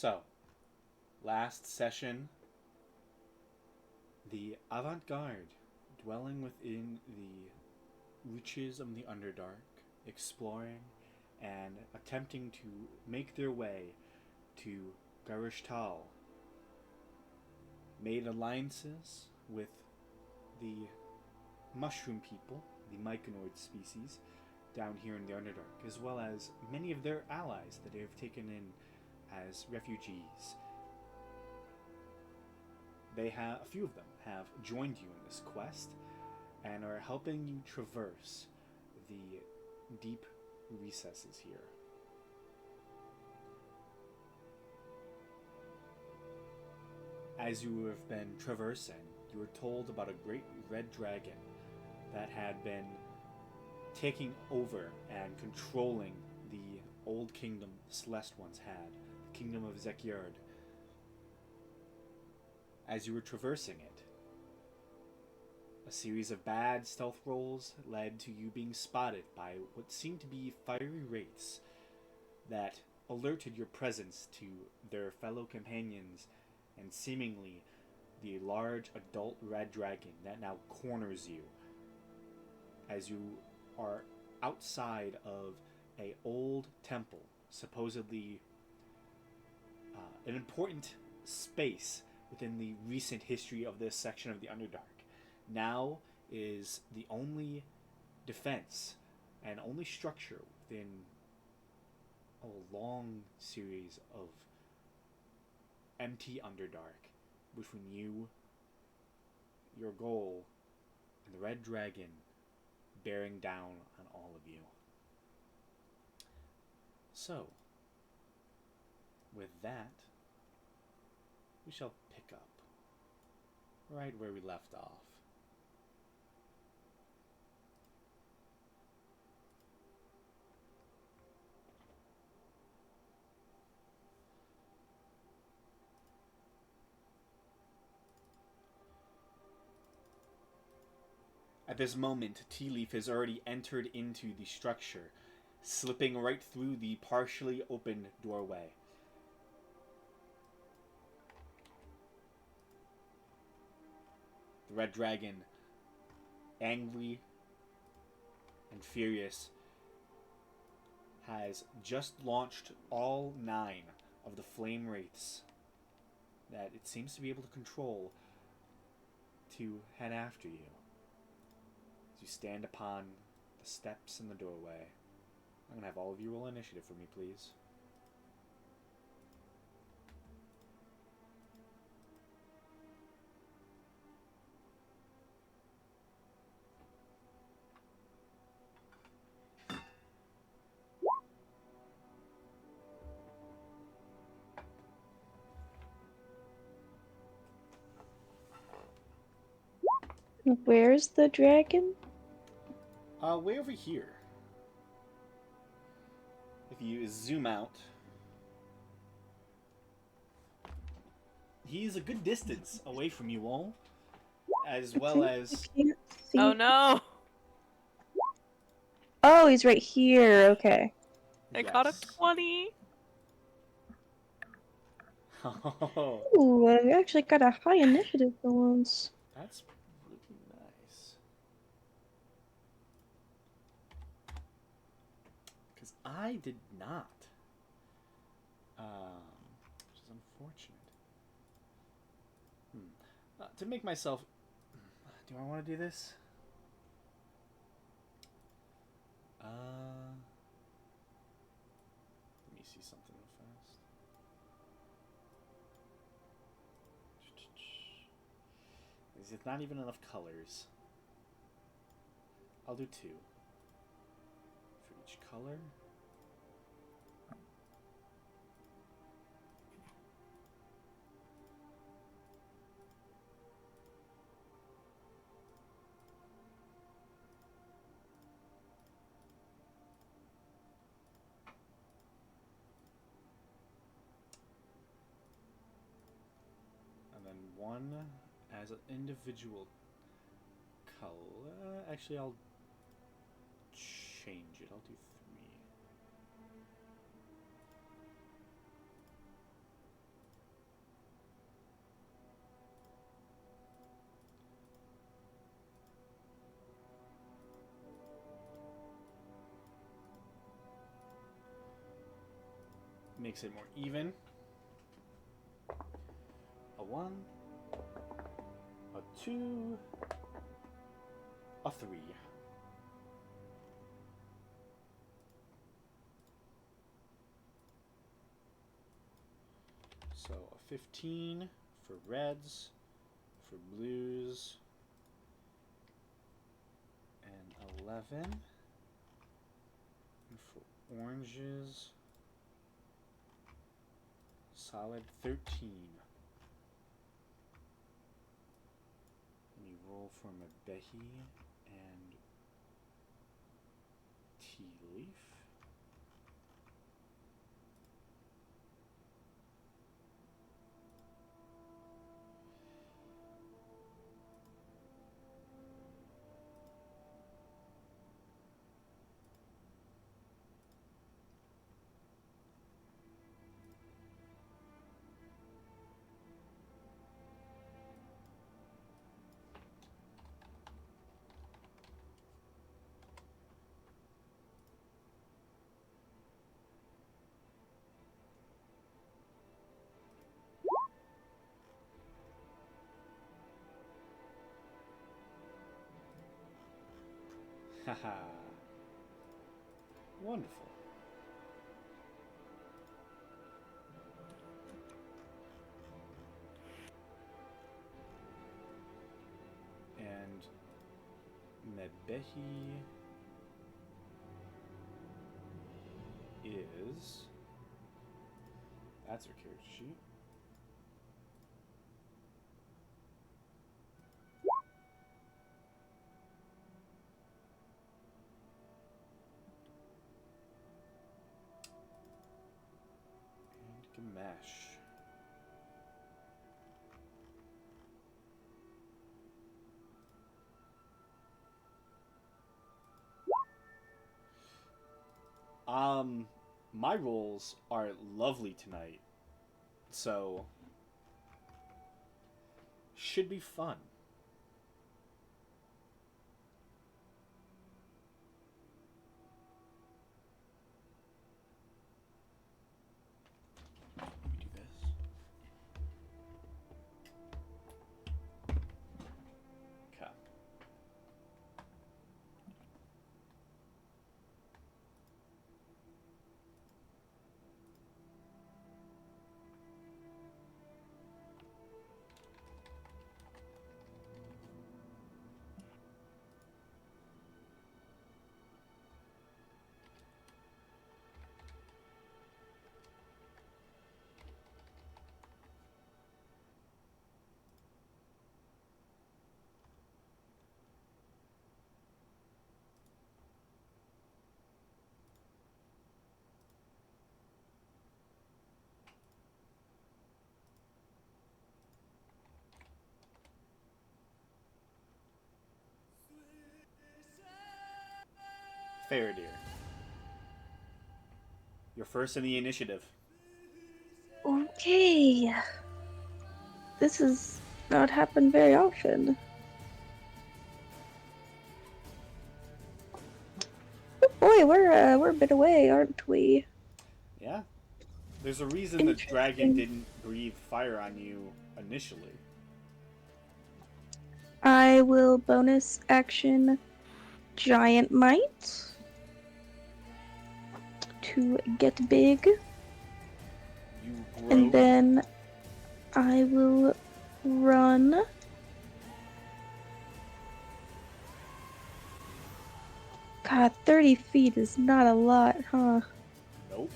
So, last session, the avant-garde, dwelling within the reaches of the Underdark, exploring and attempting to make their way to Garishtal, made alliances with the mushroom people, the myconoid species, down here in the Underdark, as well as many of their allies that they have taken in as refugees. A few of them have joined you in this quest and are helping you traverse the deep recesses here. As you have been traversing, you were told about a great red dragon that had been taking over and controlling the old kingdom the Celeste once had, the kingdom of Zekyard. As you were traversing it, a series of bad stealth rolls led to you being spotted by what seemed to be fiery wraiths that alerted your presence to their fellow companions and seemingly the large adult red dragon that now corners you as you are outside of a old temple, supposedly an important space within the recent history of this section of the Underdark. Now is the only defense and only structure within a long series of empty Underdark between you, your goal, and the Red Dragon bearing down on all of you. So, with that, we shall pick up right where we left off. At this moment, Tea Leaf has already entered into the structure, slipping right through the partially opened doorway. The Red Dragon, angry and furious, has just launched all 9 of the flame wraiths that it seems to be able to control to head after you. As you stand upon the steps in the doorway, I'm going to have all of you roll initiative for me, please. Where's the dragon? Way over here. If you zoom out, he's a good distance away from you all, as well as... I can't see. Oh no! Oh, he's right here. Okay. I got a 20. Oh, Ooh, I actually got a high initiative for once. that's really nice. Because I did not. Which is unfortunate. To make myself... Do I want to do this? Let me see something real fast. There's not even enough colors. I'll do 2 for each color. And then 1 as an individual color. Actually, I'll change it. I'll do 3. makes it more even. A 1, a 2, a 3. So a 15 for reds, for blues, and 11 and for oranges. Solid 13. We roll for Mebehi and Tea Leaf. Haha. Wonderful. And Mebehi is... That's her character sheet. And Gamesh. My rolls are lovely tonight, so should be fun. Let me do this. Okay. Faradir. You're first in the initiative. Okay. This has not happened very often. Oh boy, we're a bit away, aren't we? Yeah. There's a reason the dragon didn't breathe fire on you initially. I will bonus action Giant Might to get big. You grow. And then I will run. God, 30 feet is not a lot, huh? Nope.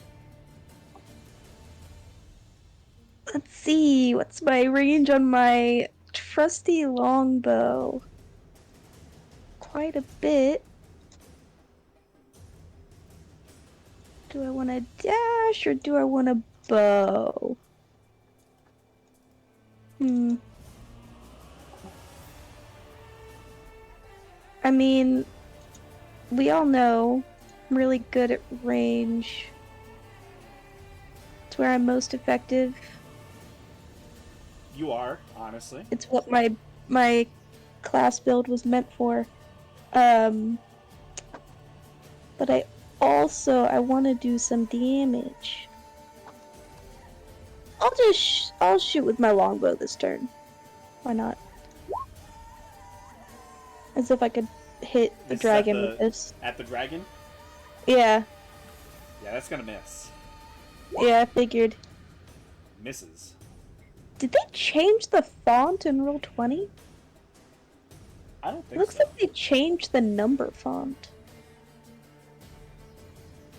Let's see, what's my range on my trusty longbow? Quite a bit. Do I want to dash or do I want to bow? I mean, we all know I'm really good at range. It's where I'm most effective. You are, honestly. It's what my class build was meant for. But I want to do some damage. I'll shoot with my longbow this turn. Why not? As if I could hit the This is dragon with this. At the dragon? Yeah, Yeah, that's gonna miss. yeah, I figured. Misses. Did they change the font in Roll20? I don't It think looks so. like they changed the number font.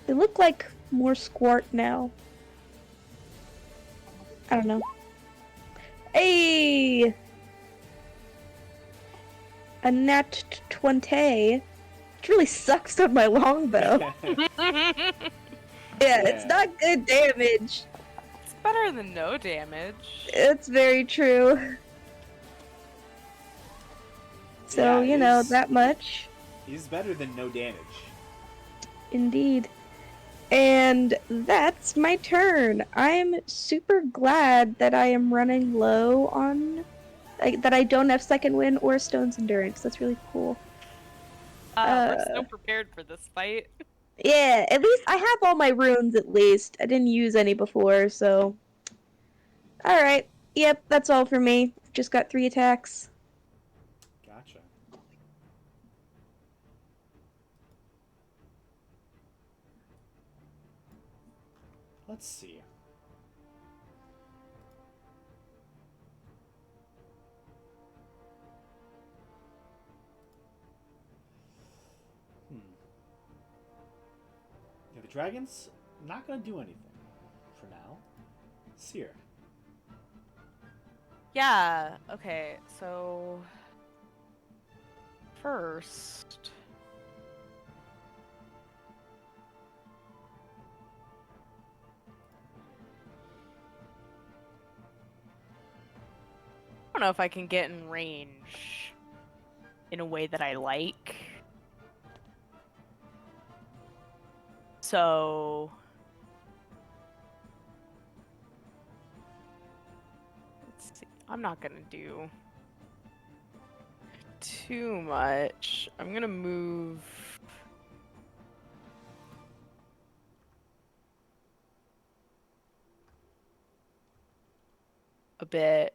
They look like more squart now. I don't know. Hey! A nat 20. Which really sucks on my longbow. Yeah, it's Yeah. not good damage. It's better than no damage. It's very true. So, Yeah, you it know, is. that much. He's better than no damage. Indeed. And that's my turn. I'm super glad that I am running low on... that I don't have second wind or stone's endurance. That's really cool. We're so prepared for this fight. Yeah, at least I have all my runes at least. I didn't use any before, so... Alright. Yep, that's all for me. Just got 3 attacks. Gotcha. Let's see. Yeah, the dragon's not gonna do anything for now. Seer. Yeah, okay, so... First... I don't know if I can get in range in a way that I like. So... Let's see. I'm not gonna do too much. I'm gonna move... a bit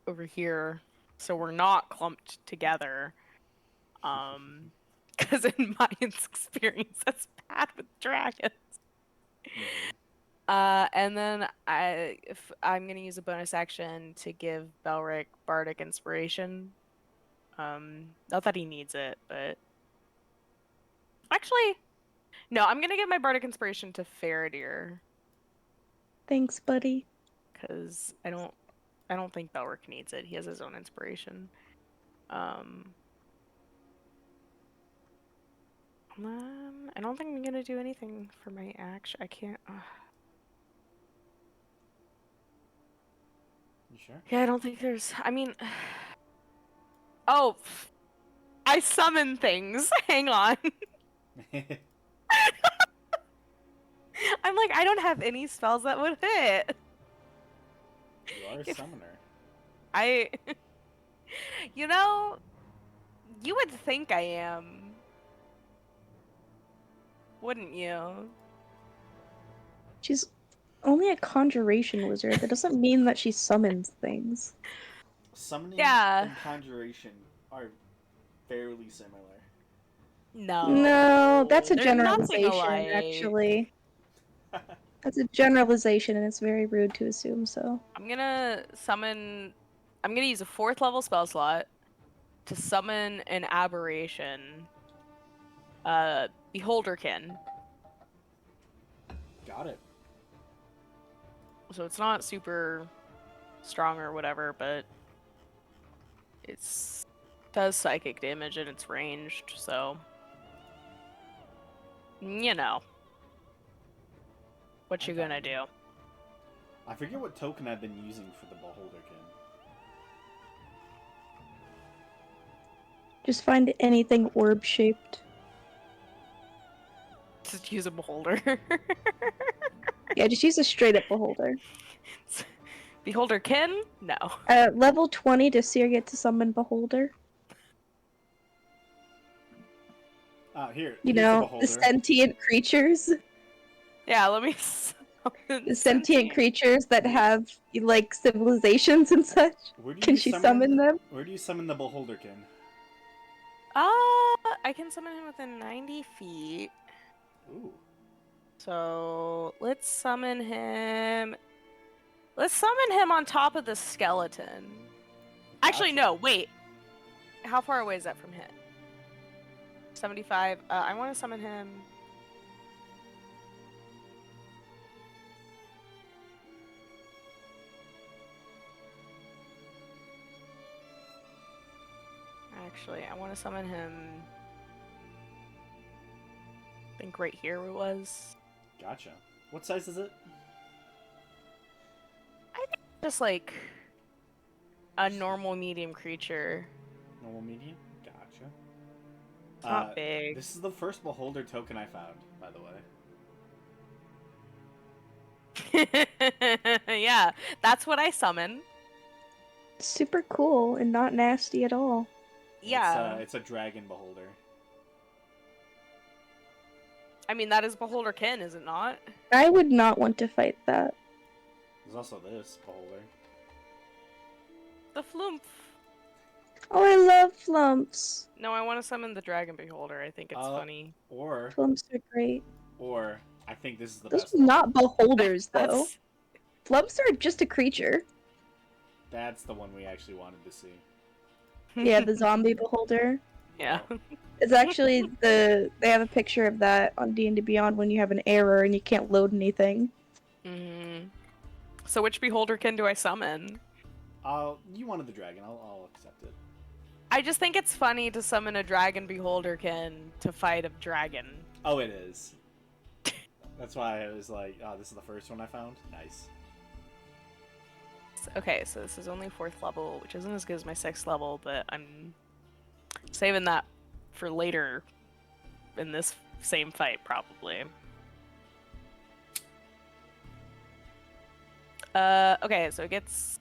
over here so we're not clumped together. Because in my experience, that's bad with dragons. And then I'm gonna use a bonus action to give Belric Bardic Inspiration. Not that he needs it, but actually, no. I'm gonna give my Bardic Inspiration to Faradir Thanks, buddy. because I don't think Belric needs it. He has his own inspiration. I don't think I'm gonna do anything for my action. I can't. You sure? Yeah, I don't think there's. I mean, oh, I summon things. Hang on. I'm like, I don't have any spells that would hit. You are a summoner. You know, you would think I am. Wouldn't you? She's only a conjuration wizard. That doesn't mean that she summons things. Summoning Yeah. and conjuration are fairly similar. No. No, that's a They're nothing generalization, alike. actually. That's a generalization, and it's very rude to assume so. I'm gonna use a 4th level spell slot to summon an aberration. Beholderkin. Got it. So it's not super strong or whatever, but does psychic damage and it's ranged, so you know. What you gonna do? I forget what token I've been using for the Beholderkin. Just find anything orb-shaped. Just use a beholder. Yeah, just use a straight-up beholder. Beholderkin? No. Level 20 does Seer get to summon beholder? Here. You here's know, the the Beholder. sentient creatures. Yeah, let me The sentient creatures that have like civilizations and such. Where do Can you she summon them? Where do you summon the Beholderkin? I can summon him within 90 feet. Ooh. So let's summon him. Let's summon him on top of the skeleton. Actually, Gotcha. no, wait. How far away is that from hit? 75. I want to summon him. Actually, I want to summon him. I think right here it was. Gotcha. What size is it? I think just like a normal medium creature. Normal medium? Gotcha. It's not big. This is the first Beholder token I found, by the way. Yeah, that's what I summon. Super cool and not nasty at all. Yeah. It's a Dragon Beholder. I mean, that is Beholderkin, is it not? I would not want to fight that. There's also this Beholder. The Flumph. Oh, I love flumps. No, I want to summon the Dragon Beholder. I think it's funny. Or Flumps are great. I think this is the Those best are one. not beholders, though. That's... Flumps are just a creature. That's the one we actually wanted to see. Yeah, the zombie beholder. Yeah. It's actually they have a picture of that on D&D Beyond when you have an error and you can't load anything. Mm-hmm. So which Beholderkin do I summon? You wanted the dragon. I'll accept it. I just think it's funny to summon a Dragon Beholderkin to fight a dragon. Oh, it is. That's why I was like, oh, this is the first one I found? Nice. Okay, so this is only 4th level, which isn't as good as my 6th level, but I'm saving that for later in this same fight, probably. Okay, so it gets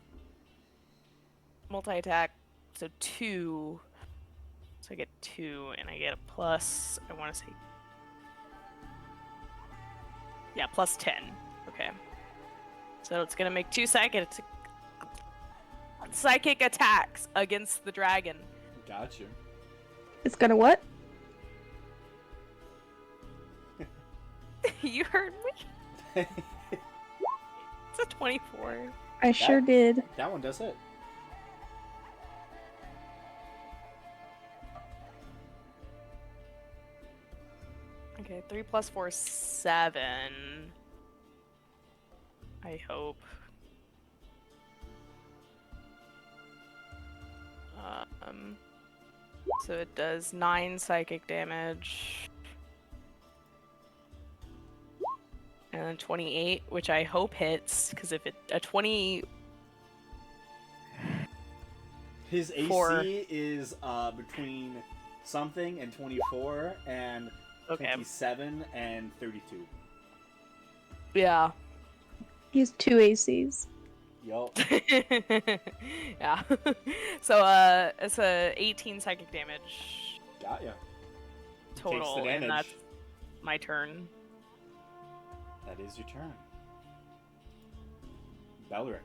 multi-attack, so 2. So I get 2, and I get a plus, I want to say... Yeah, plus 10. Okay. So it's gonna make 2 psychic attacks against the dragon. Gotcha. It's gonna what? You heard me? It's a 24. I sure did. That one does it. Okay, 3 plus 4 is 7. I hope. So it does 9 psychic damage. And then 28, which I hope hits, because if a 20... His AC 4. is between something and 24 and Okay. 27 and 32. Yeah. He has 2 ACs. Yup. Yeah. So it's a 18 psychic damage Got ya. total, Takes the and damage. that's my turn. That is your turn. Belric.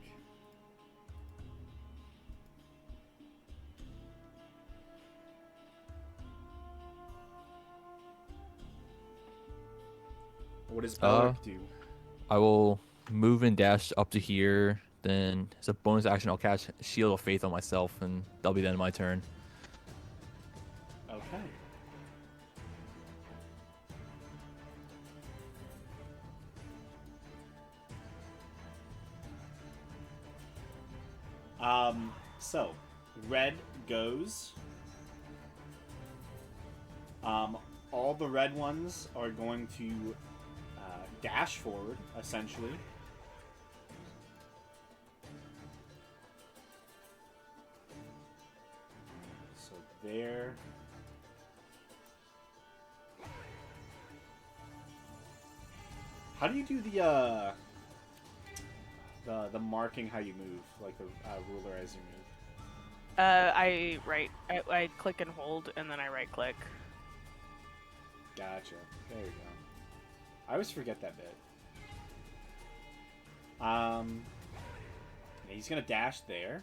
What does Belric do? I will move and dash up to here. Then, as a bonus action, I'll cast Shield of Faith on myself, and that'll be the end of my turn. Okay. So, red goes. All the red ones are going to dash forward, essentially. So there. How do you do the marking how you move, like the ruler as you move? I click and hold, and then I right click. Gotcha. There you go. I always forget that bit. He's gonna dash there.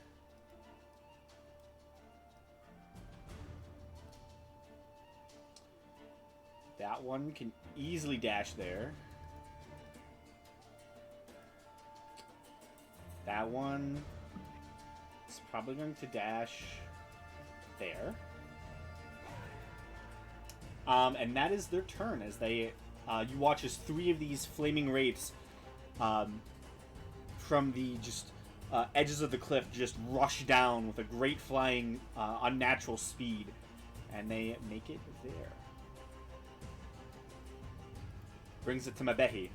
That one can easily dash there. That one is probably going to dash there. And that is their turn as they, you watch as 3 of these flaming wraiths from the just edges of the cliff just rush down with a great flying, unnatural speed, and they make it there. Brings it to Mabehi,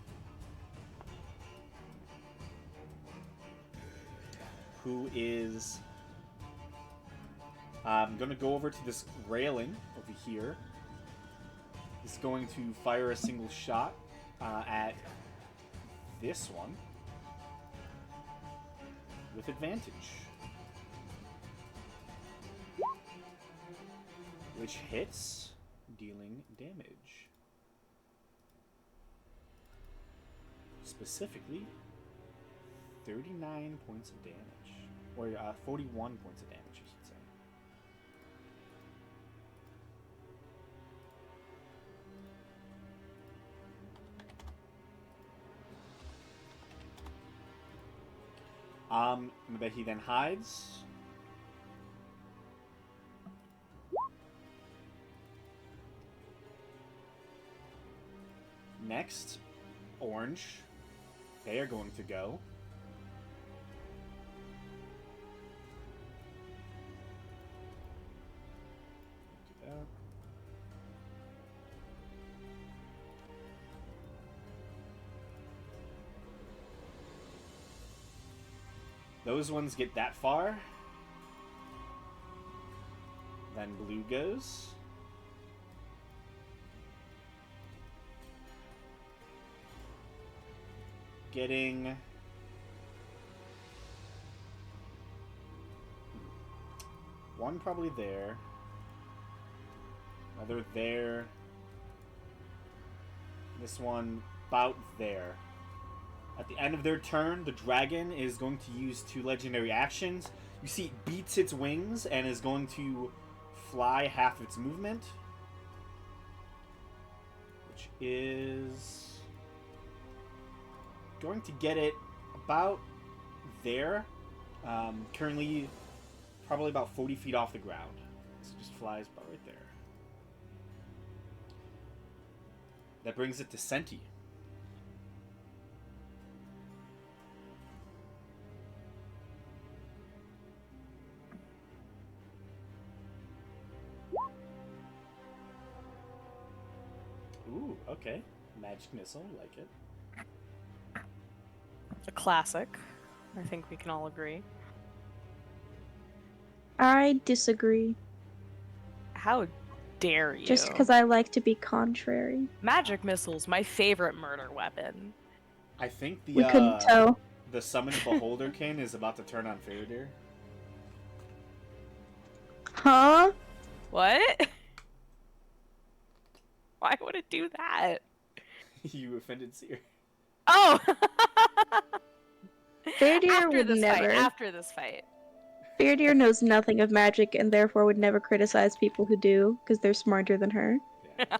who is going to go over to this railing over here. He's going to fire a single shot at this one with advantage, which hits, dealing damage. Specifically, 39 points of damage. Or 41 points of damage, I should say. Mabehi then hides. Next, Orange. They are going to go. Do that. Those ones get that far. Then Blue goes. Getting one probably there, another there, this one about there. At the end of their turn, the dragon is going to use 2 legendary actions. You see it beats its wings and is going to fly half its movement, which is going to get it about there. Currently, probably about 40 feet off the ground. So it just flies about right there. That brings it to Senti. Ooh, okay. Magic missile, like it. A classic. I think we can all agree. I disagree. How dare you? Just because I like to be contrary. Magic missiles, my favorite murder weapon. I think We couldn't tell. the summoned Beholderkin is about to turn on Faradir. Huh? What? Why would it do that? You offended Seer. Oh! Faradir After would this never. fight. After this fight. Faradir knows nothing of magic and therefore would never criticize people who do, because they're smarter than her. Yeah.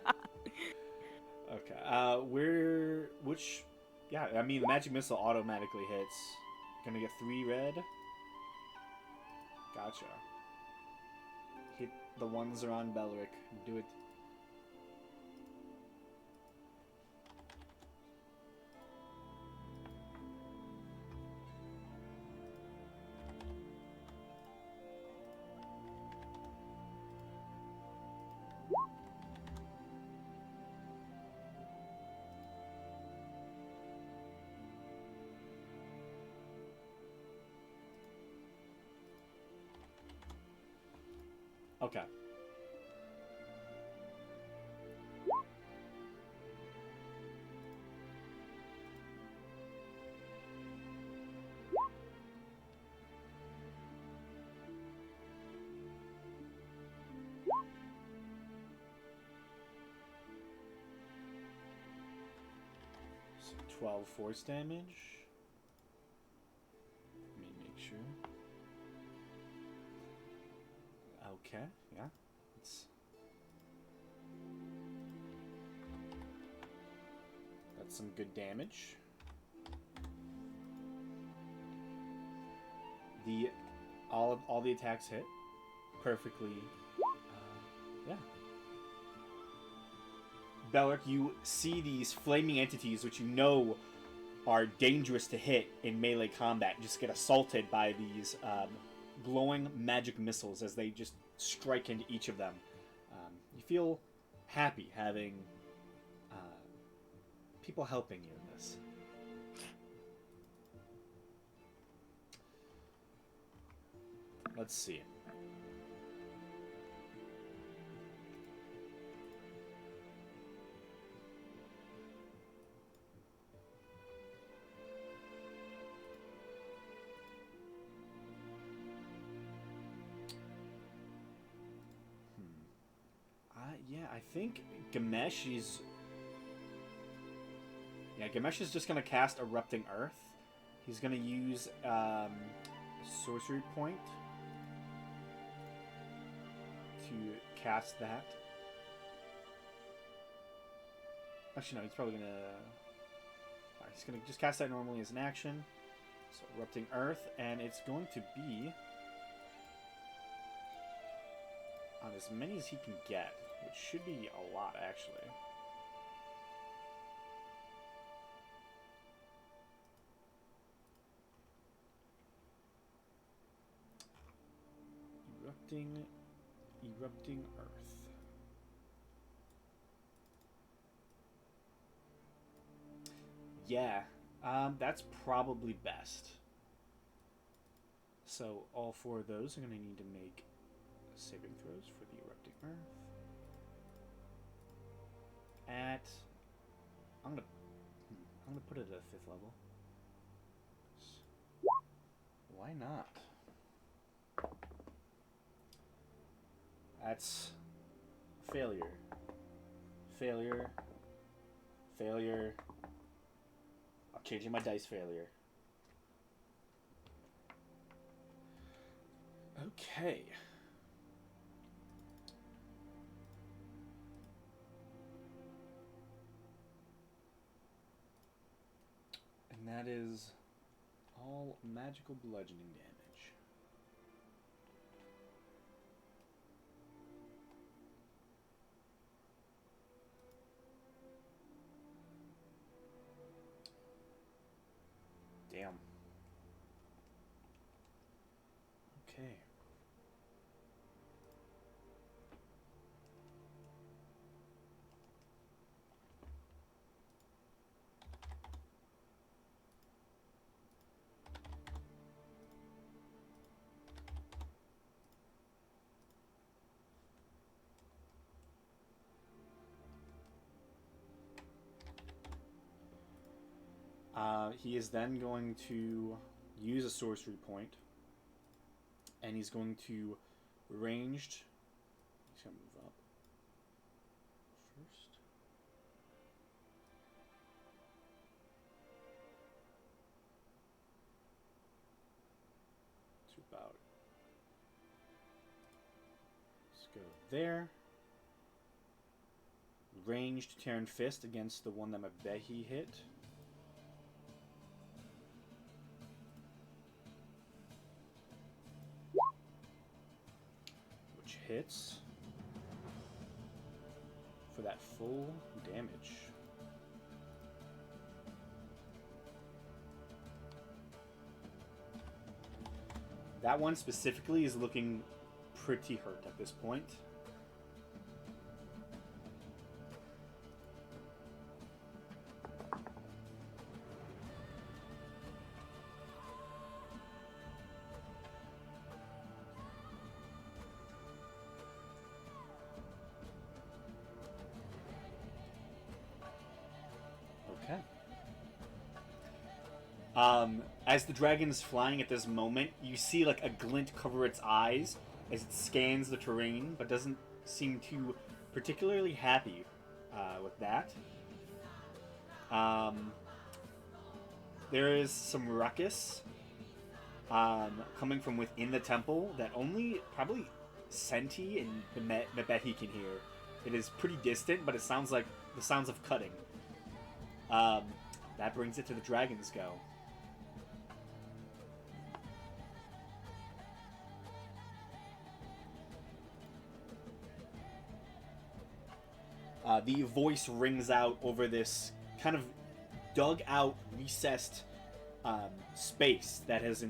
Okay. Which? Yeah. I mean, the magic missile automatically hits. Gonna get 3 red. Gotcha. Hit the ones around Belric. Do it. Okay. So 12 force damage. Okay, yeah. It's... That's some good damage. All the attacks hit perfectly. Yeah. Belric, you see these flaming entities, which you know are dangerous to hit in melee combat, just get assaulted by these glowing magic missiles as they just strike into each of them. You feel happy having people helping you in this. Let's see. Yeah, I think Gamesh is... Yeah, Gamesh is just going to cast Erupting Earth. He's going to use a sorcery point to cast that. Actually, no, he's probably going to... Right, he's going to just cast that normally as an action. So, Erupting Earth, and it's going to be on as many as he can get, which should be a lot, actually. Erupting Earth. Yeah, that's probably best. So all four of those are going to need to make saving throws for the Erupting Earth. I'm gonna put it at a 5th level. Why not? That's failure. Failure. Failure. I'm changing my dice failure. Okay. And that is all magical bludgeoning damage. Damn. Okay. He is then going to use a sorcery point, and he's going to ranged. He's going to move up first. To about. Let's go there. Ranged Terran Fist against the one that Mabehi hit. Hits for that full damage. That one specifically is looking pretty hurt at this point. As the dragon's flying at this moment, you see like a glint cover its eyes as it scans the terrain, but doesn't seem too particularly happy with that. There is some ruckus coming from within the temple that only probably Senti and Mebet he can hear. It is pretty distant, but it sounds like the sounds of cutting. That brings it to the dragon's go. The voice rings out over this kind of dug out, recessed space that has,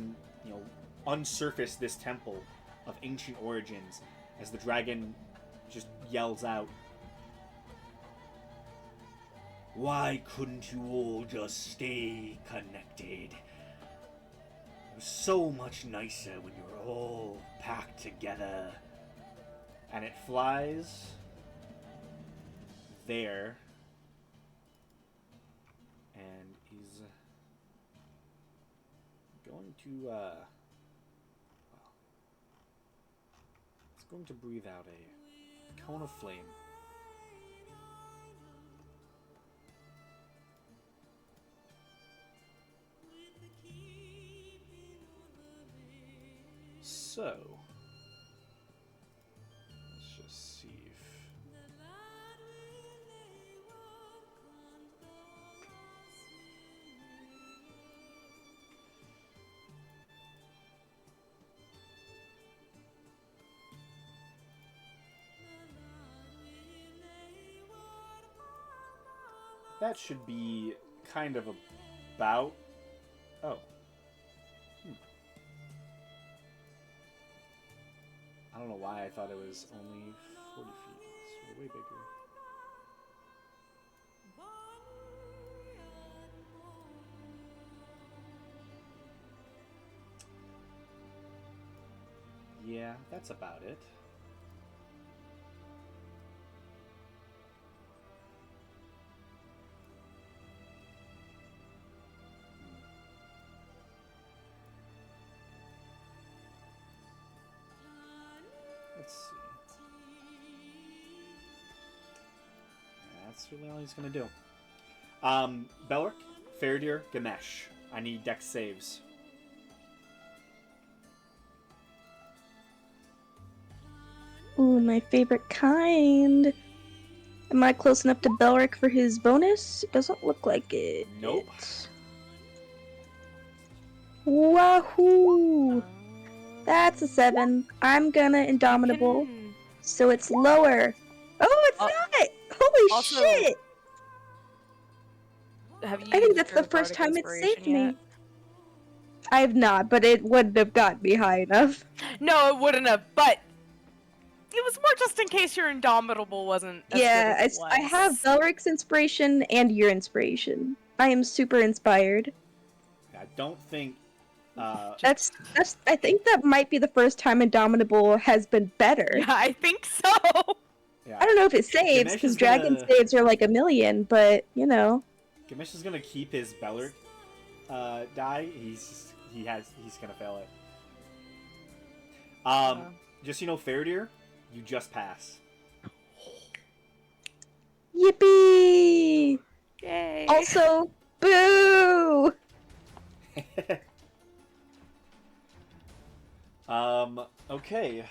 unsurfaced this temple of ancient origins, as the dragon just yells out, "Why couldn't you all just stay connected? It was so much nicer when you were all packed together." And it flies there and is going to it's going to breathe out a cone of flame. So let's just see if that should be kind of about... Oh. I don't know why I thought it was only 40 feet. It's way bigger. Yeah, that's about it. Let's see. That's really all he's gonna do. Belric, Faradir, Ganesh. I need dex saves. Ooh, my favorite kind. Am I close enough to Belric for his bonus? It doesn't look like it. Nope. Wahoo! That's a 7. I'm gonna Indomitable, so it's lower. Oh, it's not! Holy Also, shit! Have you I think used that's your the first Bardic time it's saved Inspiration me. yet? I have not, but it wouldn't have got me high enough. No, it wouldn't have, but it was more just in case your Indomitable wasn't as Yeah, good as it I have was. Belric's inspiration and your inspiration. I am super inspired. I don't think... That's. I think that might be the first time Indomitable has been better. Yeah, I think so. yeah. I don't know if it saves, Ganesh because is dragon gonna- saves are like 1,000,000, but, you know. Ganesh is gonna keep his Belric die. He's gonna fail it. Just Faradir, you just pass. Yippee! Yay. Also, boo! Okay.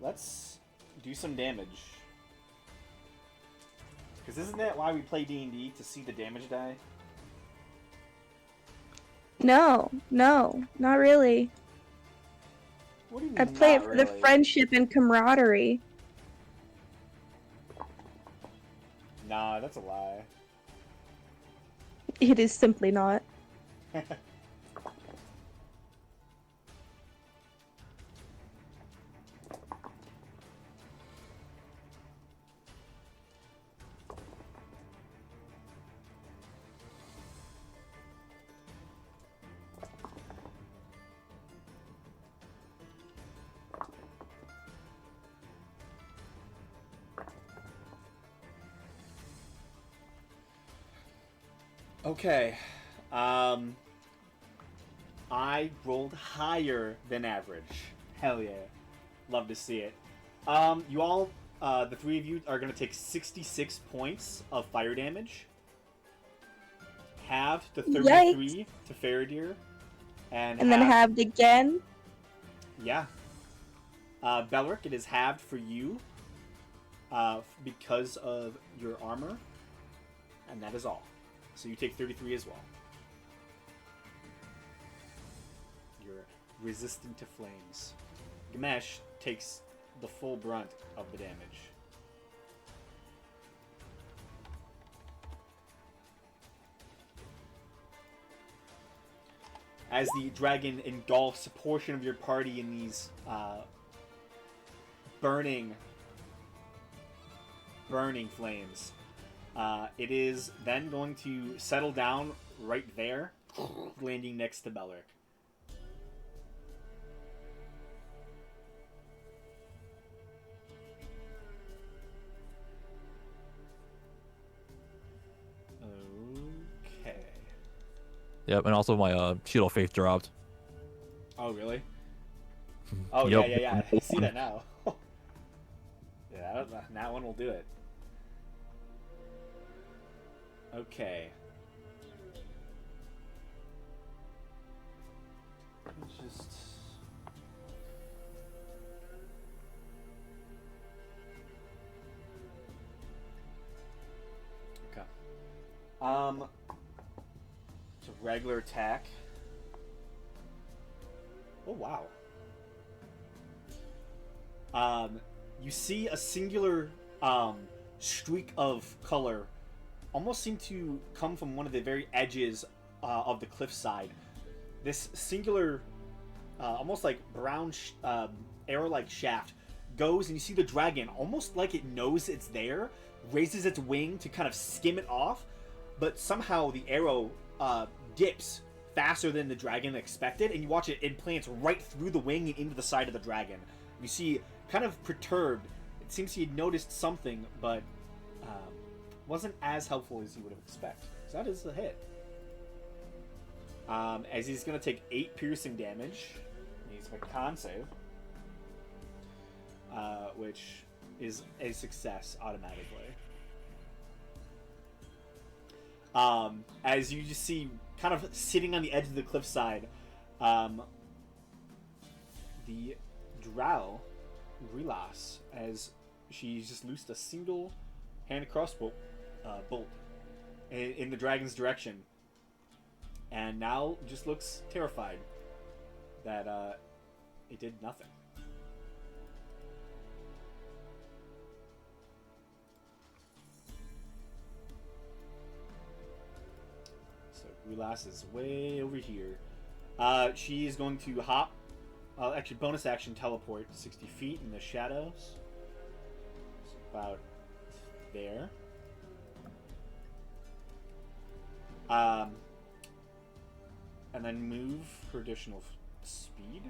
Let's do some damage. Because isn't that why we play D&D? To see the damage die? No, not really. What do you mean, I play it not for the really? friendship and camaraderie. Nah, that's a lie. It is simply not. Okay. I rolled higher than average. Hell yeah. Love to see it. You all, the three of you are going to take 66 points of fire damage. Halved to 33 to Faradir. And And then halved- halved again. Yeah, Belric, it is halved for you because of your armor, and that is all. So you take 33 as well. You're resistant to flames. Gamesh takes the full brunt of the damage. As the dragon engulfs a portion of your party in these burning flames, it is then going to settle down right there, landing next to Belric. Okay. Yep, and also my Shield of Faith dropped. Oh, really? Oh, Yep. yeah. I see that now. Yeah, that one will do it. Okay. Let's just... Okay. It's a regular attack. Oh, wow. You see a singular streak of color almost seem to come from one of the very edges of the cliffside. This singular, almost like brown arrow-like shaft goes, and you see the dragon, almost like it knows it's there, raises its wing to kind of skim it off, but somehow the arrow dips faster than the dragon expected, and you watch it implants right through the wing and into the side of the dragon. You see, kind of perturbed, it seems he had noticed something, but wasn't as helpful as you would have expected. So that is a hit. As he's going to take 8 piercing damage. He's a con save, which is a success automatically. As you just see, kind of sitting on the edge of the cliffside, the drow, Rilas, as she's just loosed a single hand crossbow bolt in the dragon's direction, and now just looks terrified that it did nothing. So Rilas is way over here. She is going to hop, actually bonus action teleport 60 feet in the shadows. It's about there. And then move for additional speed.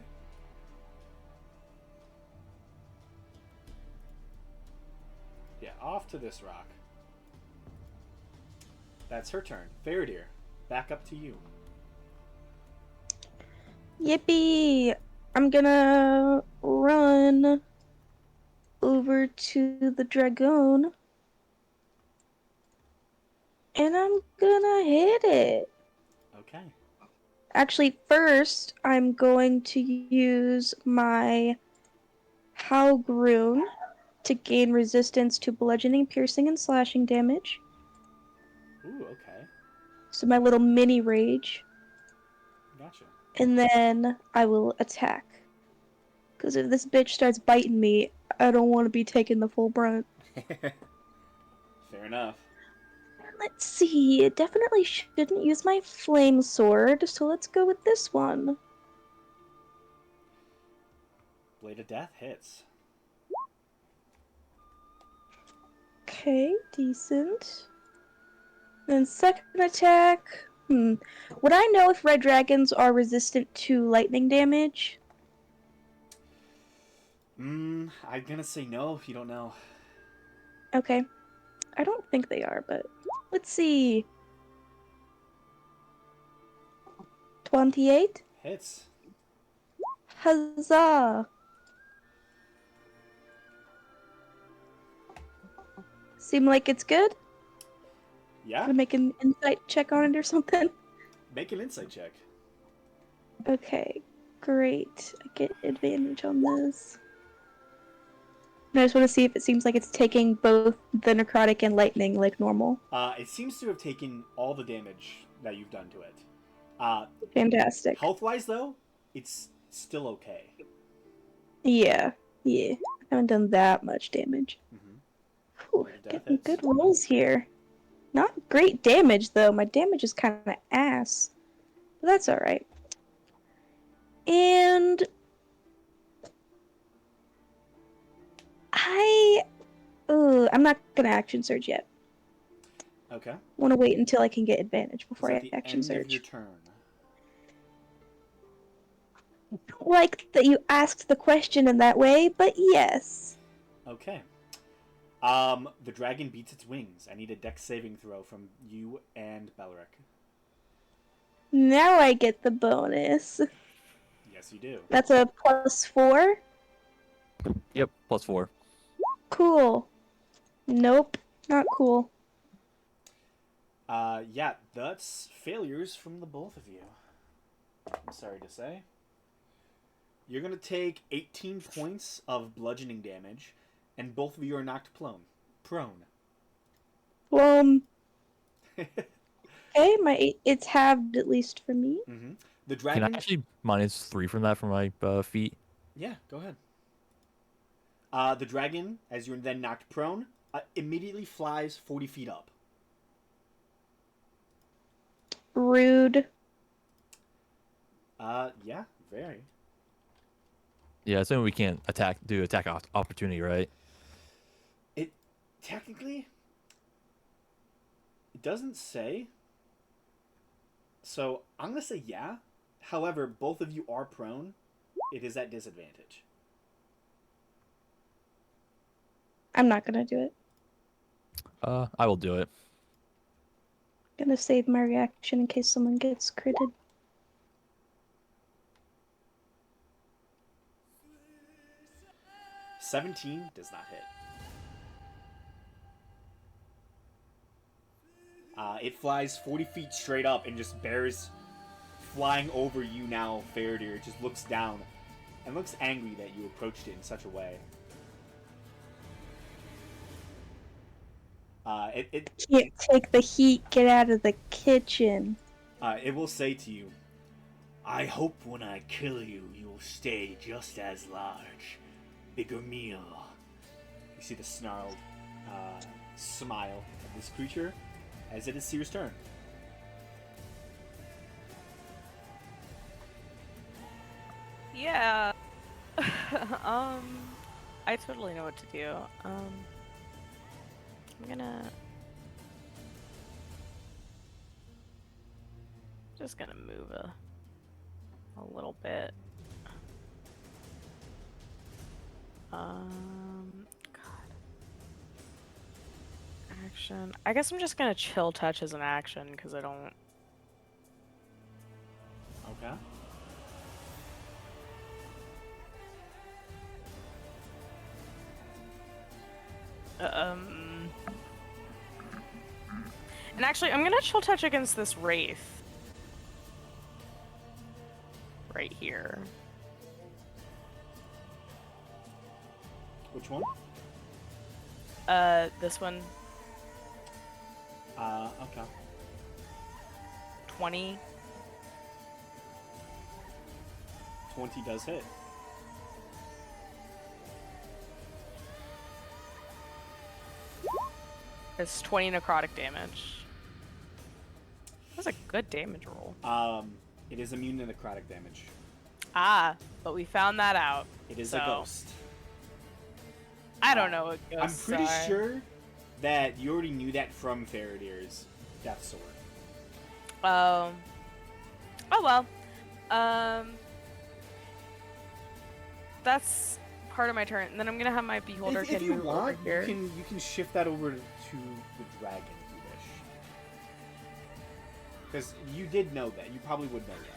Yeah, off to this rock. That's her turn. Faradir, back up to you. Yippee! I'm gonna run over to the dragoon. And I'm gonna hit it. Okay. Actually, first, I'm going to use my Howlgrune to gain resistance to bludgeoning, piercing, and slashing damage. Ooh, okay. So my little mini rage. Gotcha. And then I will attack. Because if this bitch starts biting me, I don't want to be taking the full brunt. Fair enough. Let's see, it definitely shouldn't use my flame sword, so let's go with this one. Blade of Death hits. Okay, decent. Then second attack. Would I know if red dragons are resistant to lightning damage? I'm gonna say no if you don't know. Okay. I don't think they are, but let's see. 28? Hits. Huzzah! Seem like it's good? Yeah? Gonna make an insight check on it or something? Make an insight check. Okay, great. I get advantage on this. I just want to see if it seems like it's taking both the necrotic and lightning like normal. It seems to have taken all the damage that you've done to it. Fantastic. Health-wise, though, it's still okay. Yeah. I haven't done that much damage. Whew, Death getting hits. good rolls here. Not great damage, though. My damage is kind of ass. But that's alright. And... I'm not gonna action surge yet. Okay. Want to wait until I can get advantage before Is I that the action end of your surge. turn? Like that you asked the question in that way, but yes. Okay. The dragon beats its wings. I need a dex saving throw from you and Belric. Now I get the bonus. Yes, you do. That's a +4. Yep, +4. Cool. Nope, not cool. Yeah, that's failures from the both of you. I'm sorry to say. You're gonna take 18 points of bludgeoning damage, and both of you are knocked prone. Well, okay, it's halved at least for me. Mm-hmm. The Can dragon. I actually -3 from that for my feet? Yeah, go ahead. The dragon, as you're then knocked prone, immediately flies 40 feet up. Rude. Yeah, very. Yeah, assuming we can't do attack opportunity, right? It technically it doesn't say. So I'm gonna say yeah. However, both of you are prone. It is at disadvantage. I'm not gonna do it. I will do it. Gonna save my reaction in case someone gets critted. $17 does not hit. It flies 40 feet straight up and just bears flying over you now, Faradir. It just looks down and looks angry that you approached it in such a way. It Can't take the heat, get out of the kitchen. it will say to you, "I hope when I kill you, you'll stay just as large. Bigger meal." You see the snarled smile of this creature as it is Seer's turn. Yeah. I totally know what to do. I'm just gonna move a little bit. God. Action. I guess I'm just gonna chill touch as an action because I don't. Okay. And actually, I'm gonna chill touch against this wraith. Right here. Which one? This one. Okay. 20. 20 does hit. It's 20 necrotic damage. That's a good damage roll. It is immune to necrotic damage. Ah, but we found that out. It is So, a ghost. I don't know what I'm ghosts pretty are. sure that you already knew that from Faradir's Death Sword. Oh well. That's part of my turn. And then I'm gonna have my beholder If you move want, over here. you can shift that over to the dragon if you wish. Because you did know that. You probably would know that.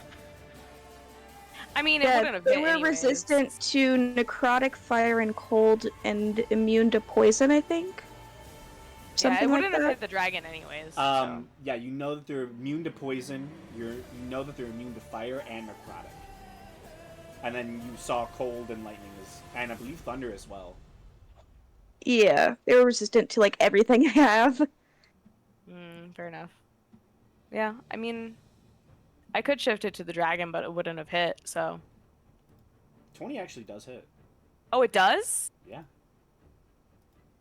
I mean, it wouldn't have they hit were anyways. resistant to necrotic, fire, and cold, and immune to poison, I think. Yeah, Something it like wouldn't have that. hit the dragon anyways. So. Yeah, you know that they're immune to poison. You know that they're immune to fire and necrotic. And then you saw cold and lightning and I believe thunder as well. Yeah, they were resistant to like everything I have. Fair enough. Yeah, I mean, I could shift it to the dragon, but it wouldn't have hit, so. 20 actually does hit. Oh, it does? Yeah.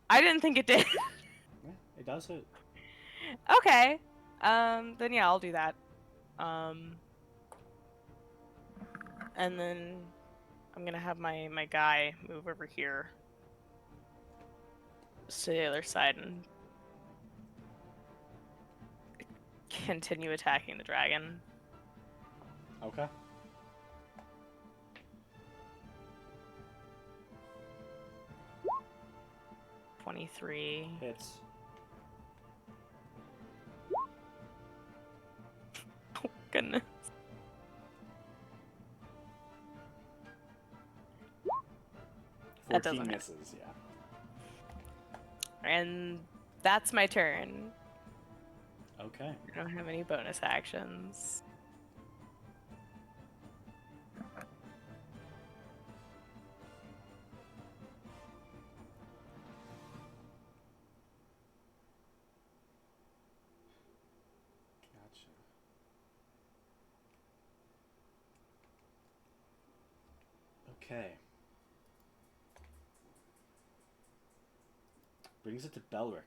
I didn't think it did. Yeah, it does hit. Okay. Then yeah, I'll do that. And then I'm gonna have my guy move over here. Just to the other side and continue attacking the dragon. Okay. $23. Hits. Oh, goodness. That 14 doesn't hit. misses, yeah. And that's my turn. Okay. I don't have any bonus actions. Gotcha. Okay. Brings it to Belric.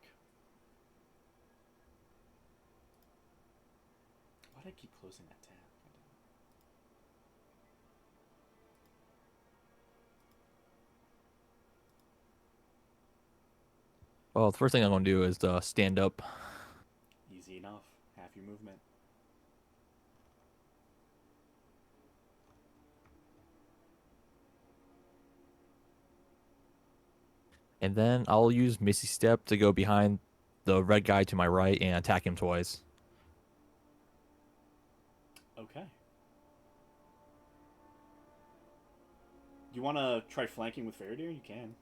Why do I keep closing that tab? Well, the first thing I'm gonna do is stand up. Easy enough. Half your movement. And then I'll use Misty Step to go behind the red guy to my right and attack him twice. Okay. You want to try flanking with Faraday? You can.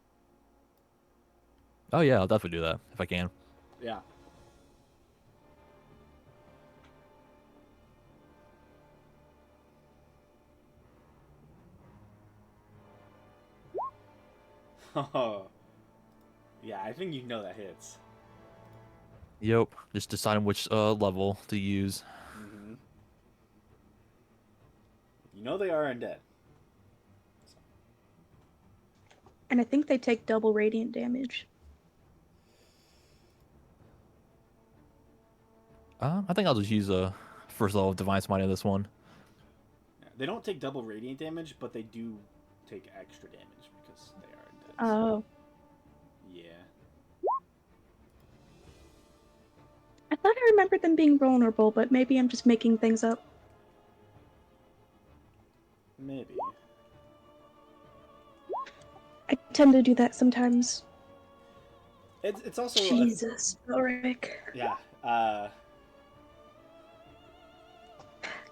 Oh yeah, I'll definitely do that if I can. Yeah. Yeah, I think you know that hits. Yep. Just deciding which level to use. Mm-hmm. You know they are undead. And I think they take double radiant damage. I think I'll just use a first level of Divine Smite on this one. Yeah, they don't take double radiant damage, but they do take extra damage because they are undead. Oh. Yeah. I thought I remembered them being vulnerable, but maybe I'm just making things up. Maybe. I tend to do that sometimes. It's also Jesus, Ulrich. yeah.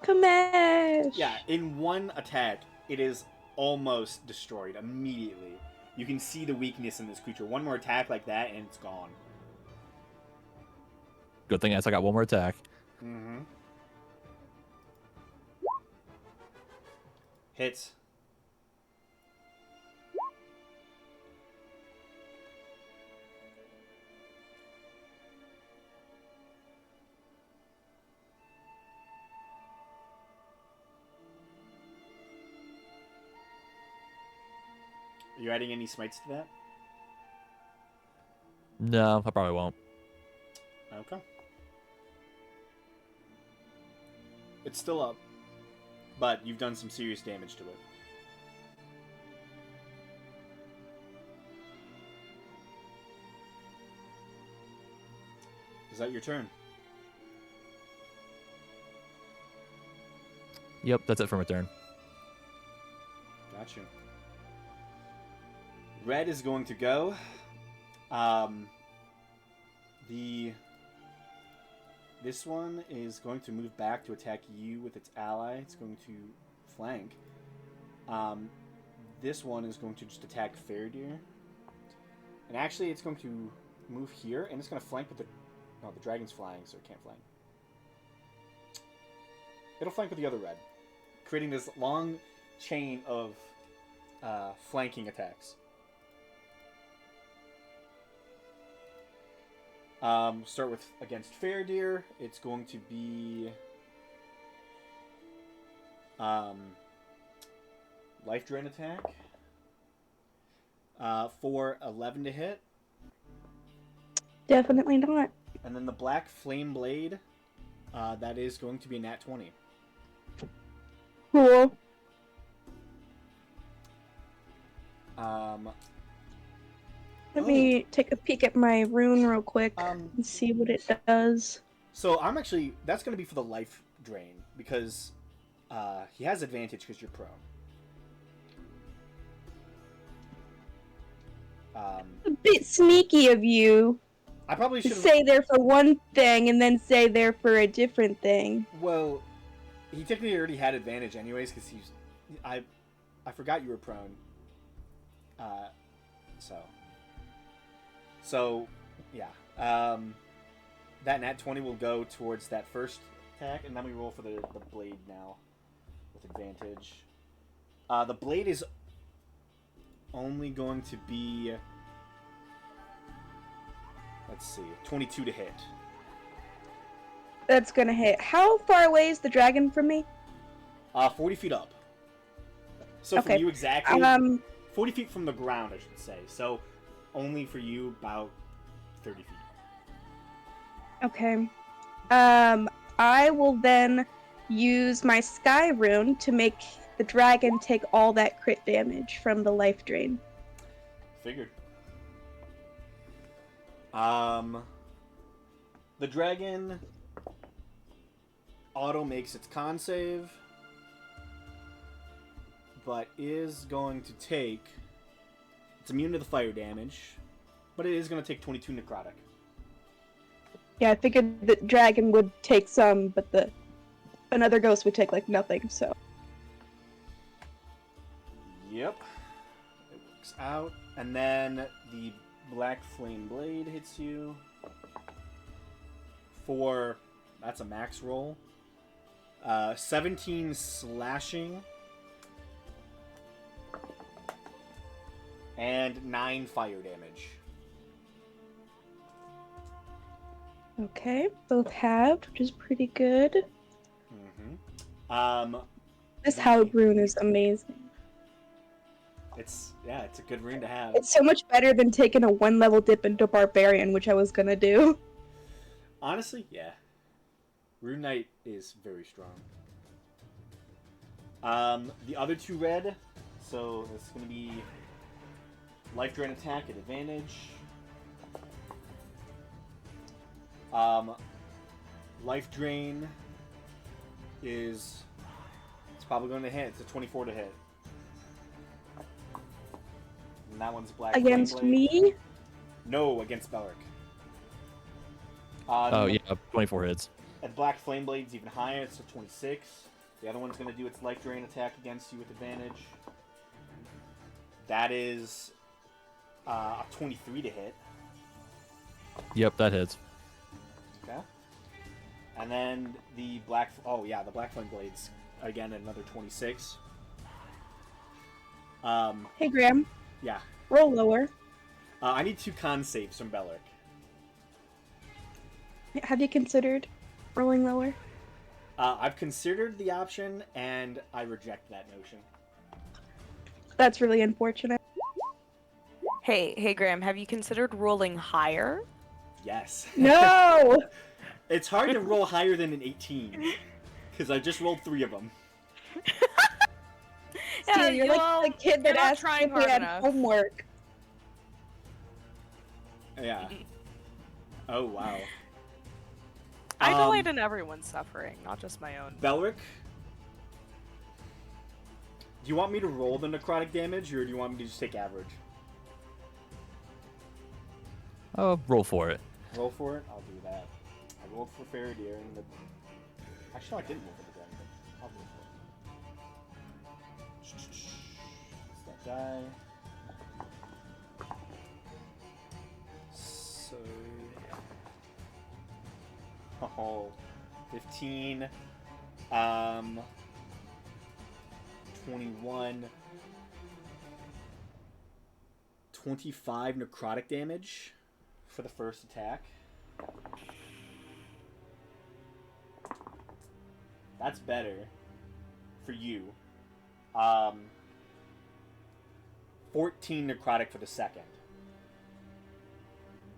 Kamesh! Yeah, in one attack, it is almost destroyed immediately. You can see the weakness in this creature. One more attack like that, and it's gone. Good thing is I got one more attack. Mm-hmm. Hits. Are you adding any smites to that? No, I probably won't. Okay. It's still up, but you've done some serious damage to it. Is that your turn? Yep, that's it for my turn. Gotcha. Red is going to go. This one is going to move back to attack you with its ally. It's going to flank. This one is going to just attack Faradir. And actually, it's going to move here, and it's going to flank with the... No, the dragon's flying, so it can't flank. It'll flank with the other red, creating this long chain of flanking attacks. Start with against Faradir. It's going to be life drain attack for 11 to hit, Definitely not. and then the black flame blade. That is going to be a nat 20. Cool. Let me take a peek at my rune real quick and see what it does. So I'm actually that's going to be for the life drain because he has advantage because you're prone. A bit sneaky of you I probably to should have. say there for one thing and then say there for a different thing. Well, he technically already had advantage anyways because he's. I forgot you were prone. So, yeah. That nat 20 will go towards that first attack, and then we roll for the blade now with advantage. The blade is only going to be. Let's see, 22 to hit. That's gonna hit. How far away is the dragon from me? 40 feet up. So Okay. from you exactly, 40 feet from the ground, I should say. So only for you about 30 feet. Okay. I will then use my sky rune to make the dragon take all that crit damage from the life drain. Figured. The dragon auto makes its con save, but is going to take. It's immune to the fire damage, but it is going to take 22 necrotic. Yeah, I figured the dragon would take some, but another ghost would take like nothing. So Yep. It works out. And then the black flame blade hits you for, that's a max roll. 17 slashing. And 9 fire damage. okay, both halved, which is pretty good. Mm-hmm. This halved rune is amazing. It's a good rune to have. It's so much better than taking a 1-level dip into barbarian, which I was gonna do. Honestly, yeah. Rune Knight is very strong. The other two red, so it's going to be life drain attack at advantage. Life drain is, it's probably going to hit. It's a 24 to hit. And that one's black. Against Flame Blade. me? No, against Belric. Oh yeah, 24 hits. And Black Flame Blade's even higher, it's a 26. The other one's going to do its life drain attack against you with advantage. That is a 23 to hit. Yep, that hits. Okay. And then the Black... Oh, yeah, the Black Flame Blade's, again, another 26. Hey, Graham. Yeah. Roll lower. I need 2 con saves from Belric. Have you considered rolling lower? I've considered the option, and I reject that notion. That's really unfortunate. Hey, Graham, have you considered rolling higher? Yes. No! It's hard to roll higher than an 18, because I just rolled 3 of them. Yeah, Dude, you're like the kid that you're not asked trying if we hard had enough. homework. Yeah. Oh, wow. I delight in everyone's suffering, not just my own. Belric, do you want me to roll the necrotic damage, or do you want me to just take average? Roll for it. Roll for it? I'll do that. I rolled for Faradir, and the... Actually, no, I didn't roll for the dragon, but I'll roll for it. What's that die? So... Oh, 15, 21, 25 necrotic damage for the first attack. That's better for you. Um, 14 necrotic for the second.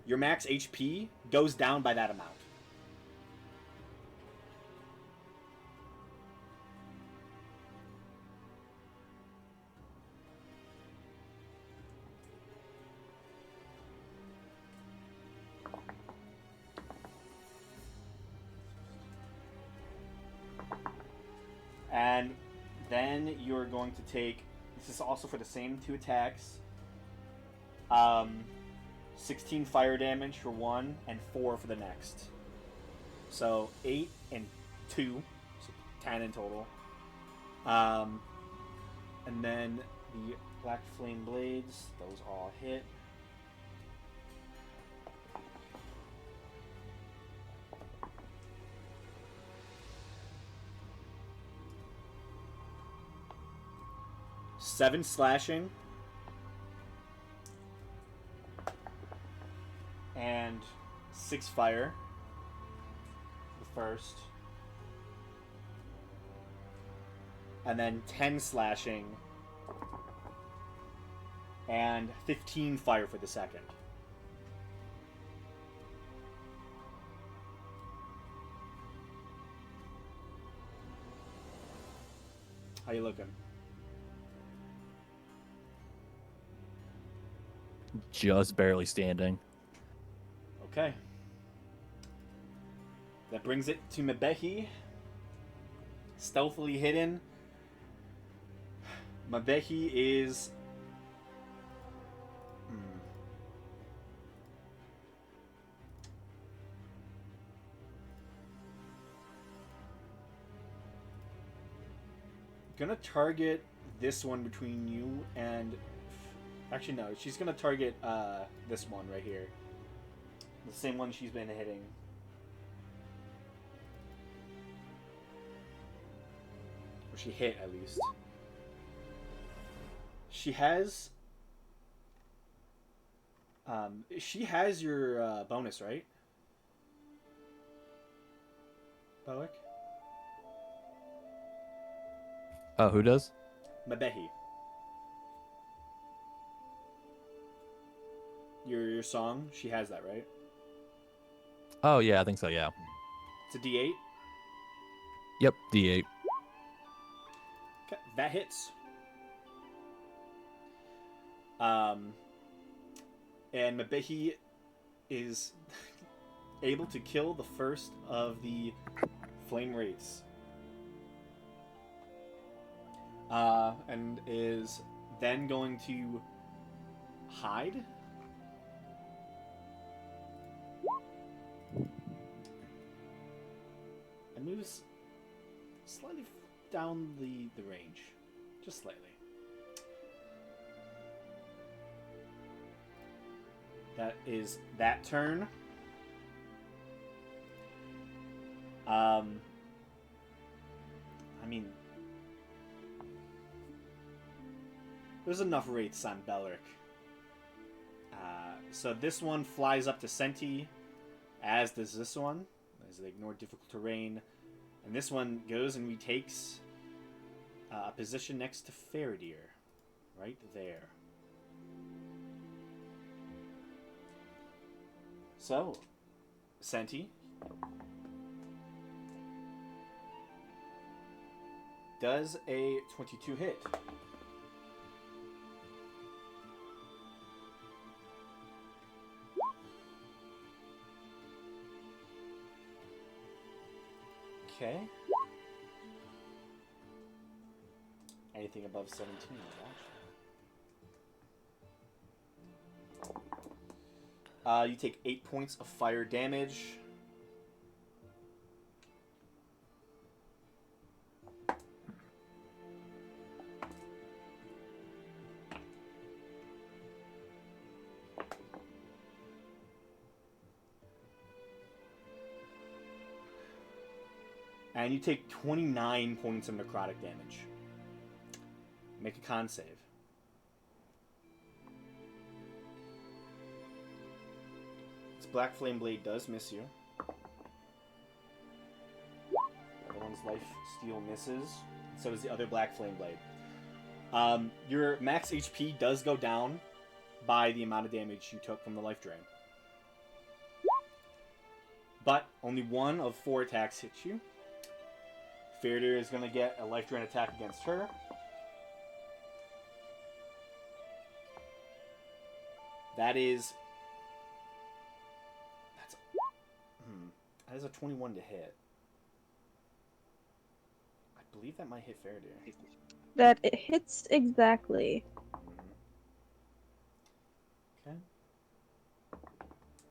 Your max HP goes down by that amount. And then you're going to take, this is also for the same 2 attacks, 16 fire damage for one and 4 for the next. So 8 and 2, so 10 in total. And then the Black Flame Blades, those all hit. Seven slashing. And 6 fire. The first. And then 10 slashing. And 15 fire for the second. How you looking? Just barely standing. Okay. That brings it to Mabehi. Stealthily hidden. Mabehi is... Gonna target this one between you and... Actually, no. She's gonna target this one right here. The same one she's been hitting. Or she hit, at least. She has... she has your bonus, right? Bowick? Who does? Mabehi. Your song, she has that, right? Oh, yeah, I think so, yeah. It's a D8. Yep, D8. Okay, that hits. And Mabehi is able to kill the first of the flame wraiths. And is then going to hide. And moves slightly down the range. Just slightly. That is that turn. I mean... There's enough wraiths on Belric. So this one flies up to Senti, as does this one, as they ignore difficult terrain. And this one goes and retakes a position next to Faradir. Right there. So, Senti does a 22 hit. Okay. Anything above 17, watch. You take 8 points of fire damage. And you take 29 points of necrotic damage. Make a con save. It's Black Flame Blade does miss you. The other one's Life Steal misses. So does the other Black Flame Blade. Your max HP does go down by the amount of damage you took from the Life Drain. But only 1 of 4 attacks hits you. Faraday is going to get a Life Drain attack against her. That is... That is a 21 to hit. I believe that might hit Faraday. That it hits exactly. Okay.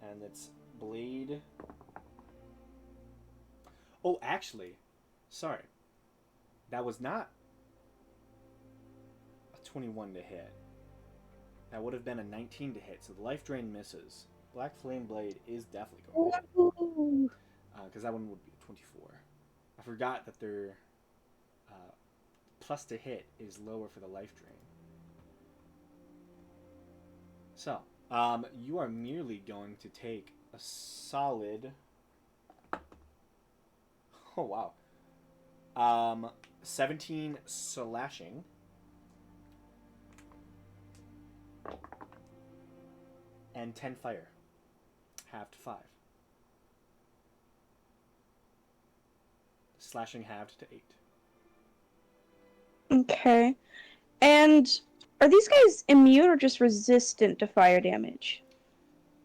And it's Blade... Oh, actually, sorry. That was not a 21 to hit. That would have been a 19 to hit, so the Life Drain misses. Black Flame Blade is definitely going to hit. Ooh. Because that one would be a 24. I forgot that their plus to hit is lower for the Life Drain. So, you are merely going to take a solid... Oh, wow. 17 slashing. And 10 fire. Halved to 5. Slashing halved to 8. Okay. And are these guys immune or just resistant to fire damage?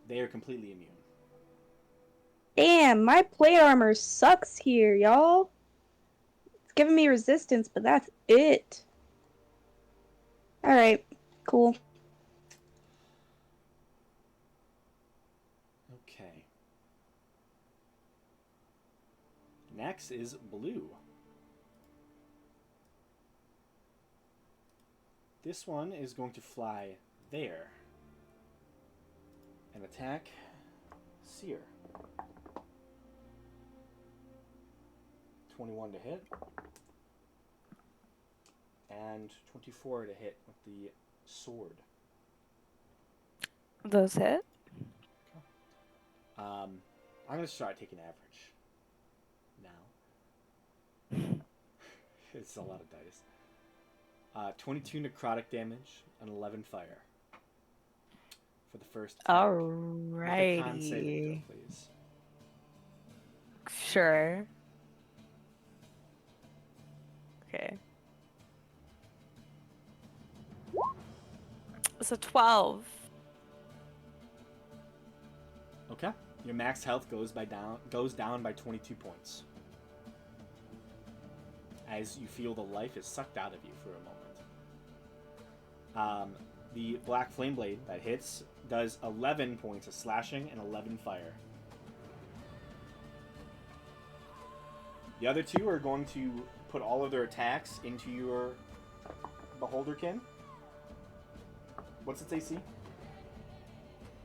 They are completely immune. Damn, my plate armor sucks here, y'all. It's giving me resistance, but that's it. Alright, cool. Okay. Next is blue. This one is going to fly there and attack Seer. 21 to hit. And 24 to hit with the sword. Those hit. I'm going to start taking average now. It's a lot of dice. 22 necrotic damage and 11 fire for the first attack. Make a con saving throw, Alrighty. please. Sure. Okay. It's a 12. Okay. Your max health goes down by 22 points. As you feel the life is sucked out of you for a moment. The Black Flame Blade that hits does 11 points of slashing and 11 fire. The other two are going to put all of their attacks into your Beholderkin. What's its AC?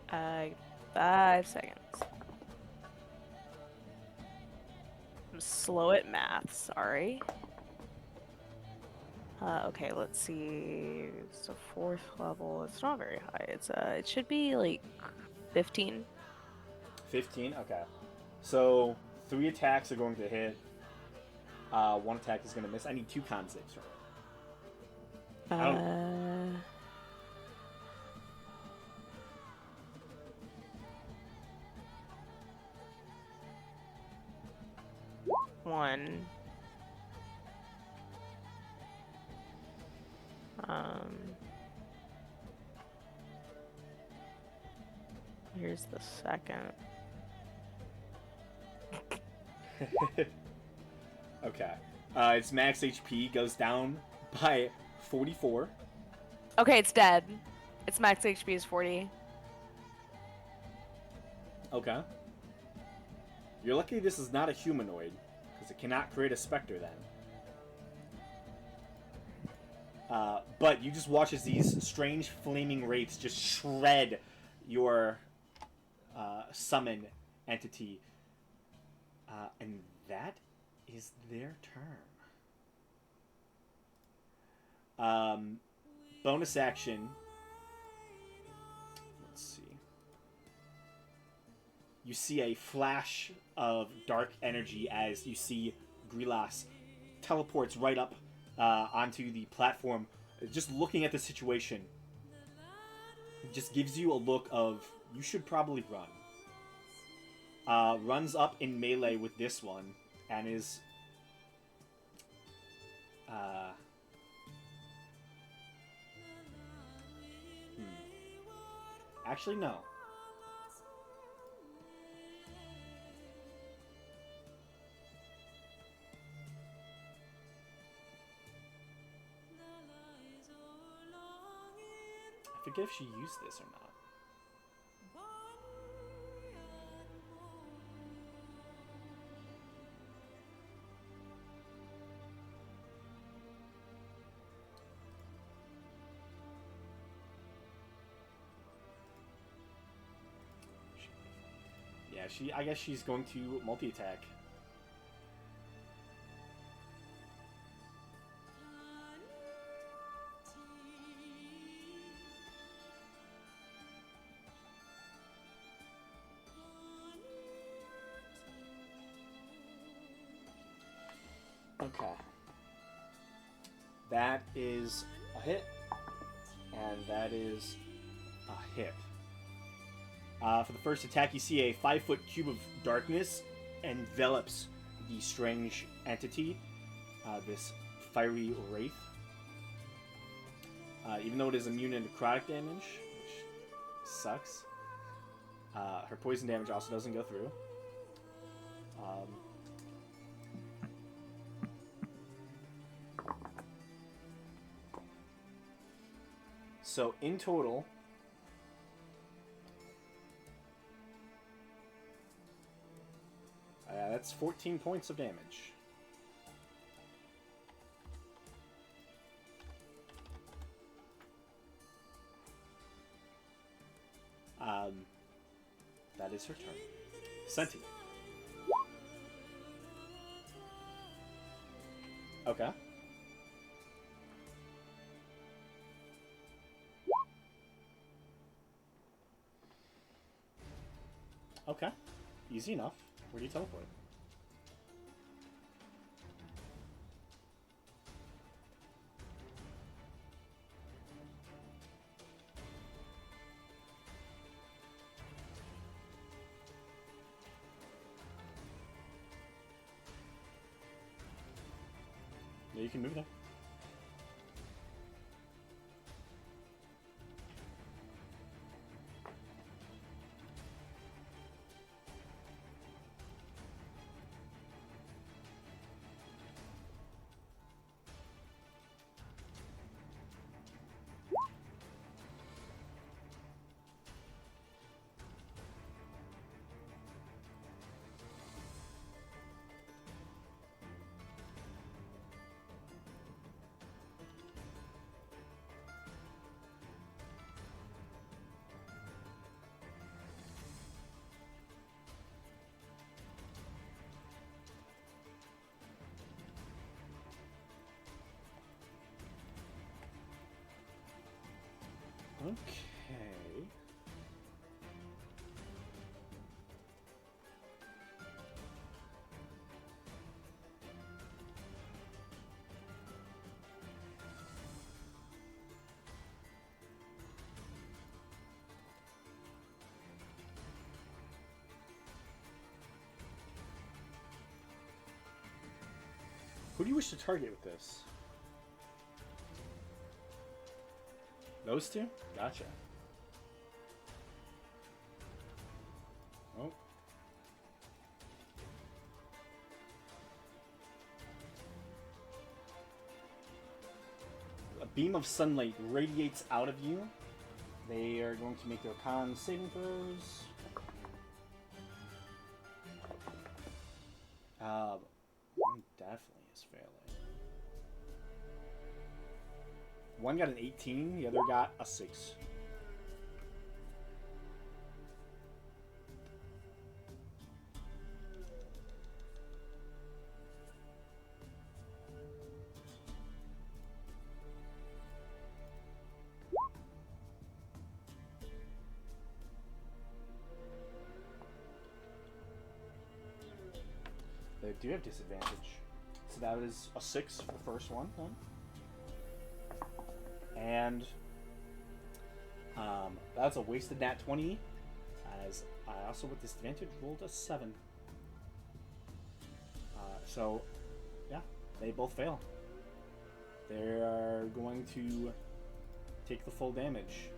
5 seconds. I'm slow at math, sorry. Okay, let's see. It's a 4th level. It's not very high. It should be like 15. 15? Okay. So, 3 attacks are going to hit. 1 attack is going to miss. I need 2 con saves from it. One. Here's the second. Okay. Its max HP goes down by 44. Okay, it's dead. Its max HP is 40. Okay. You're lucky this is not a humanoid, because it cannot create a specter then. But you just watch as these strange flaming wraiths just shred your summon entity. And that is their turn. Bonus action. Let's see. you see a flash of dark energy as you see Grilas teleports right up onto the platform. Just looking at the situation, it just gives you a look of, you should probably run. Runs up in melee with this one, and is... Actually, no. I forget if she used this or not. Yeah, I guess she's going to multi-attack. Okay. That is a hit, and that is a hit. For the first attack, you see a 5-foot cube of darkness envelops the strange entity, this fiery wraith. Even though it is immune to necrotic damage, which sucks, her poison damage also doesn't go through. So in total, that's 14 points of damage. That is her turn. Senti. Okay. Okay. Easy enough. Where do you teleport? Yeah, you can move there. Okay. Who do you wish to target with this? Those two? Gotcha. Oh. A beam of sunlight radiates out of you. They are going to make their con saving throws. One definitely is failing. One got an 18, the other got a 6. do have disadvantage. So that is a 6 for the first one. And that's a wasted nat 20, as I also, with disadvantage, rolled a 7. So, yeah, they both fail. They are going to take the full damage.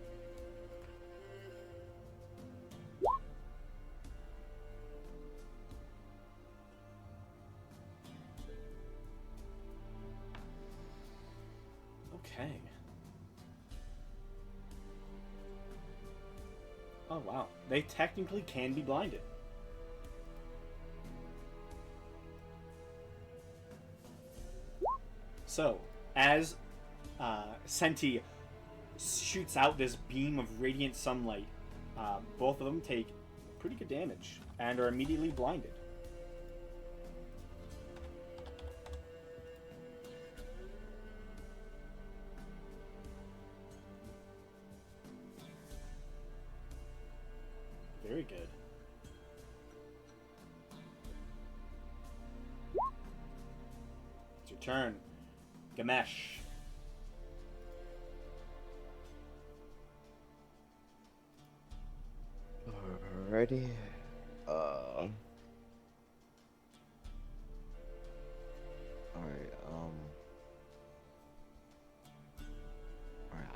Okay. Oh, wow. They technically can be blinded. So, as Senti shoots out this beam of radiant sunlight, both of them take pretty good damage and are immediately blinded. Very good. It's your turn. Gamesh. Alrighty. Alright,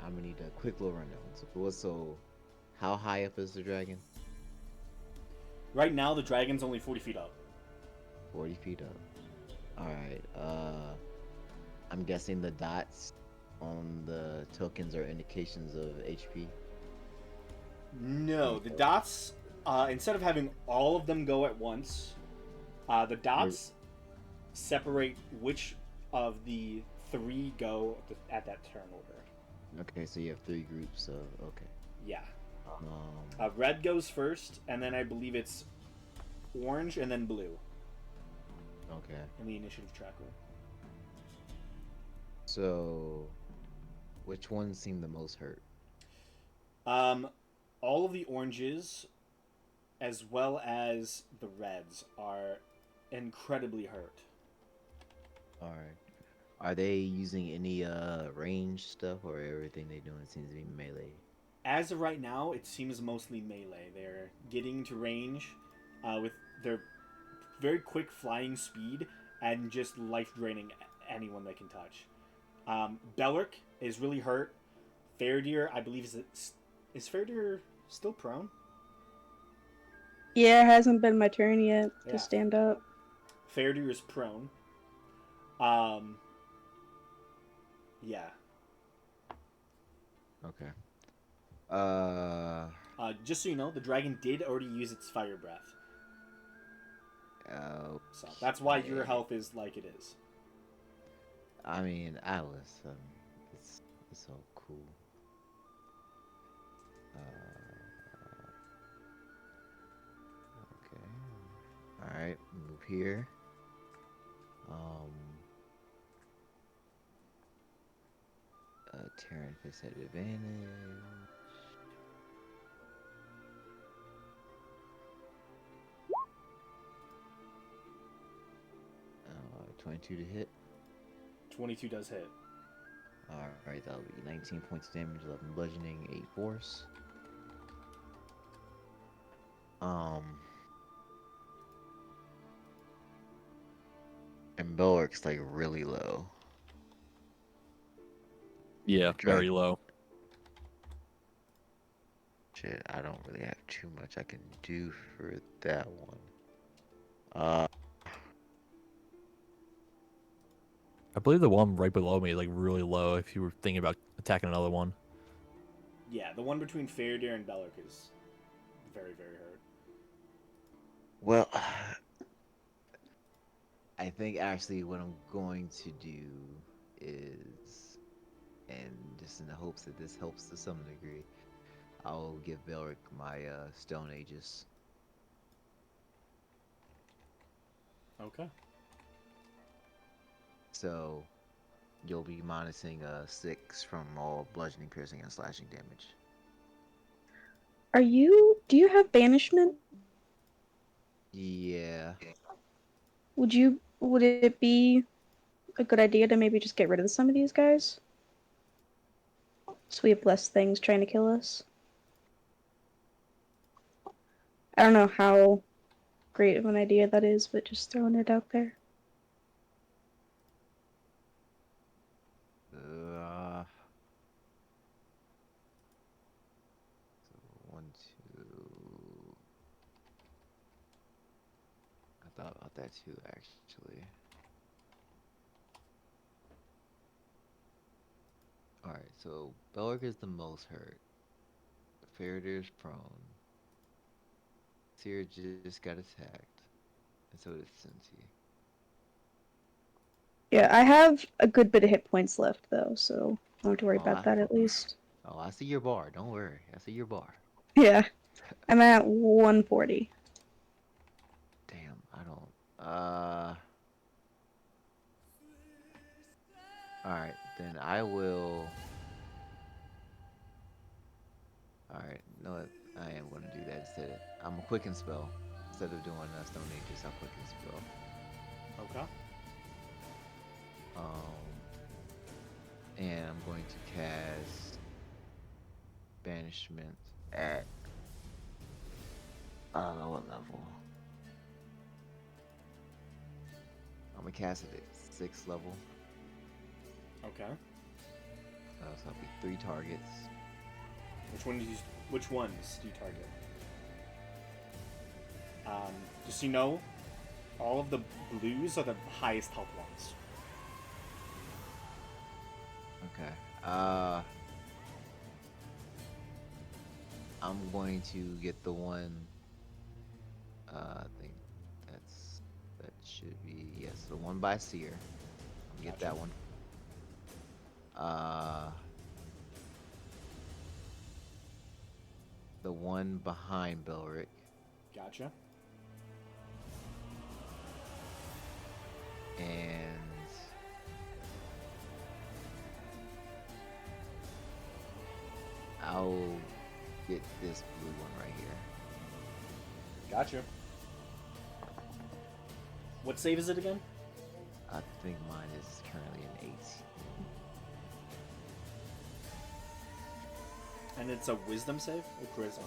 I'm gonna need a quick little rundown. So, how high up is the dragon? Right now, the dragon's only 40 feet up. 40 feet up. Alright, I'm guessing the dots on the tokens are indications of HP. No, the dots, instead of having all of them go at once, the dots separate which of the 3 go at that turn order. Okay, so you have 3 groups, so okay. Yeah. Red goes first, and then I believe it's orange, and then blue Okay. in the initiative tracker. So, which ones seem the most hurt? All of the oranges, as well as the reds, are incredibly hurt. Alright. Are they using any range stuff, or everything they doing seems to be melee? As of right now, it seems mostly melee. They're getting to range with their very quick flying speed and just life draining anyone they can touch. Belric is really hurt. Fairdeer, I believe, is Fairdeer still prone? Yeah, it hasn't been my turn yet Yeah. to stand up. Fairdeer is prone. Yeah. Okay. Just so you know, the dragon did already use its fire breath. So that's why your health is like it is. I mean, Alice, it's all cool. Okay. All right, move here. Terran face at advantage. 22 to hit. 22 does hit. Alright, that'll be 19 points of damage, 11 bludgeoning, 8 force. And Belric's like really low. Yeah, very low. Shit, I don't really have too much I can do for that one. I believe the one right below me is like really low if you were thinking about attacking another one. Yeah, the one between Fairdeer and Belric is very, very hurt. Well, I think actually what I'm going to do is, and just in the hopes that this helps to some degree, I'll give Belric my Stone Aegis. Okay. So you'll be minusing 6 from all bludgeoning, piercing, and slashing damage. Do you have banishment? Yeah. Would it be a good idea to maybe just get rid of some of these guys? So we have less things trying to kill us? I don't know how great of an idea that is, but just throwing it out there. Uh, so 1, 2. I thought about that too, actually. Alright, so Belric is the most hurt. Farader's prone. Seer just got attacked. And so did Cincy. Yeah, I have a good bit of hit points left though, so don't have to worry Oh, about that at least. I see your bar. Don't worry. I see your bar. Yeah, I'm at 140. Damn, I don't. Alright, then I will. Alright, no, I am going to do that instead. I'm a quicken spell. Instead of doing Stone Aegis, I'll quicken spell. Okay. And I'm going to cast Banishment at. I don't know what level. I'm going to cast it at 6th level. Okay. So it'll be 3 targets. Which ones do you target? Just so you know, all of the blues are the highest health ones. Okay. I'm going to get the one. I think that should be, yes, the one by Seer. I'll get that one. The one behind Belric. Gotcha. And I'll get this blue one right here. Gotcha. What save is it again? I think mine is currently an 8. And it's a wisdom save or charisma?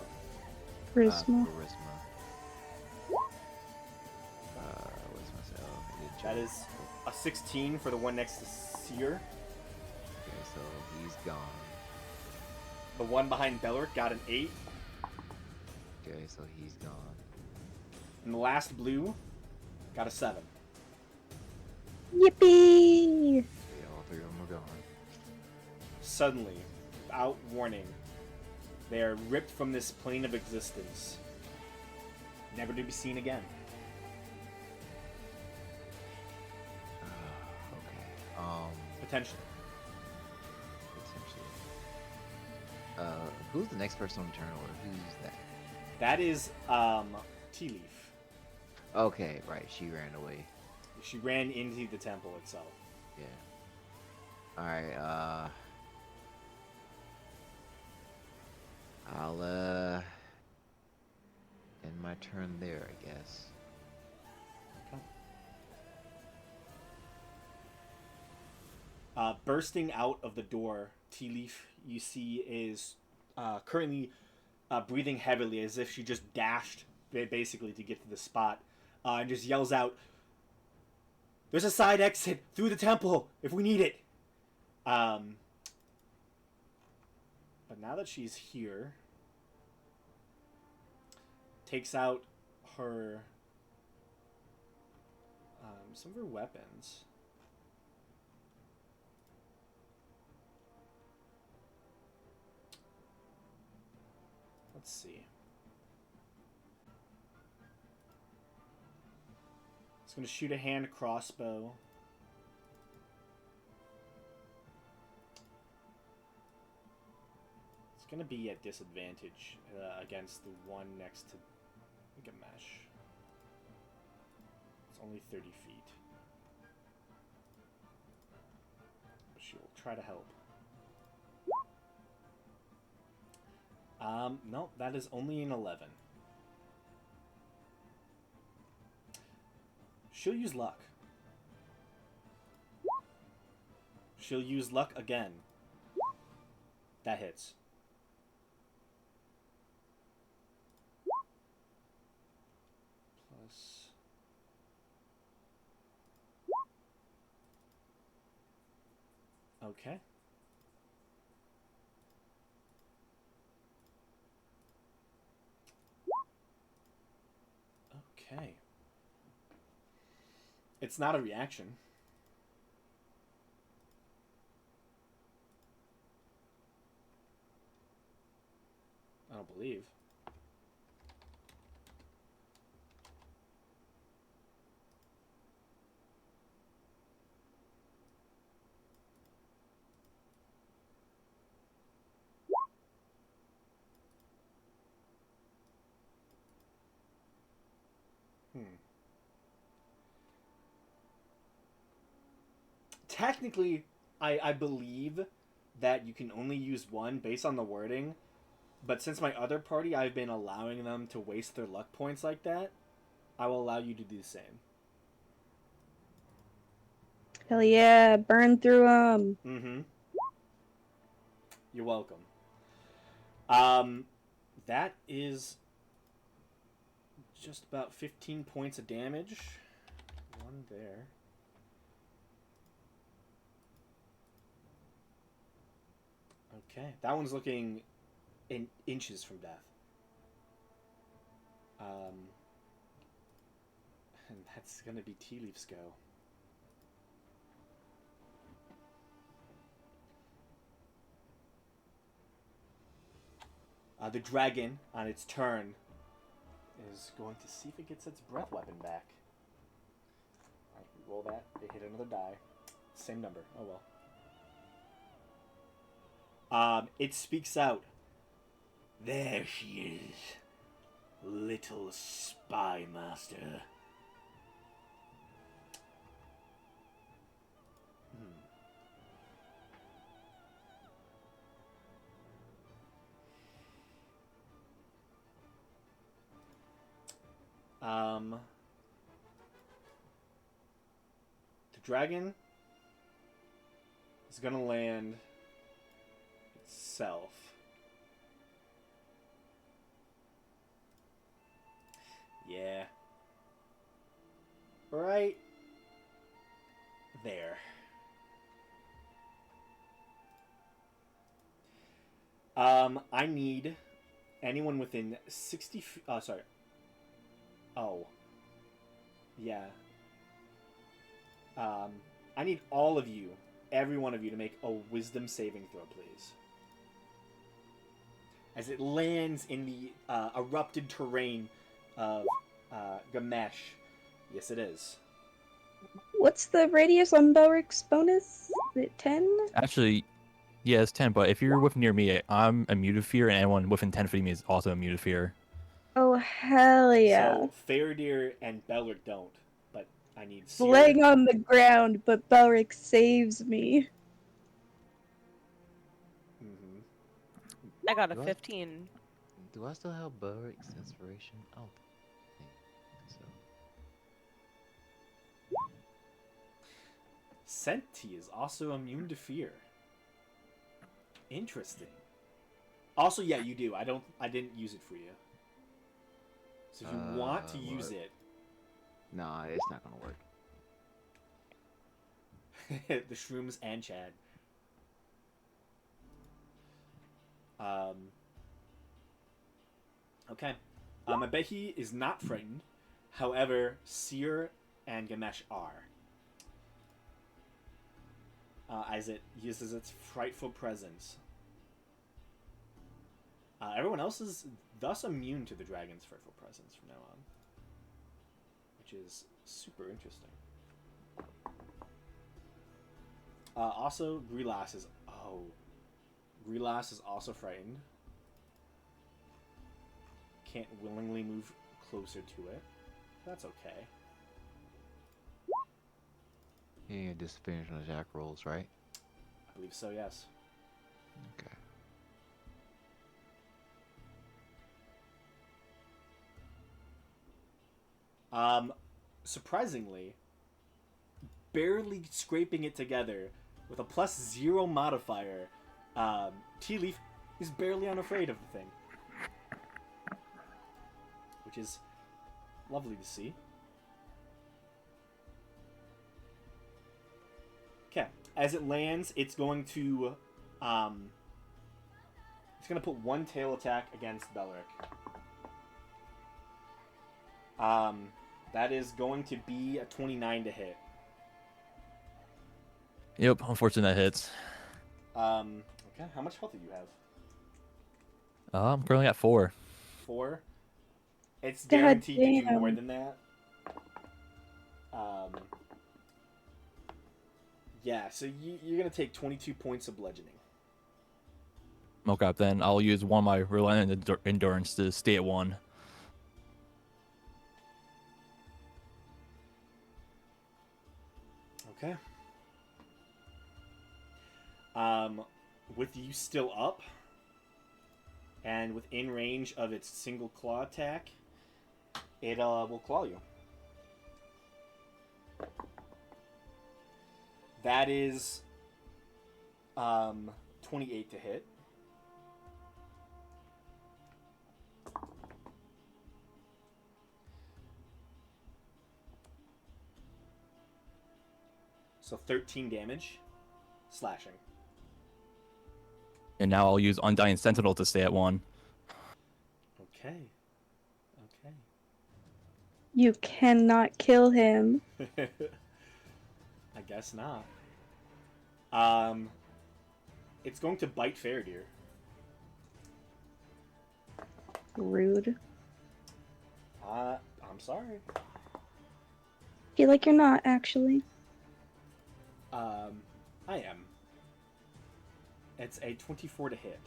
Charisma. Charisma. Where's myself? That is a 16 for the one next to Seer. Okay, so he's gone. The one behind Belric got an 8. Okay, so he's gone. And the last blue got a 7. Yippee! Yeah, all 3 of them are gone. Suddenly, without warning, they are ripped from this plane of existence, never to be seen again. Okay. Potentially. Potentially. Who's the next person on the turn order? Who's that? That is Tea Leaf. Okay, right. She ran away. She ran into the temple itself. Yeah. Alright, I'll end my turn there, I guess. Bursting out of the door, Tea Leaf, you see, is currently breathing heavily as if she just dashed basically to get to the spot, and just yells out, "There's a side exit through the temple if we need it." But now that she's here, takes out her some of her weapons. Let's see. It's going to shoot a hand crossbow. It's going to be at disadvantage against the one next to Gamesh. It's only 30 feet. But she will try to help. No, that is only an 11. She'll use luck. She'll use luck again. That hits. Plus... Okay. Okay. It's not a reaction. I don't believe. Technically, I believe that you can only use one based on the wording, but since my other party, I've been allowing them to waste their luck points like that, I will allow you to do the same. Hell yeah, burn through them. Mm-hmm. You're welcome. That is just about 15 points of damage. One there. Okay, that one's looking in inches from death. And that's gonna be Tea Leaf's go. The dragon, on its turn, is going to see if it gets its breath weapon back. Alright, roll that. It hit another die. Same number. Oh well. It speaks out. There she is. Little spy master. The dragon is gonna land itself. Yeah. Right there. I need anyone within 60 feet. Oh, sorry. Oh. Yeah. I need all of you, every one of you, to make a wisdom saving throw, please. As it lands in the erupted terrain of Gamesh. Yes, it is. What's the radius on Belric's bonus? Is it 10? Actually, yeah, it's 10, but if you're within near me, I'm immune to fear, and anyone within 10 feet of me is also immune to fear. Oh, hell yeah. So, Faradir and Belric don't, but I need Seer. Laying on the ground, but Belric saves me. Mm-hmm. I got a What? 15. Do I still have Burrick's inspiration? I don't think so. Senti is also immune to fear. Interesting. Also, yeah, you do. I didn't use it for you. So if you want to use what? it, Nah, it's not gonna work. the shrooms and Chad. Okay. I bet he is not frightened. However, Seer and Gamesh are. As it uses its frightful presence. Everyone else is thus immune to the dragon's frightful presence from now on. Which is super interesting. Also, Grilas is... Oh. Grilas is also frightened. Can't willingly move closer to it. That's okay. Yeah, disadvantage on attack rolls, right? I believe so, yes. Okay. surprisingly, barely scraping it together with a +0 modifier, Tea Leaf is barely unafraid of the thing. Which is lovely to see. Okay, as it lands, it's going to put one tail attack against Belric. That is going to be a 29 to hit. Yep, unfortunately that hits. Okay, how much health do you have? I'm currently at 4. 4. It's God guaranteed to do damn. more than that. Yeah, so you're gonna take 22 points of bludgeoning. Okay, then I'll use one of my relentless endurance to stay at 1. Okay. With you still up, and within range of its single claw attack, it will claw you. That is 28 to hit. So 13 damage, slashing. And now I'll use Undying Sentinel to stay at 1. Okay. Okay. You cannot kill him. I guess not. It's going to bite Faradir. Rude. I'm sorry. Feel like you're not, actually. I am. It's a 24 to hit.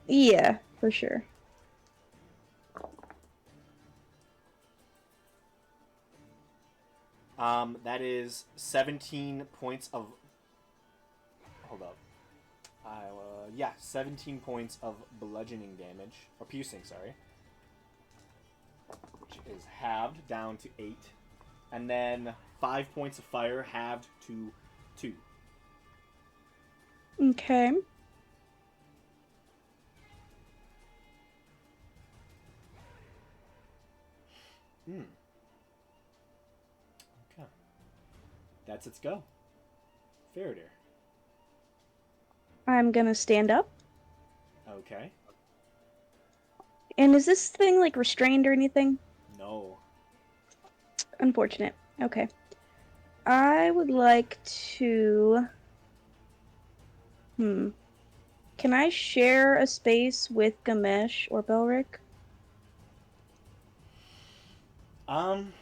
Yeah, for sure. That is 17 points of... Hold up. 17 points of bludgeoning damage. Or piercing, sorry. Which is halved down to 8. And then 5 points of fire halved to 2. Okay. Okay. That's its go. Faradir. I'm gonna stand up. Okay. And is this thing, like, restrained or anything? No. Unfortunate. Okay. I would like to... Can I share a space with Gamesh or Belric? I'm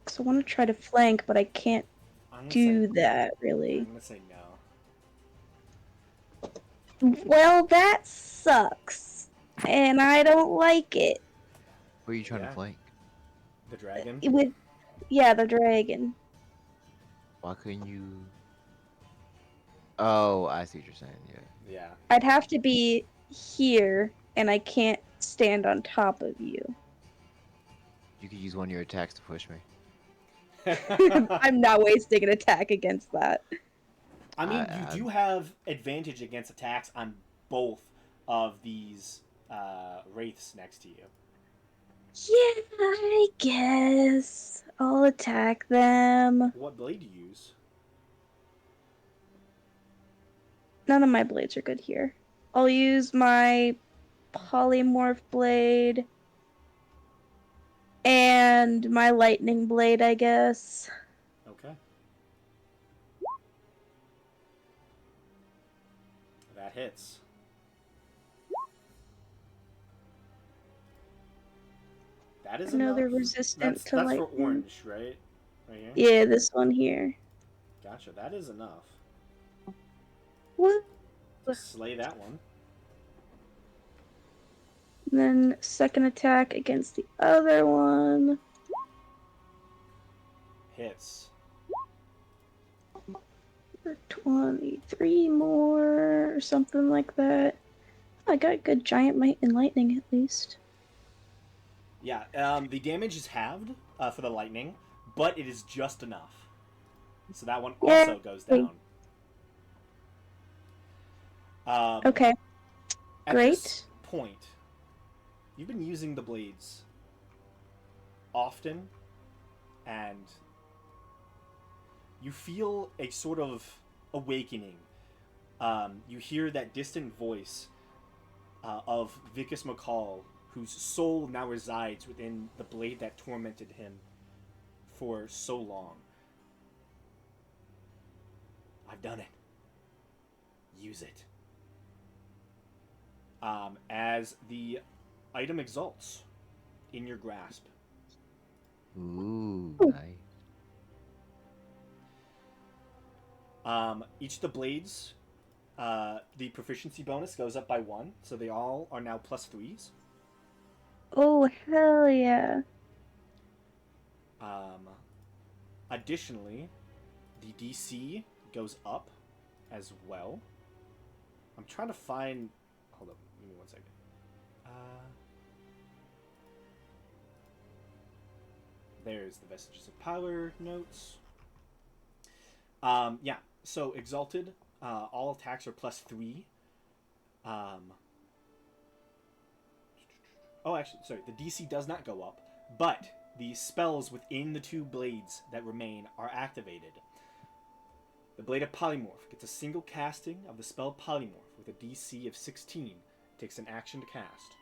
Because I want to try to flank, but I can't gonna do say, that, I'm really. gonna say no. Well, that sucks. And I don't like it. Who are you trying Yeah. to flank? The dragon? Yeah, the dragon. Why couldn't you? Oh, I see what you're saying. Yeah. Yeah. I'd have to be here, and I can't stand on top of you. You could use one of your attacks to push me. I'm not wasting an attack against that. I mean, you do have advantage against attacks on both of these wraiths next to you. Yeah, I guess. I'll attack them. What blade do you use? None of my blades are good here. I'll use my polymorph blade and my lightning blade, I guess. Okay. That hits. That is I know enough. they're resistant to that's lightning. for orange, right? Right here? Yeah, this one here. Gotcha. That is enough. What? To slay that one. And then second attack against the other one. Hits. 23 more or something like that. I got good giant might and lightning at least. Yeah, the damage is halved, for the lightning, but it is just enough. So that one Yay. also goes down. Okay. At Great. this point, you've been using the blades often, and you feel a sort of awakening. You hear that distant voice of Vicus McCall, whose soul now resides within the blade that tormented him for so long. I've done it. Use it. As the item exalts in your grasp. Ooh, Ooh. nice. Each of the blades, the proficiency bonus goes up by 1, so they all are now +3s. Oh, hell yeah. Additionally, the DC goes up as well. I'm trying to find... Hold up, give me 1 second. There's the Vestiges of Power notes. Yeah, so Exalted, all attacks are +3. Oh, actually, sorry, the DC does not go up, but the spells within the 2 blades that remain are activated. The Blade of Polymorph gets a single casting of the spell Polymorph with a DC of 16. It takes an action to cast.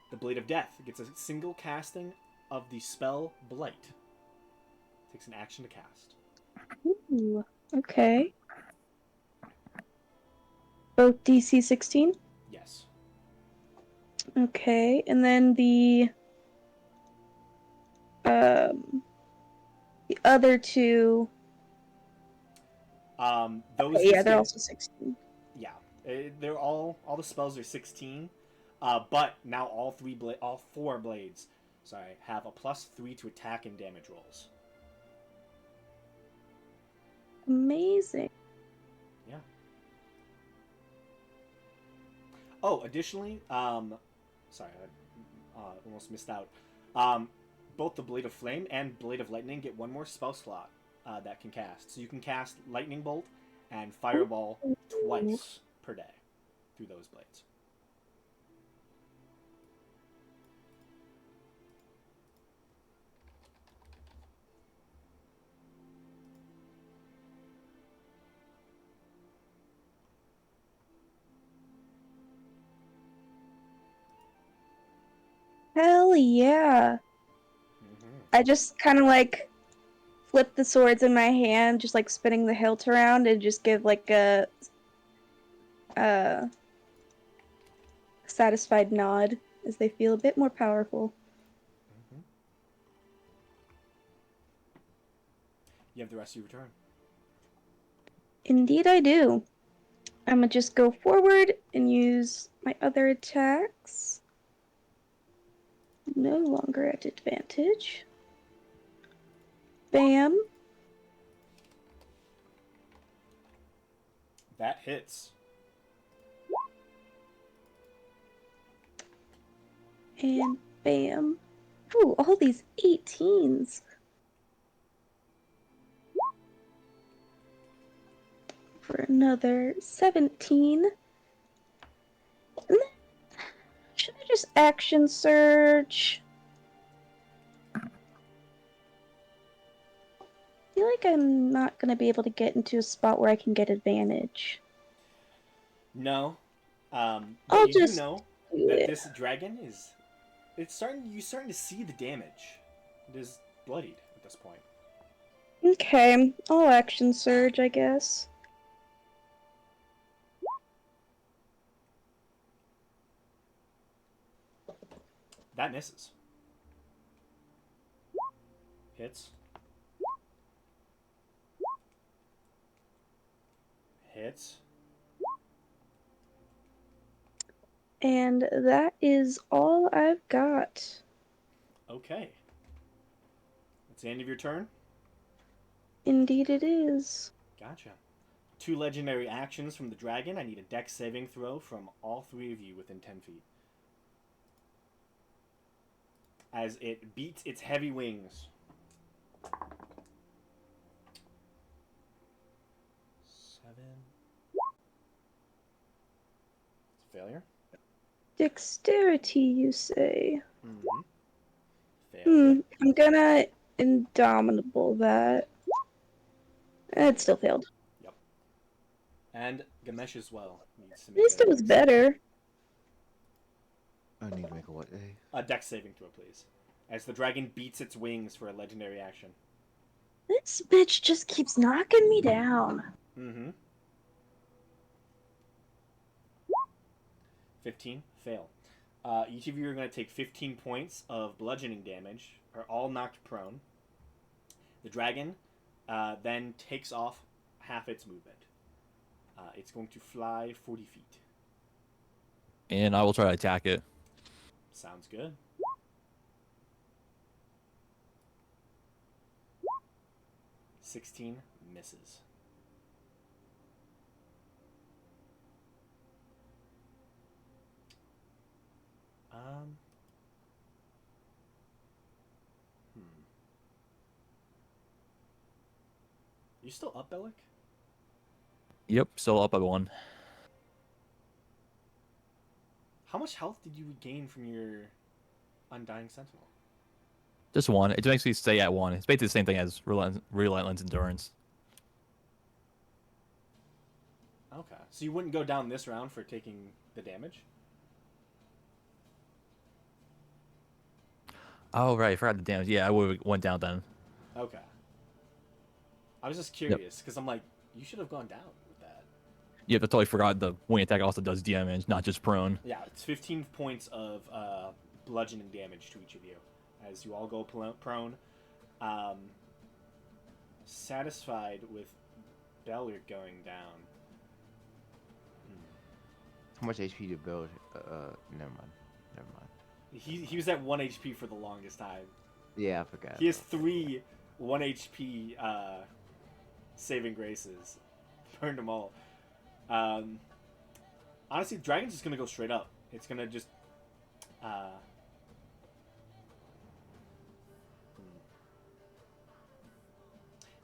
The Blade of Death gets a single casting of the spell Blight. It takes an action to cast. Ooh, okay. Both DC 16? Yes. Okay, and then the other 2... Those Okay, yeah, just they're get, also 16. yeah, they're all the spells are 16, but now all 4 blades, sorry, have a +3 to attack and damage rolls. Amazing. Yeah. Oh, additionally, sorry, I almost missed out. Both the Blade of Flame and Blade of Lightning get 1 more spell slot that can cast. So you can cast Lightning Bolt and Fireball twice per day through those blades. Hell yeah. Mm-hmm. I just kind of like flip the swords in my hand, just like spinning the hilt around, and just give like a satisfied nod as they feel a bit more powerful. Mm-hmm. You have the rest of your turn. Indeed I do. I'm gonna just go forward and use my other attacks. No longer at advantage. Bam. That hits. And bam. Ooh, all these 18s. For another 17. And then, should I just action surge? I feel like I'm not going to be able to get into a spot where I can get advantage. No. But I'll you do just know do that it. this dragon is... You're starting to see the damage. It is bloodied at this point. Okay, I'll action surge, I guess. That misses. Hits. Hits. And that is all I've got. Okay. That's the end of your turn? Indeed it is. Gotcha. 2 legendary actions from the dragon. I need a dex saving throw from all 3 of you within 10 feet. as it beats its heavy wings. 7. It's a failure. Dexterity, you say? Mm-hmm. Failure. I'm gonna indomitable that. It still failed. Yep. And Gamesh as well needs to At make least a it was dex better. I need to make a what? a dex saving throw, please. As the dragon beats its wings for a legendary action. This bitch just keeps knocking me down. Mm-hmm. 15. Fail. Each of you are going to take 15 points of bludgeoning damage, are all knocked prone. The dragon then takes off half its movement. It's going to fly 40 feet. And I will try to attack it. Sounds good. (16) misses. Um. You still up, Bellic? Yep, still up by 1. How much health did you gain from your Undying Sentinel? Just 1. It makes me stay at 1. It's basically the same thing as Relentless Endurance. Okay. So you wouldn't go down this round for taking the damage? Oh, right. I forgot the damage. Yeah, I would have went down then. Okay. I was just curious, because I'm like, you should have gone down with that. Yeah, I totally forgot the wing attack also does damage, not just prone. Yeah, it's 15 points of bludgeoning damage to each of you as you all go prone. Satisfied with Belliard going down. How much HP to build? Never mind. Never mind. He was at 1 HP for the longest time. Yeah, I forgot. He has 3 1 HP saving graces. Burned them all. Honestly, the dragon's just gonna go straight up. It's gonna just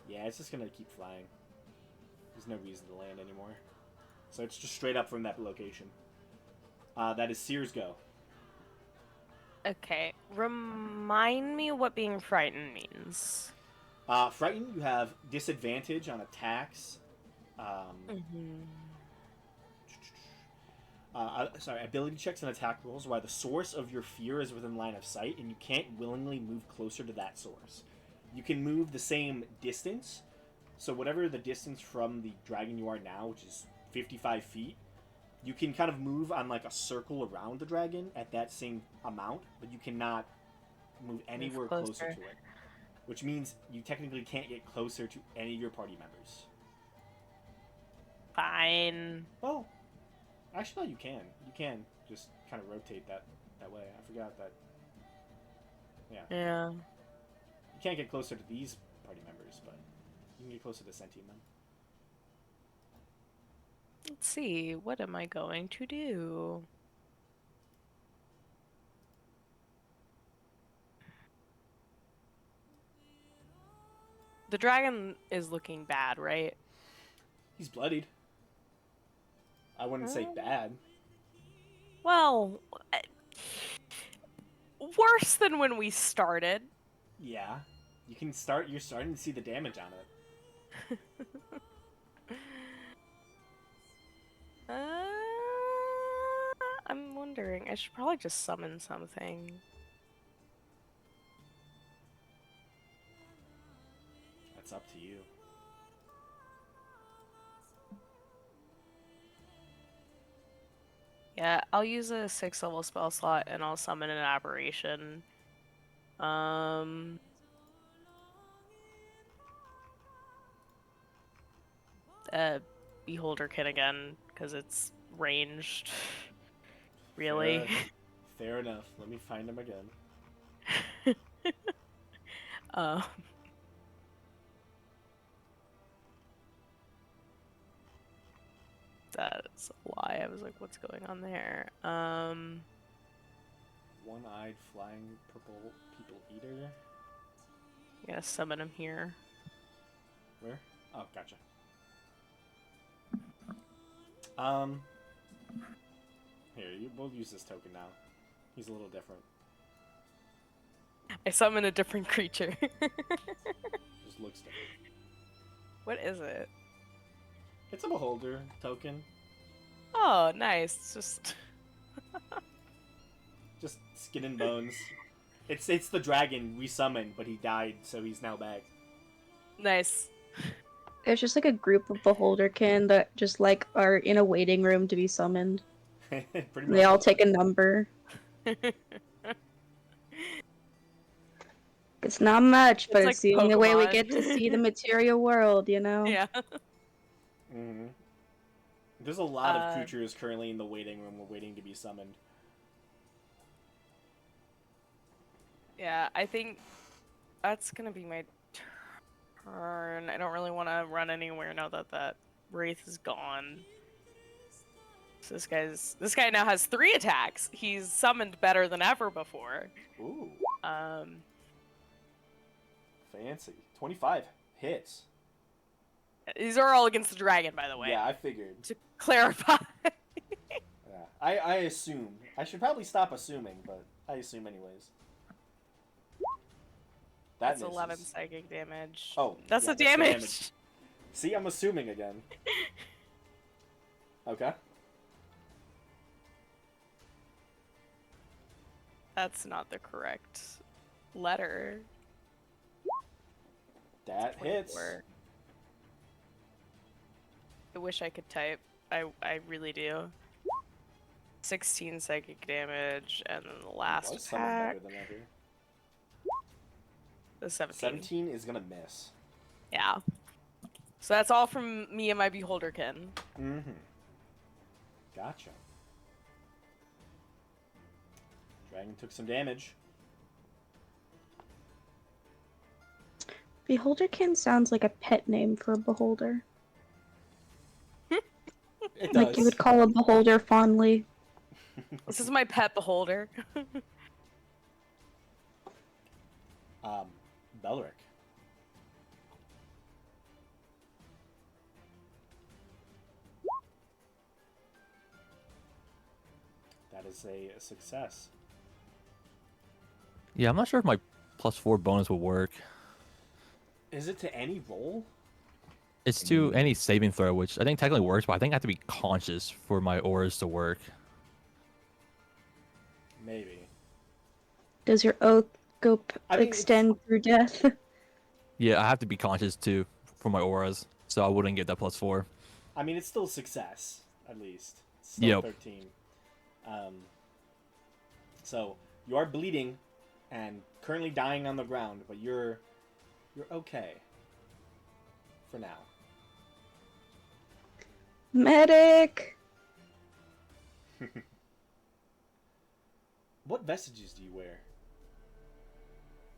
yeah, it's just gonna keep flying. There's no reason to land anymore. So it's just straight up from that location. That is Sears' go. Okay, remind me what being frightened means. Frightened, you have disadvantage on attacks. Ability checks and attack rolls while the source of your fear is within line of sight, and you can't willingly move closer to that source. You can move the same distance, so whatever the distance from the dragon you are now, which is 55 feet, you can kind of move on like a circle around the dragon at that same amount, but you cannot move anywhere closer to it. Which means you technically can't get closer to any of your party members. Fine. Oh, actually, no, you can. You can just kind of rotate that way. I forgot that. Yeah. Yeah. You can't get closer to these party members, but you can get closer to sentient them. Let's see. What am I going to do? The dragon is looking bad, right? He's bloodied. I wouldn't say bad. Well, worse than when we started. Yeah. You can start. You're starting to see the damage on it. I'm wondering. I should probably just summon something. That's up to you. Yeah, I'll use a 6th level spell slot and I'll summon an aberration. Beholderkin again, because it's ranged. Really? Fair enough. Let me find him again. That's a lie. I was like, what's going on there? one-eyed flying purple people eater. Yeah, summon him here. Where? Oh, gotcha. Here, we'll use this token now. He's a little different. I summon a different creature. Just looks different. What is it? It's a beholder token. Oh, nice. It's Just skin and bones. It's the dragon we summoned, but he died, so he's now back. nice. There's just like a group of beholderkin that just like are in a waiting room to be summoned. Pretty much. They all take a number. It's not much, but It's it's like the only way we Pokemon. get to see the material world, you know? Yeah. Mm-hmm. There's a lot of Uh, creatures currently in the waiting room waiting to be summoned. Yeah, I think that's gonna be my turn. I don't really want to run anywhere now that that wraith is gone. So this guy now has 3 attacks. He's summoned better than ever before. Ooh, Um, fancy. 25 hits. these are all against the dragon, by the way. Yeah, I figured. To clarify. Yeah. I assume. I should probably stop assuming, but I assume anyways. That That's 11 misses. psychic damage. Oh, That's yeah, the damage. damage. See, I'm assuming again. Okay. That's not the correct letter. That hits. 24. I wish I could type. I really do. 16 psychic damage, and then the last Was someone attack, better than ever. the 17. 17 is gonna miss. Yeah. So that's all from me and my beholderkin. Mm-hmm. Gotcha. Dragon took some damage. Beholderkin sounds like a pet name for a beholder. It Like you would call a beholder fondly. This is my pet beholder. Belric. That is a success. Yeah, I'm not sure if my +4 bonus will work. Is it to any roll? It's to any saving throw, which I think technically works, but I think I have to be conscious for my auras to work. Maybe. Does your oath go I mean, it's- extend through death? Yeah, I have to be conscious too for my auras, so I wouldn't get that +4. I mean, it's still a success, at least. It's still Yep. 13. So, you are bleeding and currently dying on the ground, but you're okay. For now. Medic! What vestiges do you wear?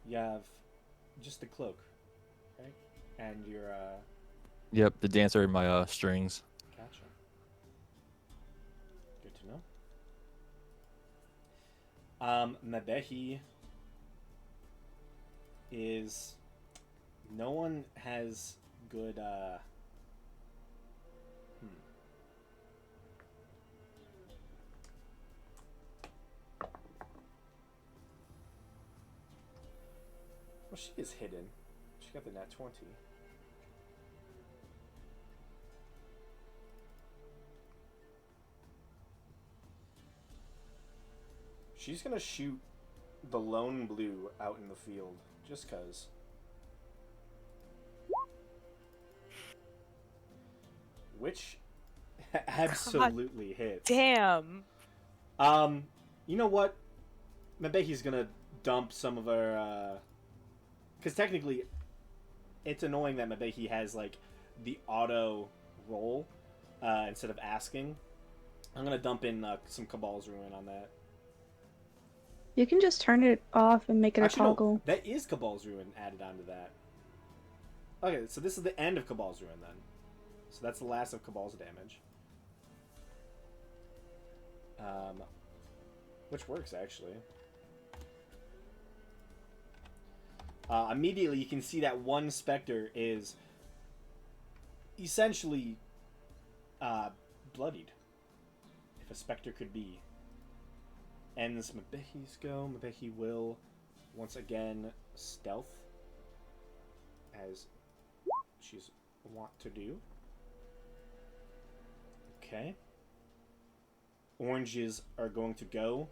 You have just the cloak, right? And your, Yep, the dancer in my strings. Gotcha. Good to know. Mebehi is... No one has good, Well, she is hidden. She got the nat 20. She's gonna shoot the lone blue out in the field, just cause. Which absolutely hits. Damn. You know what? Mebehi's gonna dump some of her, because technically, it's annoying that Mebehi has, like, the auto roll, instead of asking. I'm gonna dump in, some Cabal's Ruin on that. You can just turn it off and make it Actually, a no, toggle. that is Cabal's Ruin added onto that. Okay, so this is the end of Cabal's Ruin, then. So that's the last of Cabal's damage. Which works, actually. Immediately, you can see that one specter is essentially bloodied, if a specter could be. Ends Mabehi's go. Mabehi will once again stealth, as she's wont to do. Okay. Oranges are going to go.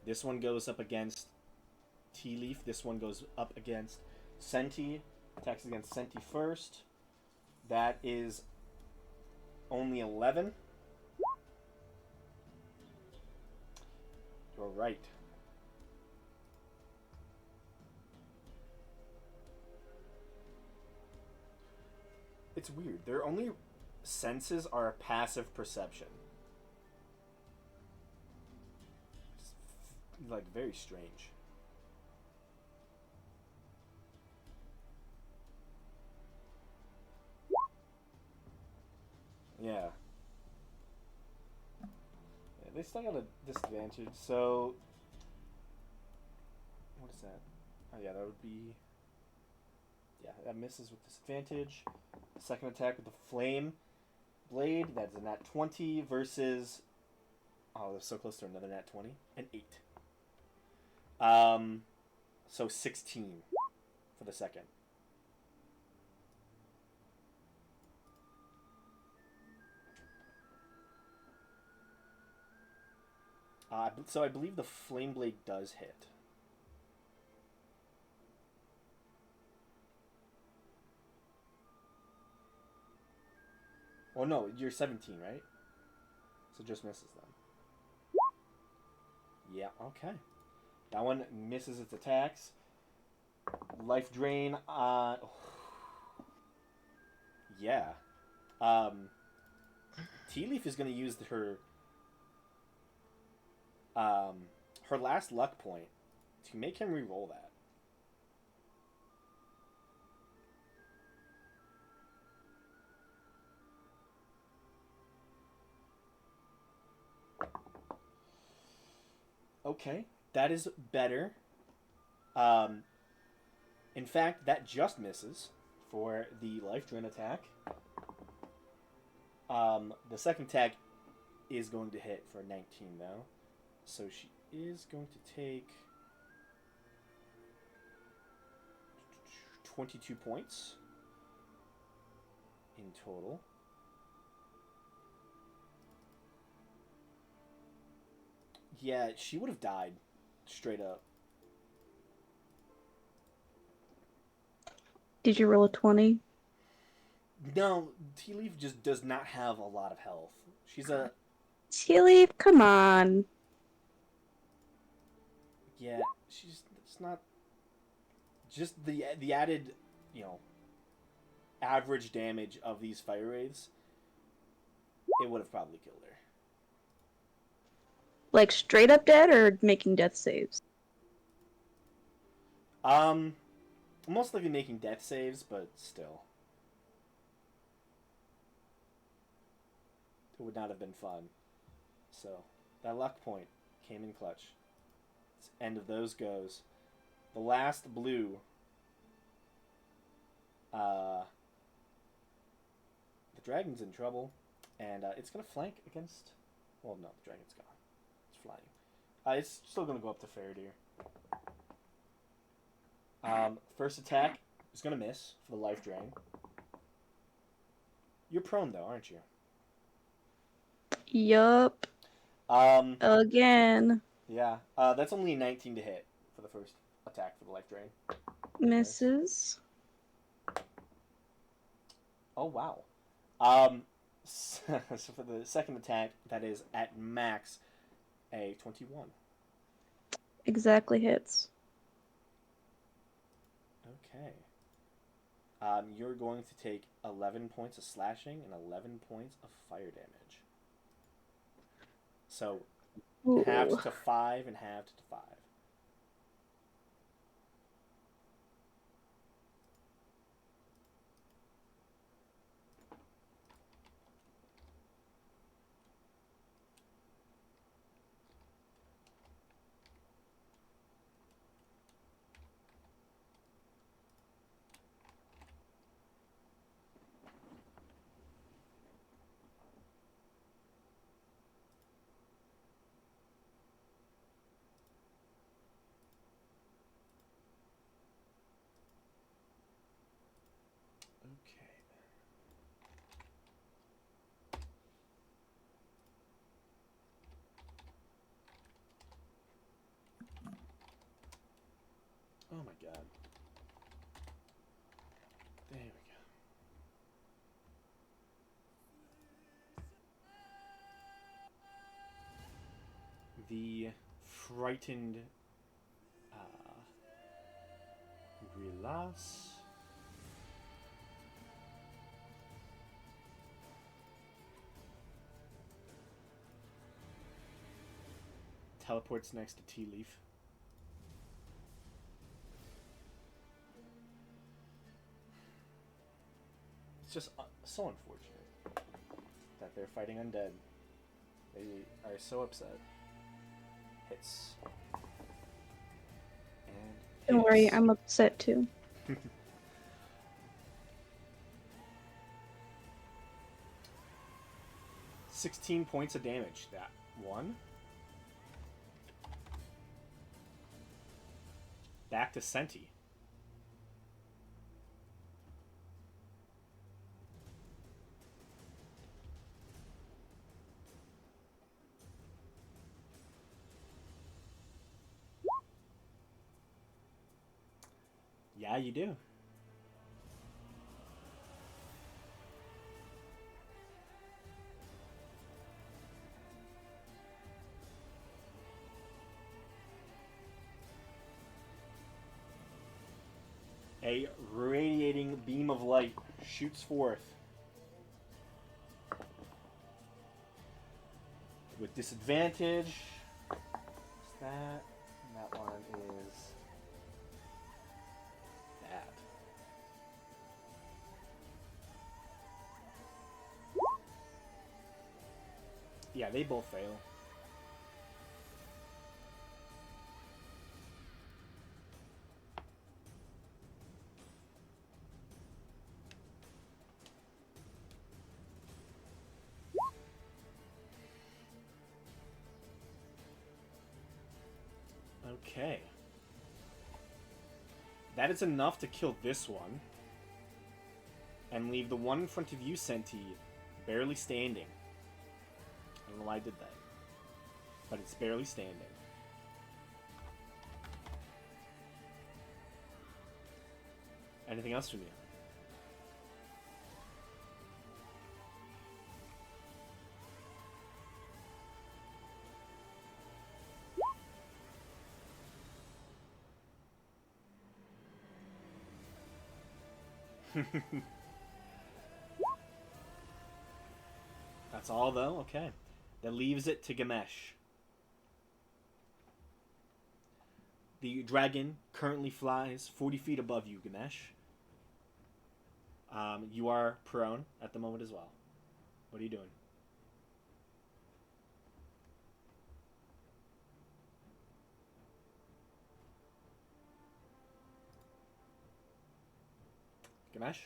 This one goes up against Tea Leaf. This one goes up against Senti. Attacks against Senti first. That is only 11. You're right. It's weird. Their only senses are passive perception. It's like very strange. Yeah. They still got a disadvantage, so... What is that? Oh yeah, that would be... Yeah, that misses with disadvantage. Second attack with the Flame Blade, that's a nat 20 versus... Oh, they're so close to another nat 20. An 8. So 16 for the second. So I believe the Flame Blade does hit. Oh no, you're 17, right? So just misses them. Yeah, okay. That one misses its attacks. Life Drain, yeah. Tea Leaf is going to use her last luck point to make him re-roll that. Okay, that is better. In fact, that just misses for the life drain attack. The second attack is going to hit for 19 though. So she is going to take 22 points in total. Yeah, she would have died straight up. Did you roll a 20? No, Tea Leaf just does not have a lot of health. She's a... Tea Leaf, come on. Yeah, it's not... Just the added, average damage of these Fire Wraiths, it would have probably killed her. Like straight up dead or making death saves? Most likely making death saves, but still. It would not have been fun. So, that luck point came in clutch. End of those goes. The last blue. The dragon's in trouble, and it's gonna flank against. Well, no, the dragon's gone. It's flying. It's still gonna go up to Faradir. First attack is gonna miss for the life drain. You're prone though, aren't you? Yup. Again. Yeah. That's only a 19 to hit for the first attack for the life drain. Misses. Oh wow. So for the second attack, that is at max a 21. Exactly hits. Okay. You're going to take 11 points of slashing and 11 points of fire damage. So, Ooh. halved to 5 and halved to 5. my god. There we go. The frightened Grilas. Teleports next to Tea Leaf. It's just so unfortunate that they're fighting undead. They are so upset. Hits. And Don't worry, hits. I'm upset too. 16 points of damage. That one. Back to Senti. Yeah, you do. A radiating beam of light shoots forth with disadvantage. What's that? That one is that. Yeah, they both fail. Okay. That is enough to kill this one. And leave the one in front of you, Senti, barely standing. I don't know why I did that. But it's barely standing. Anything else from you? That's all, though? Okay. That leaves it to Gamesh. The dragon currently flies 40 feet above you, Gamesh. You are prone at the moment as well. What are you doing? Gamesh?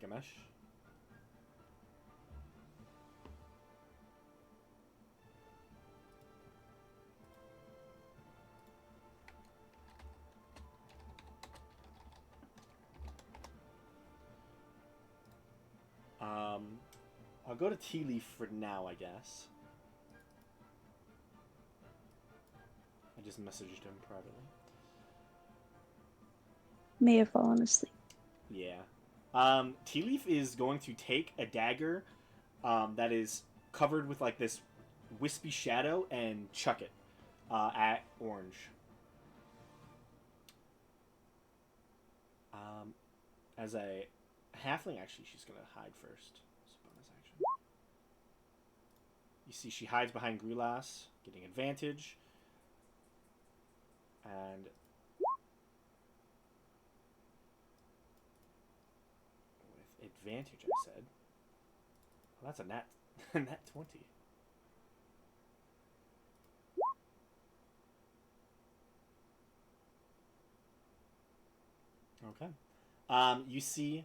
Gamesh? I'll go to Tea Leaf for now, I guess. I just messaged him privately. May have fallen asleep. Yeah. Tea Leaf is going to take a dagger that is covered with like this wispy shadow and chuck it at Orange. As a halfling, actually, she's going to hide first. It's a bonus action. You see she hides behind Grilas, getting advantage. And with advantage, I said. Well, that's a nat 20. Okay. You see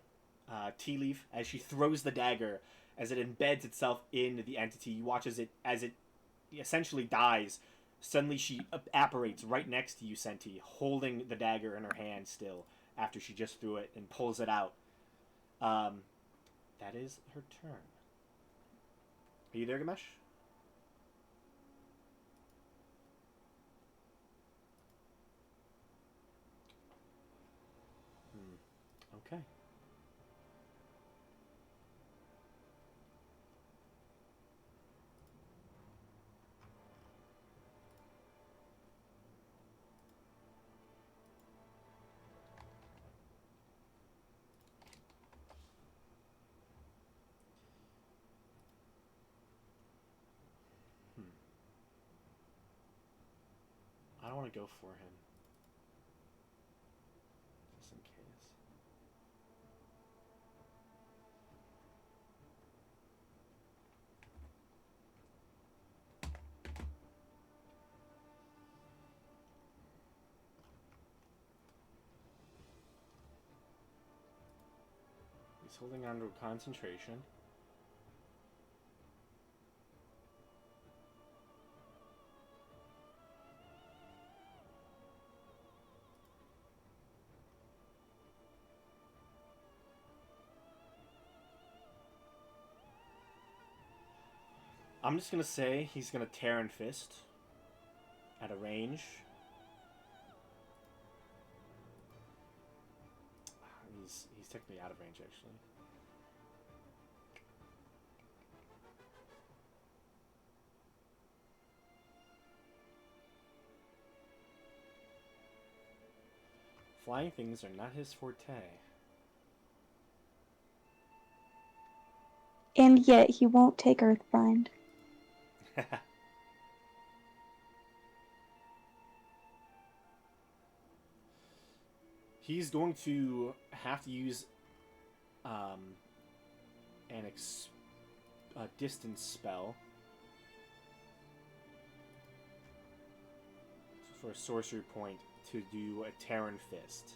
Tea Leaf as she throws the dagger, as it embeds itself in the entity. You watch as it essentially dies. Suddenly she apparates right next to you, Senti, holding the dagger in her hand still after she just threw it and pulls it out. That is her turn. Are you there, Gamesh? Okay. I don't want to go for him. Just in case. He's holding on to concentration. I'm just gonna say he's gonna Terran Fist at a range. He's technically out of range actually. Flying things are not his forte. And yet he won't take Earthbind. He's going to have to use a distance spell for a sorcery point to do a Terran Fist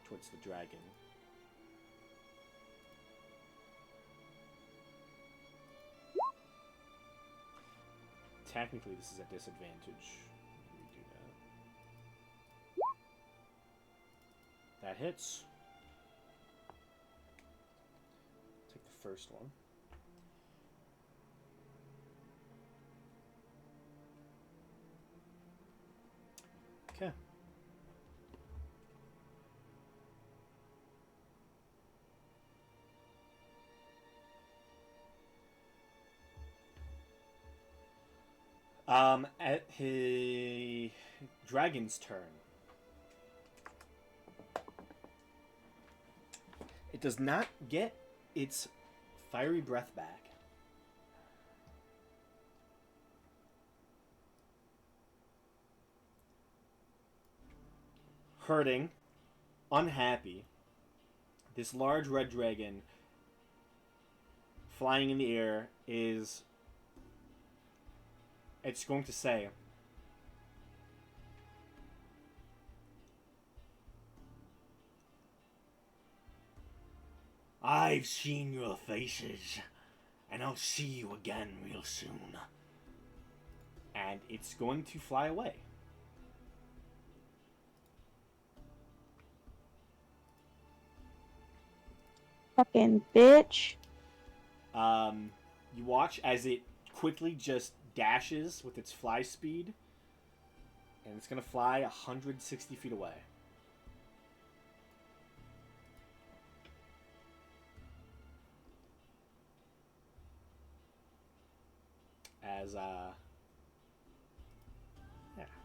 towards the dragon. Technically, this is a disadvantage. Let me do that. That hits. Take the first one. Okay. At his dragon's turn, it does not get its fiery breath back. Hurting, unhappy, this large red dragon flying in the air is... It's going to say, I've seen your faces, and I'll see you again real soon. And it's going to fly away. Fucking bitch. You watch as it quickly just dashes with its fly speed, and it's going to fly 160 feet away. As, yeah,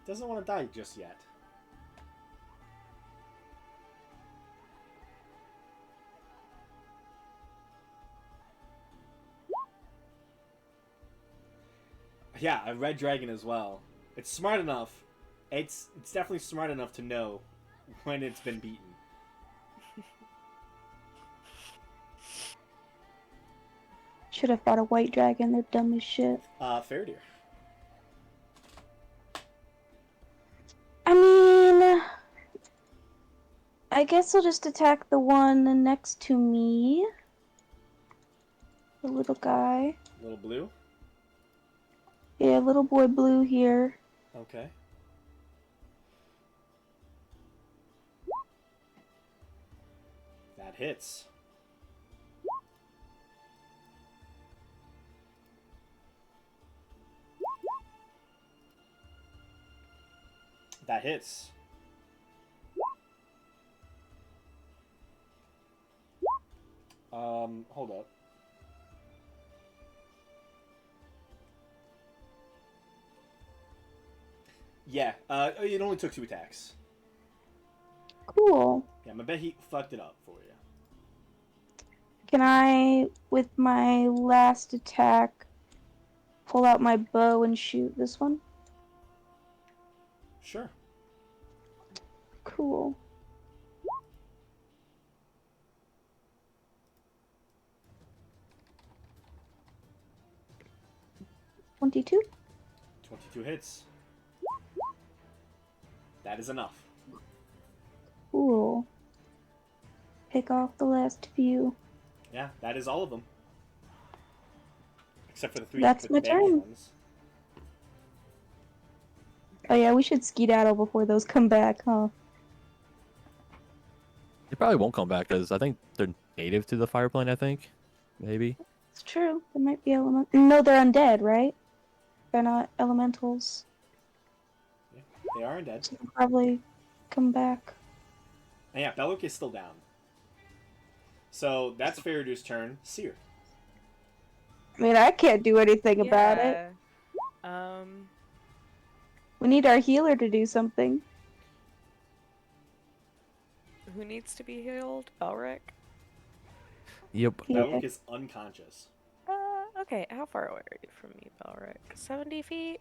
doesn't want to die just yet. Yeah, a red dragon as well. It's smart enough. It's definitely smart enough to know when it's been beaten. Should have fought a white dragon. They're dumb as shit. Faradir. I mean, I guess I'll just attack the one next to me. The little guy. Little blue. Yeah, little boy blue here. Okay. That hits. That hits. Hold up. Yeah, it only took 2 attacks. Cool. Yeah, I bet he fucked it up for you. Can I, with my last attack, pull out my bow and shoot this one? Sure. Cool. $22. 22 hits. That is enough. Cool. Pick off the last few. Yeah, that is all of them. Except for the 3 That's with my the baggy turn. ones. Oh yeah, we should skedaddle before those come back, huh? They probably won't come back because I think they're native to the fire plane. I think, maybe. It's true. They might be element. No, they're undead, right? They're not elementals. Yeah, they are undead. So they'll probably come back. And yeah, Belloc is still down. So that's Faradu's turn. Seer. I mean, I can't do anything about it. We need our healer to do something. Who needs to be healed? Belric? Yep. Yeah. Belloc is unconscious. Okay, how far away are you from me, Belric? 70 feet?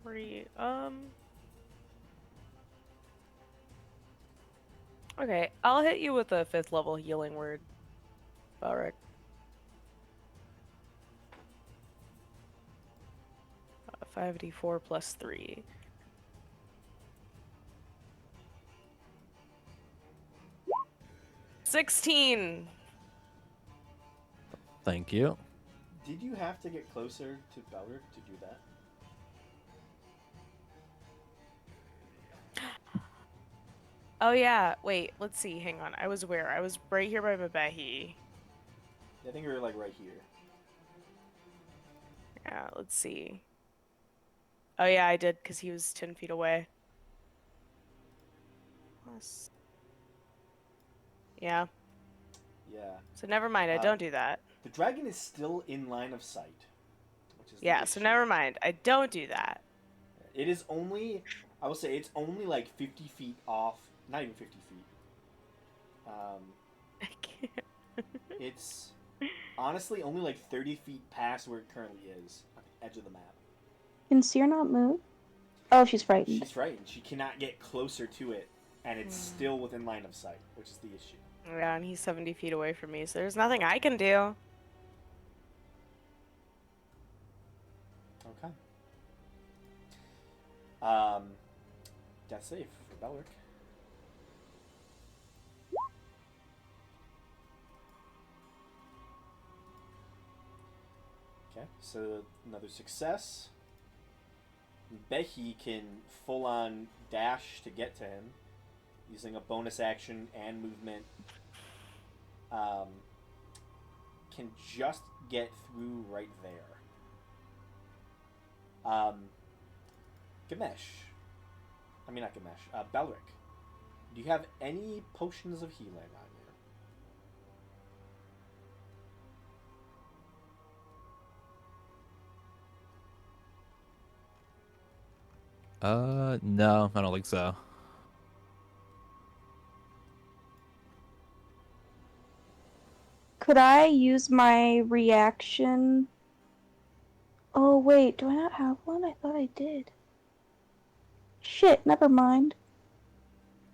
Where are you? Okay, I'll hit you with a 5th level healing word, Belric. 5d4 plus 3. $16! Thank you. Did you have to get closer to Belric to do that? Oh yeah, wait, let's see, hang on. I was where? I was right here by Mabehi. I think you're like right here. Yeah, let's see. Oh yeah, I did, because he was 10 feet away. Plus... Yeah, Yeah. so never mind, I don't do that. The dragon is still in line of sight. Which is the Yeah, so issue. never mind, I don't do that. It is only, I will say, it's only like 50 feet off. Not even 50 feet. I can't. It's honestly only like 30 feet past where it currently is, on the edge of the map. Can Seer not move? Oh, she's frightened. She's frightened. She cannot get closer to it, and it's still within line of sight, which is the issue. Yeah, and he's 70 feet away from me, so there's nothing I can do. Okay. Death save for Belric. Okay, so another success. Behi can full on dash to get to him using a bonus action and movement. Can just get through right there. Gamesh. I mean, not Gamesh. Belric. Do you have any potions of healing on you? No, I don't think so. Could I use my reaction? Oh wait, do I not have one? I thought I did. Shit, never mind.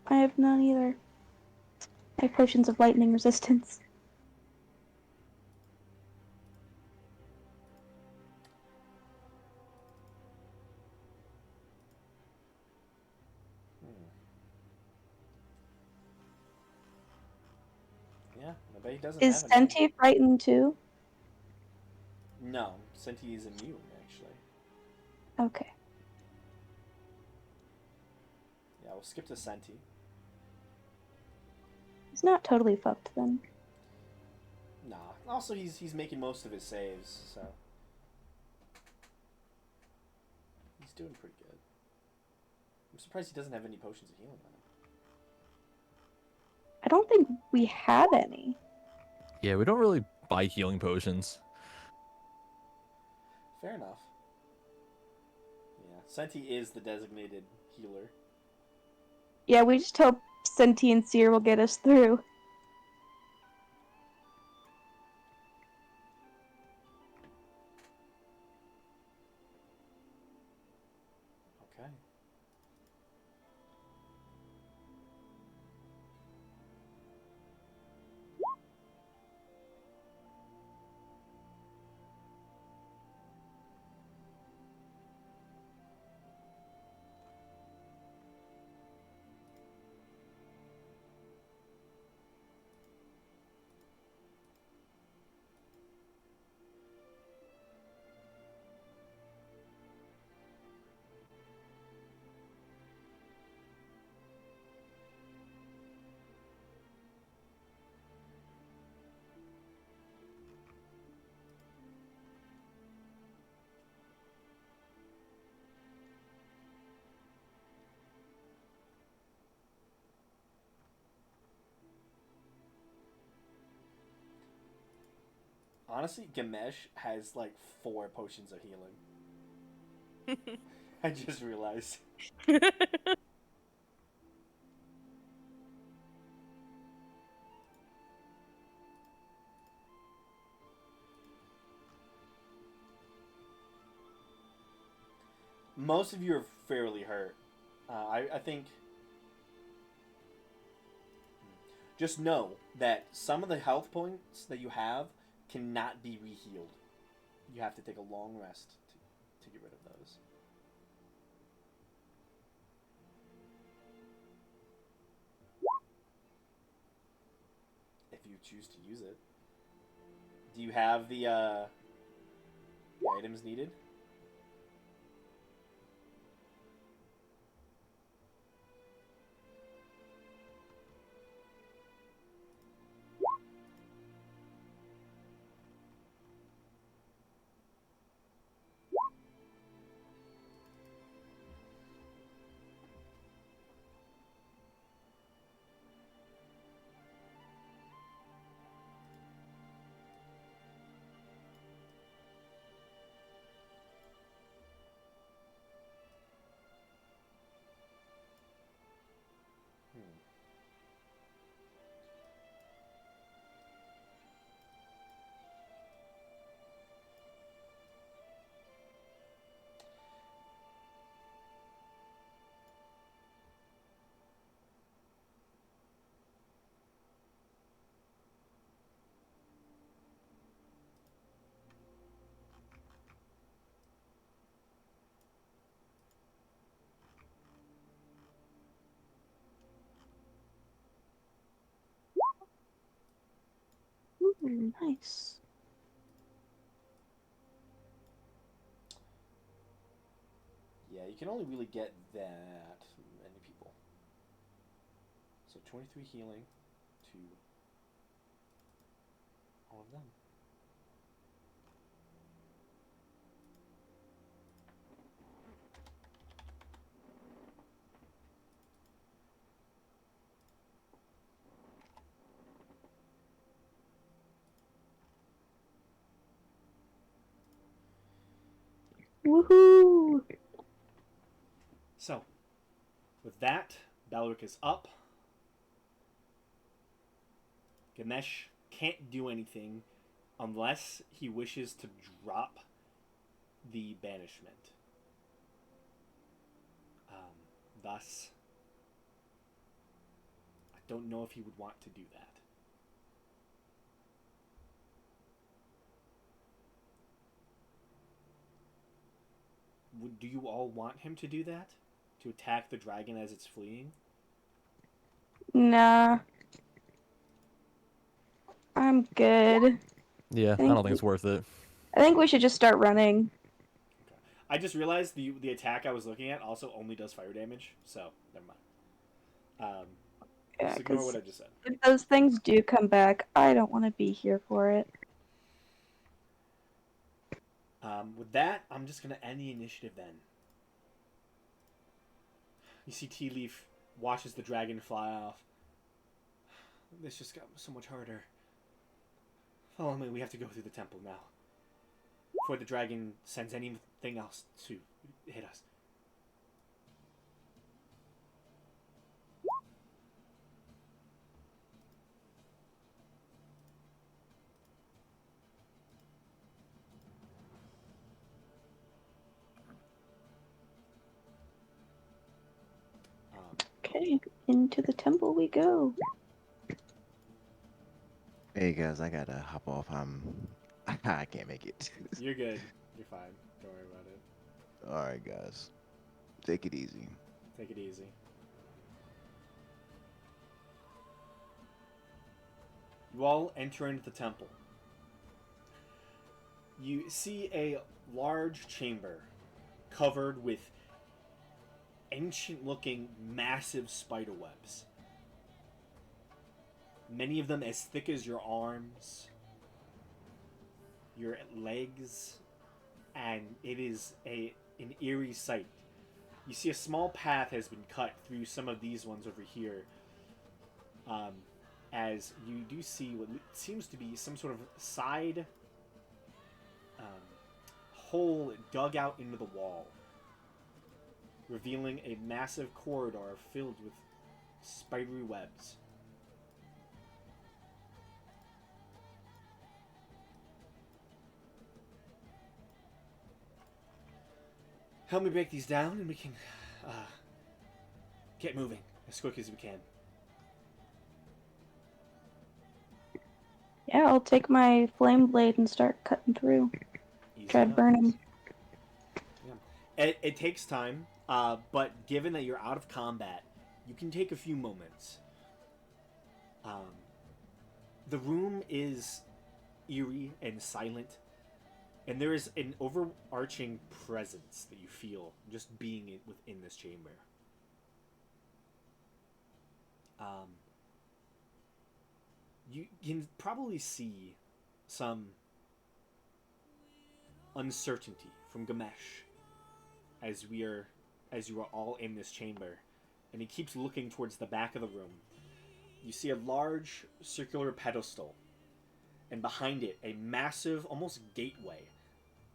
I have none either. I have potions of lightning resistance. Yeah, I bet he doesn't Is have any. Senti frightened too? No, Senti is immune, actually. Okay. skip to Senti. He's not totally fucked then. Nah. Also, he's making most of his saves, so he's doing pretty good. I'm surprised he doesn't have any potions of healing on him. I don't think we have any. Yeah, we don't really buy healing potions. Fair enough. Yeah, Senti is the designated healer. Yeah, we just hope Senti and Seer will get us through. Okay. Honestly, Gamesh has like 4 potions of healing. I just realized. Most of you are fairly hurt. I think. Just know that some of the health points that you have cannot be rehealed. You have to take a long rest to get rid of those. If you choose to use it. Do you have the items needed? Ooh, nice. Yeah, you can only really get that many people. So 23 healing to all of them. Woohoo! So, with that, Balric is up. Ganesh can't do anything unless he wishes to drop the banishment. Thus, I don't know if he would want to do that. Do you all want him to do that? To attack the dragon as it's fleeing? Nah. I'm good. Yeah, I don't think it's worth it. I think we should just start running. Okay. I just realized the attack I was looking at also only does fire damage, so never mind. Yeah, Just ignore 'cause what I just said. if those things do come back, I don't want to be here for it. With that, I'm just gonna end the initiative then. You see Tea Leaf watches the dragon fly off. This just got so much harder. Follow me, we have to go through the temple now. Before the dragon sends anything else to hit us. Okay, into the temple we go. Hey guys, I gotta hop off. I can't make it. You're good. You're fine. Don't worry about it. All right, guys, take it easy. Take it easy. You all enter into the temple. You see a large chamber covered with ancient looking massive spider webs. Many of them as thick as your arms, your legs, and it is an eerie sight. You see a small path has been cut through some of these ones over here, as you do see what seems to be some sort of side hole dug out into the wall, revealing a massive corridor filled with spidery webs. Help me break these down and we can get moving as quick as we can. Yeah, I'll take my flame blade and start cutting through. Easy Try to enough. burn him. Yeah. It takes time, but given that you're out of combat, you can take a few moments. The room is eerie and silent, and there is an overarching presence that you feel just being within this chamber. You can probably see some uncertainty from Gamesh as you are all in this chamber, and he keeps looking towards the back of the room. You see a large circular pedestal, and behind it a massive, almost gateway,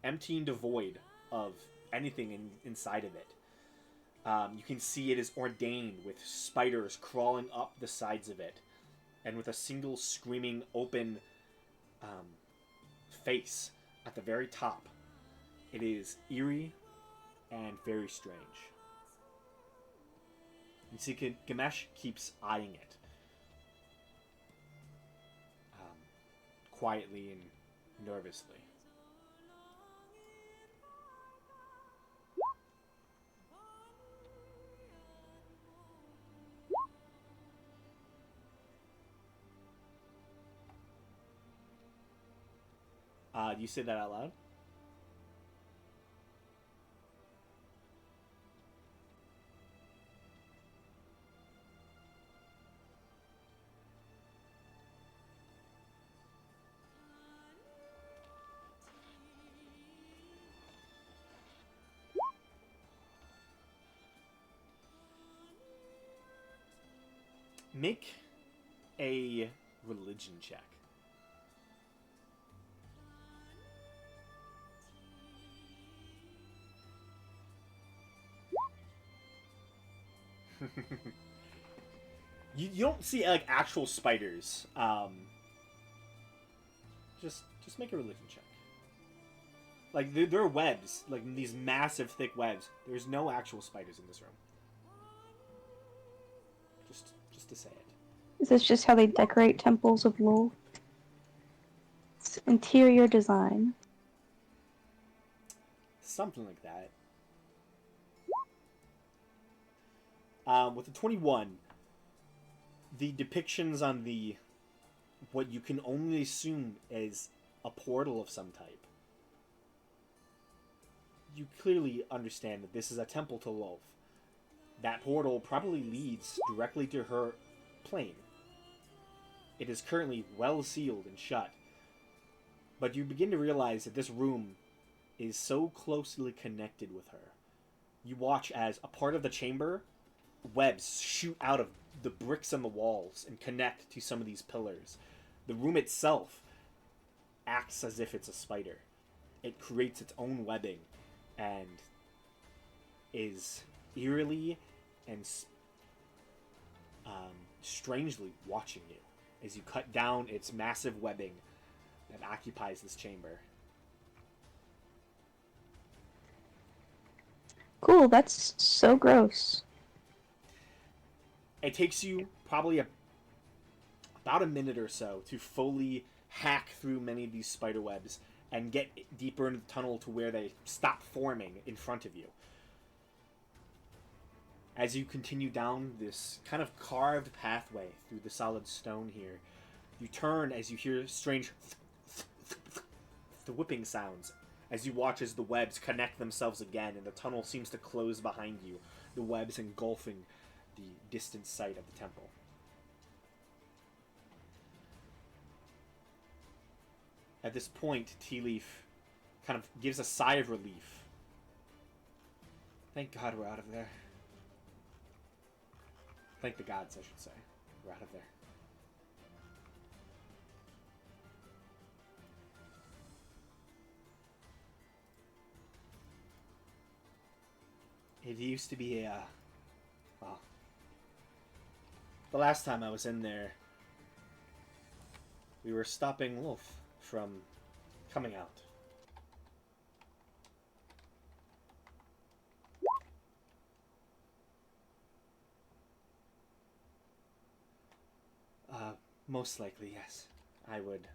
empty and devoid of anything inside of it. You can see it is ordained with spiders crawling up the sides of it, and with a single screaming open face at the very top. It is eerie and very strange. You see Gamesh keeps eyeing it, quietly and nervously. Do you say that out loud? Make a religion check. You don't see like actual spiders. Just make a religion check. Like there are webs, like these massive thick webs. There's no actual spiders in this room. Just to say it. Is this just how they decorate temples of Lul? It's interior design. Something like that. With the 21, the depictions on the what you can only assume is a portal of some type. You clearly understand that this is a temple to Lolth. That portal probably leads directly to her plane. It is currently well sealed and shut, but you begin to realize that this room is so closely connected with her. You watch as a part of the chamber, webs shoot out of the bricks on the walls and connect to some of these pillars. The room itself acts as if it's a spider. It creates its own webbing and is eerily and strangely watching you as you cut down its massive webbing that occupies this chamber. Cool, that's so gross. It takes you probably about a minute or so to fully hack through many of these spider webs and get deeper into the tunnel to where they stop forming in front of you. As you continue down this kind of carved pathway through the solid stone here, you turn as you hear strange the whipping sounds as you watch as the webs connect themselves again and the tunnel seems to close behind you, the webs engulfing the distant site of the temple. At this point, Tea Leaf kind of gives a sigh of relief. Thank God we're out of there. Thank the gods, I should say. We're out of there. It used to be well, the last time I was in there, we were stopping Wolf from coming out. Most likely, yes. I would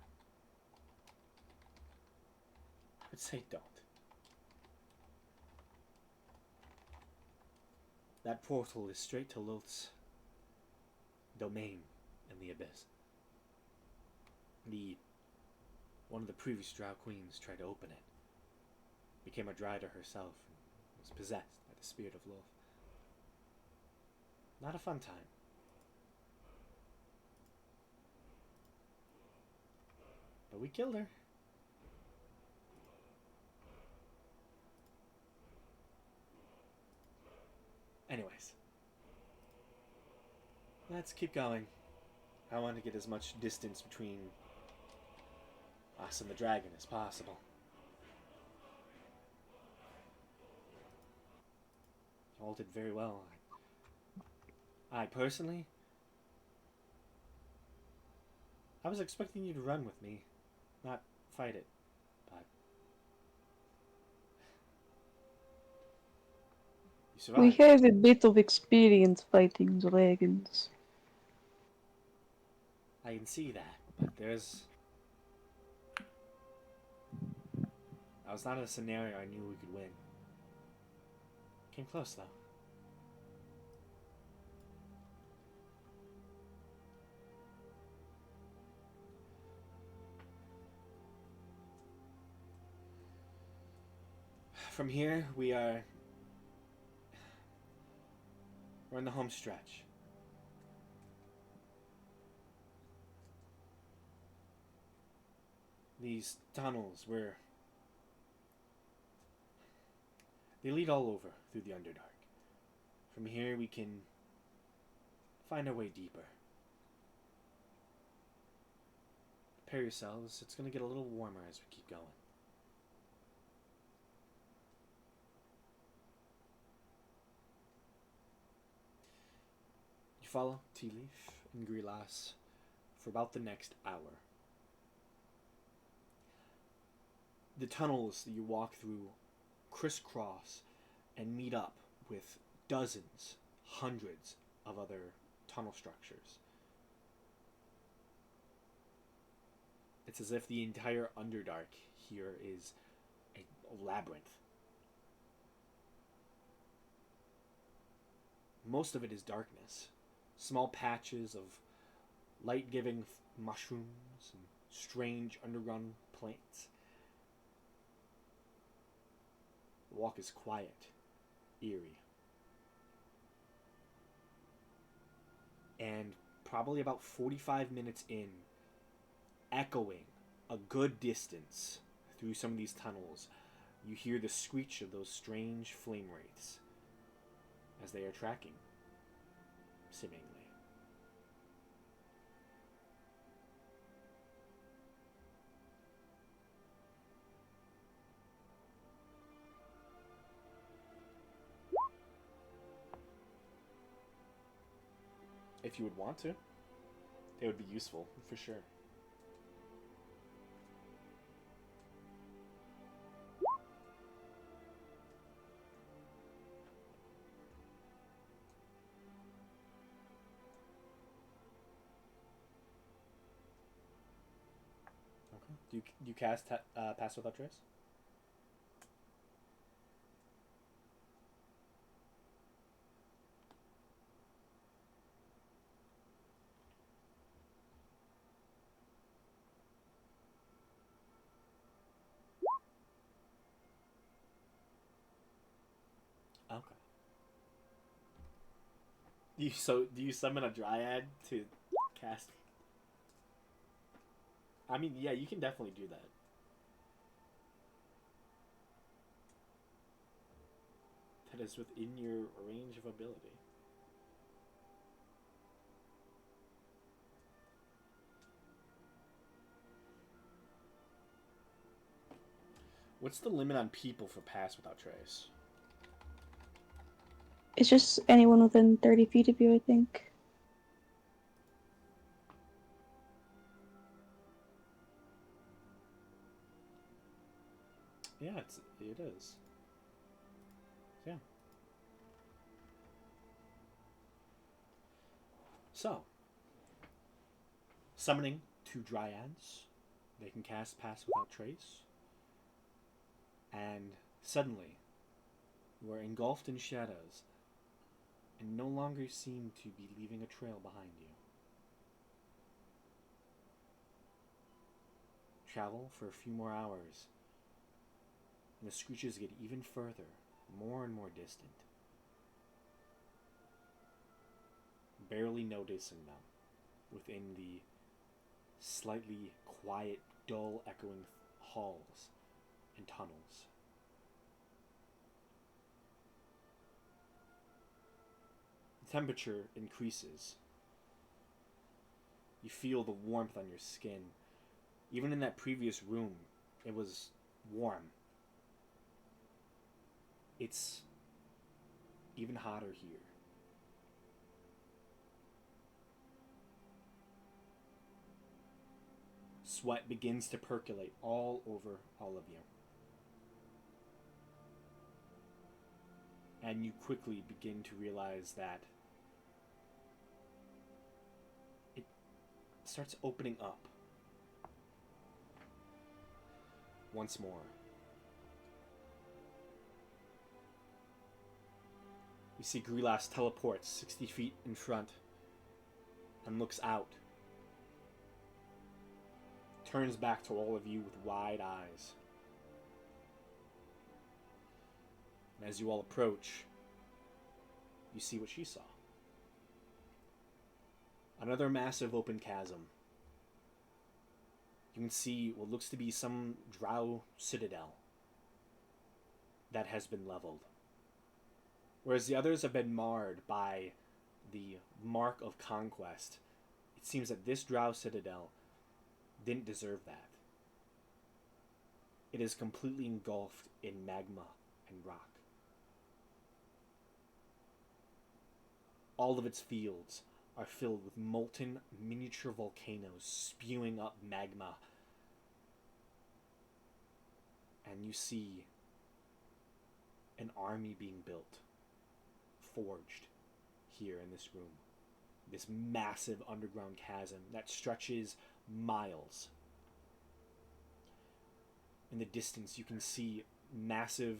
say don't. That portal is straight to Lilth's domain in the Abyss. One of the previous Drow Queens tried to open it. Became a Dryder herself and was possessed by the spirit of Lilth. Not a fun time. But we killed her. Anyways. Let's keep going. I want to get as much distance between us and the dragon as possible. You all did very well. I personally, I was expecting you to run with me, not fight it, but you survived. We have a bit of experience fighting dragons. I can see that, but that was not a scenario I knew we could win. Came close, though. From here, we're in the home stretch. These tunnels they lead all over through the Underdark. From here we can find our way deeper. Prepare yourselves, it's going to get a little warmer as we keep going. You follow Tea Leaf and Grilas for about the next hour. The tunnels that you walk through crisscross and meet up with dozens, hundreds of other tunnel structures. It's as if the entire Underdark here is a labyrinth. Most of it is darkness. Small patches of light-giving mushrooms and strange underground plants. The walk is quiet, eerie. And probably about 45 minutes in, echoing a good distance through some of these tunnels, you hear the screech of those strange flame wraiths as they are tracking, seemingly. If you would want to, it would be useful, for sure. Okay. Do you cast Pass Without Trace? Okay. Do you summon a dryad to cast? I mean, yeah, you can definitely do that. That is within your range of ability. What's the limit on people for Pass Without Trace? It's just anyone within 30 feet of you, I think. Yeah, it is. Yeah. So, summoning 2 dryads, they can cast Pass Without Trace, and suddenly, you are engulfed in shadows and no longer seem to be leaving a trail behind you. Travel for a few more hours, and the screeches get even further, more and more distant. Barely noticing them within the slightly quiet, dull, echoing halls and tunnels. The temperature increases. You feel the warmth on your skin. Even in that previous room, it was warm. It's even hotter here. Sweat begins to percolate all over all of you. And you quickly begin to realize that it starts opening up once more. You see Grilas teleports 60 feet in front and looks out. Turns back to all of you with wide eyes. And as you all approach, you see what she saw. Another massive open chasm. You can see what looks to be some drow citadel that has been leveled. Whereas the others have been marred by the mark of conquest, it seems that this drow citadel didn't deserve that. It is completely engulfed in magma and rock. All of its fields are filled with molten miniature volcanoes spewing up magma. And you see an army being built, forged here in this room. This massive underground chasm that stretches miles. In the distance, you can see massive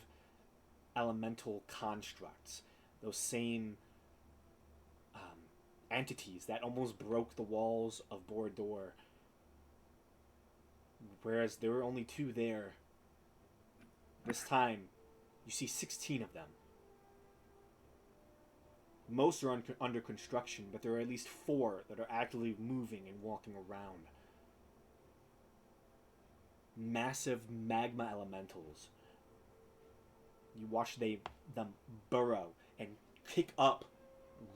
elemental constructs, those same entities that almost broke the walls of Bordor. Whereas there were only 2 there, this time you see 16 of them. Most are under construction, but there are at least 4 that are actively moving and walking around. Massive magma elementals. You watch them burrow and pick up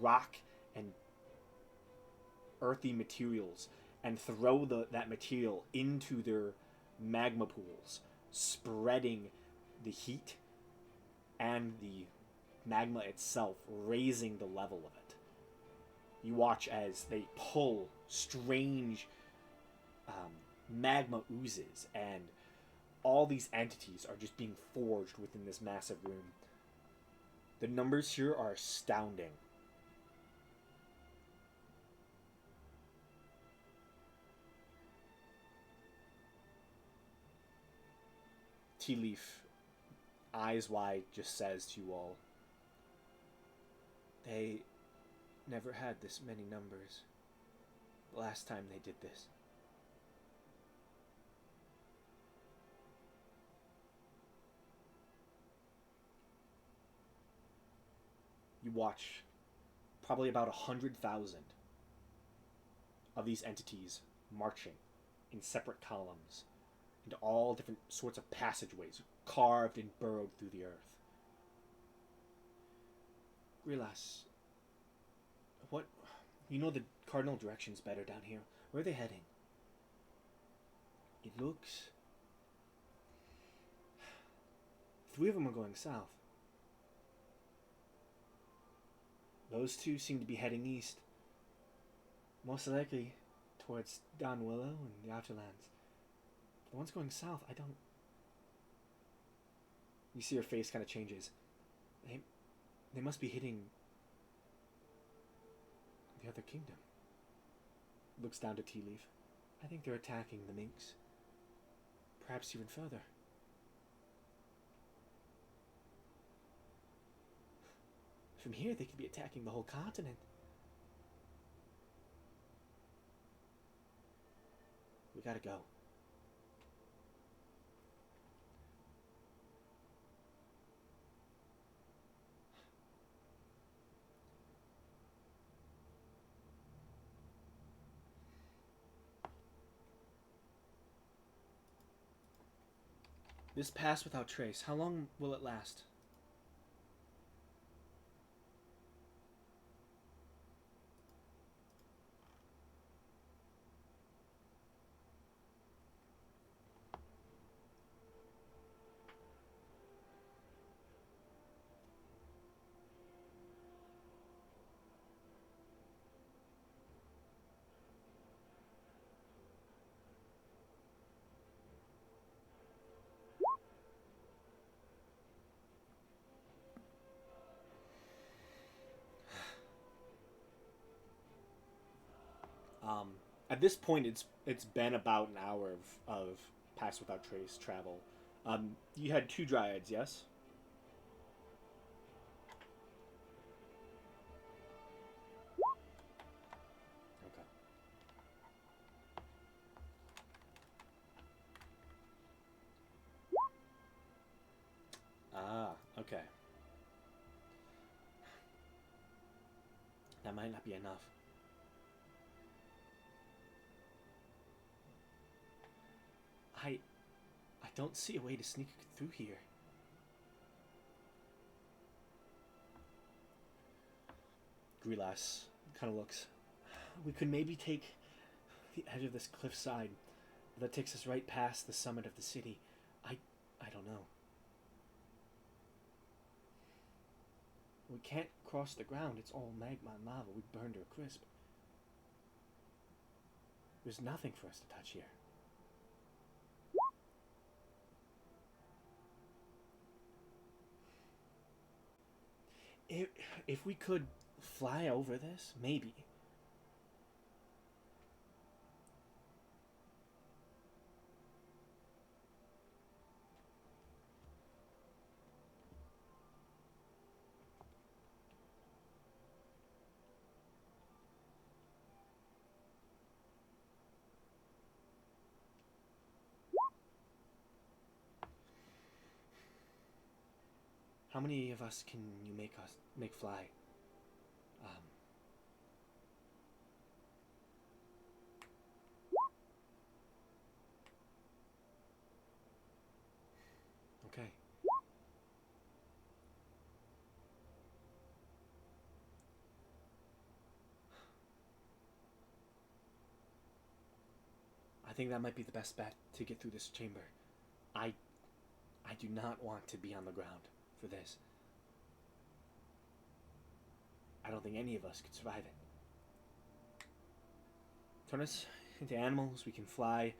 rock and earthy materials and throw that material into their magma pools, spreading the heat and the magma itself, raising the level of it. You watch as they pull strange magma oozes, and all these entities are just being forged within this massive room. The numbers here are astounding. Tea Leaf, eyes wide, just says to you all, they never had this many numbers the last time they did this. You watch probably about 100,000 of these entities marching in separate columns into all different sorts of passageways carved and burrowed through the earth. Grilas, what? You know the cardinal directions better down here. Where are they heading? It looks... 3 of them are going south. Those 2 seem to be heading east. Most likely towards Don Willow and the Outer Lands. The one's going south, I don't... You see her face kind of changes. They must be hitting the other kingdom. Looks down to Tea Leaf. I think they're attacking the minks. Perhaps even further. From here, they could be attacking the whole continent. We gotta go. This pass without trace, how long will it last? At this point, it's been about an hour of Pass Without Trace travel. You had 2 dryads, yes? Okay. Ah, okay. That might not be enough. I don't see a way to sneak through here. Grilas kind of looks. We could maybe take the edge of this cliffside that takes us right past the summit of the city. I don't know. We can't cross the ground. It's all magma and lava. We'd burned her crisp. There's nothing for us to touch here. If we could fly over this, maybe. How many of us can you make fly? Um, okay. I think that might be the best bet to get through this chamber. I I do not want to be on the ground for this. I don't think any of us could survive it. Turn us into animals, we can fly.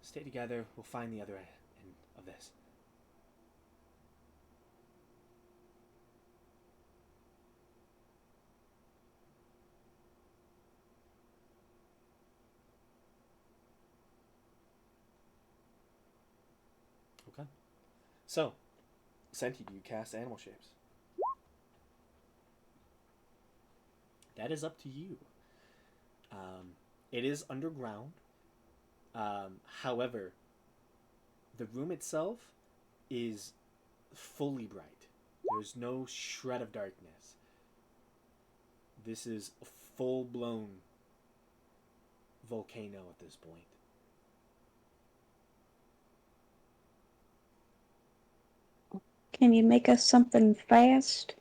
Stay together, we'll find the other end of this. Okay. So, Senti, do you cast animal shapes? That is up to you. It is underground. However, the room itself is fully bright. There's no shred of darkness. This is a full-blown volcano at this point. Can you make us something fast?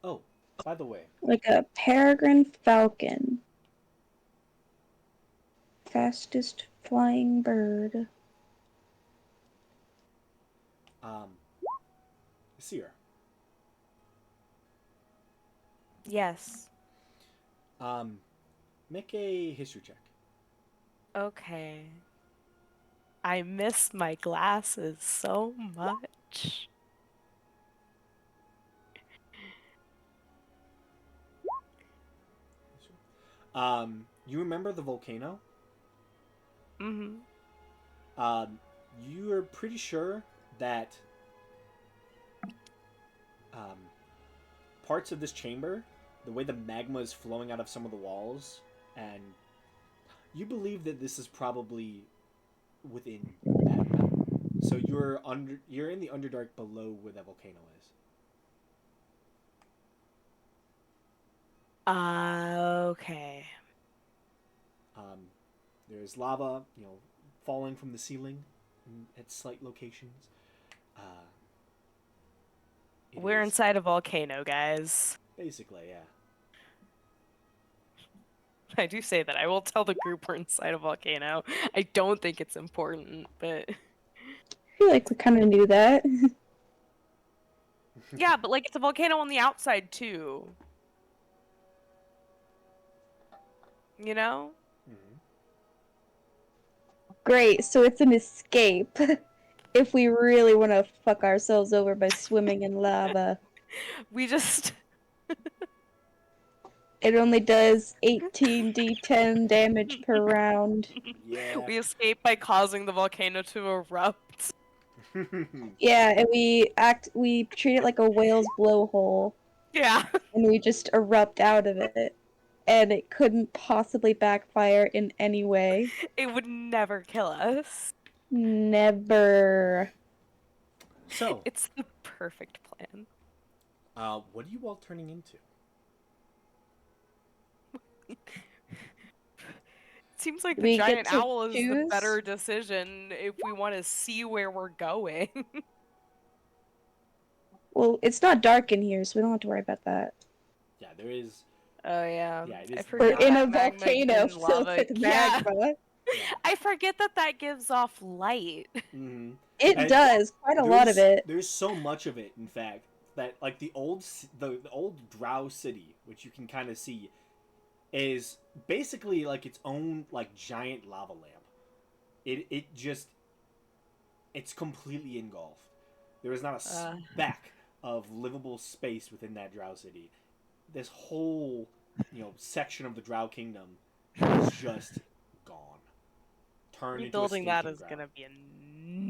Oh, by the way, Like a peregrine falcon. Fastest flying bird. Seer, Yes. make a history check. Okay. I miss my glasses so much. You remember the volcano? Mm-hmm. You're pretty sure that parts of this chamber, the way the magma is flowing out of some of the walls, and you believe that this is probably within magma. So you're in the Underdark below where that volcano is. Okay. There's lava, falling from the ceiling at slight locations. It We're is- inside a volcano, guys. Basically, yeah. I do say that. I will tell the group we're inside a volcano. I don't think it's important, but I feel like we kind of knew that. yeah, but like it's a volcano on the outside too. You know? Mhm. Great, so it's an escape. If we really want to fuck ourselves over by swimming in lava. We just It only does 18d10 damage per round. Yeah. we escape by causing the volcano to erupt. Yeah, and we treat it like a whale's blowhole, Yeah. and we just erupt out of it. And it couldn't possibly backfire in any way. It would never kill us. Never. So, It's the perfect plan. what are you all turning into? Seems like the We get giant to owl is the choose? better decision if we want to see where we're going. Well, it's not dark in here, so we don't have to worry about that. Yeah, there is. Oh yeah. Yeah, it I is- We're forget in a that magma volcano and filled lava- with Yeah. magma. Yeah. I forget that gives off light. Mm-hmm. It And does, quite a lot of it. There's so much of it, in fact, that like the old Drow city, which you can kind of see, is basically like its own like giant lava lamp. It's completely engulfed. There is not a speck of livable space within that Drow city. This whole section of the Drow kingdom is just gone. Turned Rebuilding into a that stinking is ground. gonna be a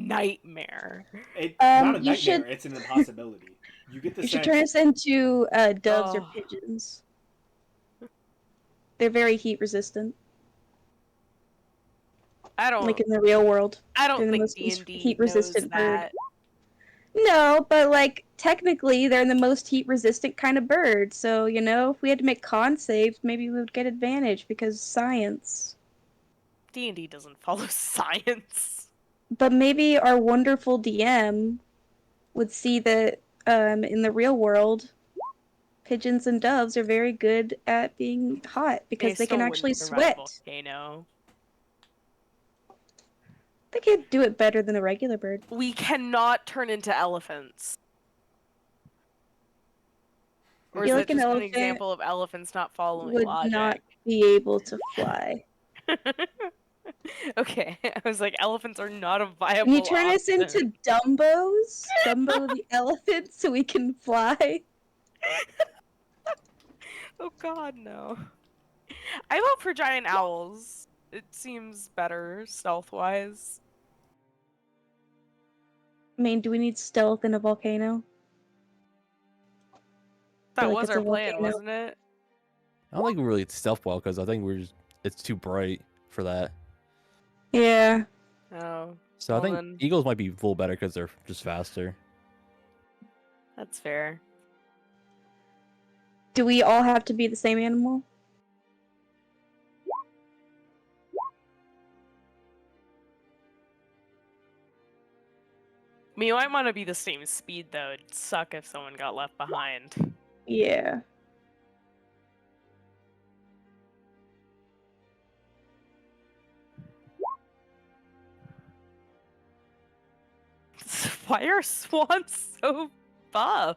nightmare. It's not a you nightmare. should- It's an impossibility. You get the You should sense. turn us into doves or Oh. pigeons. They're very heat resistant, I don't. like in the real world. I they're don't the think most D&D heat knows resistant bird. that. No, but like technically they're the most heat resistant kind of bird. So, you know, if we had to make con saves, maybe we would get advantage because science. D&D doesn't follow science. But maybe our wonderful DM would see that in the real world, pigeons and doves are very good at being hot They because they can still wouldn't actually survive a sweat. volcano. They could do it better than a regular bird. We cannot turn into elephants. Or I is feel that like an just an elephant example of elephants not following would not logic? be able to fly. Okay, I was like, elephants are not a Can you viable turn us option. into Dumbos? Dumbo the elephant so we can fly? Oh god, no. I vote for giant owls. It seems better stealth-wise. I mean, do we need stealth in a volcano? I feel That like was it's our a plan, volcano. wasn't it? I don't think we really stealth well because I think it's too bright for that. Yeah. Oh, So I well think then, eagles might be a little better because they're just faster. that's fair. Do we all have to be the same animal? I mean, you might want to be the same speed, though. It'd suck if someone got left behind. Yeah. Why are swans so buff?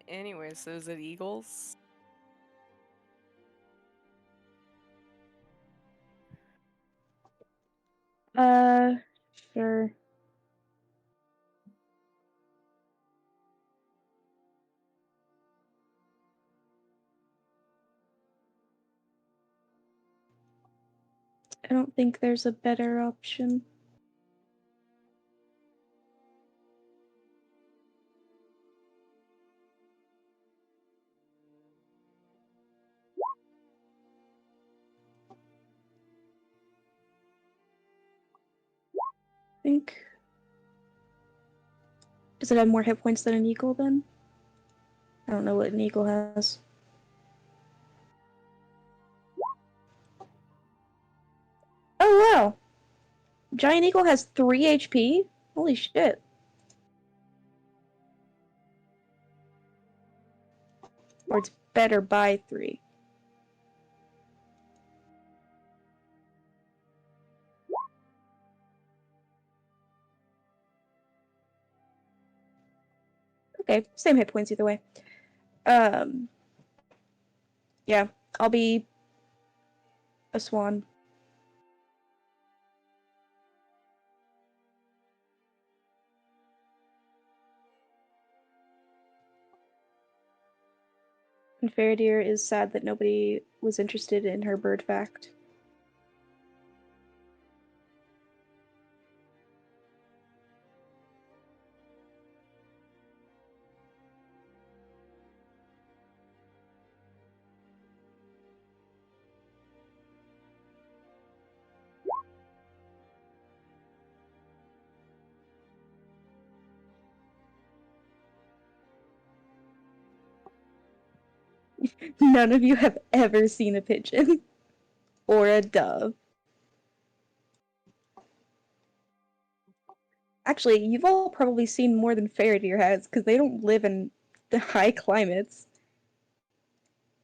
Anyway, so is it eagles? Sure. I don't think there's a better option. I think. Does it have more hit points than an eagle then? I don't know what an eagle has. Oh wow! Giant eagle has 3 HP? Holy shit. Or it's better by 3. Okay, same hit points either way. Um, yeah, I'll be a swan. And Faradir is sad that nobody was interested in her bird fact. None of you have ever seen a pigeon or a dove. Actually, you've all probably seen more than Faradir has, because they don't live in the high climates.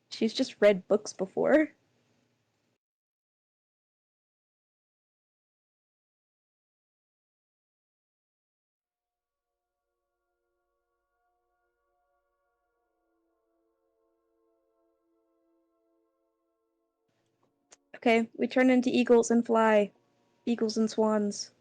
She's just read books before. Okay, we turn into eagles and fly. Eagles and swans.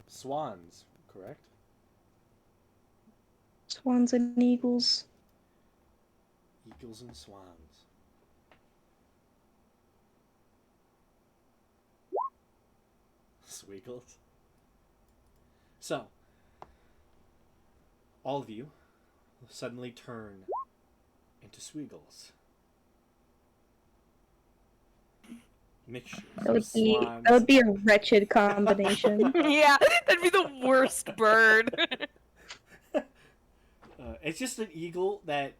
Swans, correct? Swans and eagles. Eagles and swans. Swiggles. So, all of you will suddenly turn into Swiggles. Mixtures That of would be swans. that would be a wretched combination. Yeah, that'd be the worst bird. It's just an eagle that,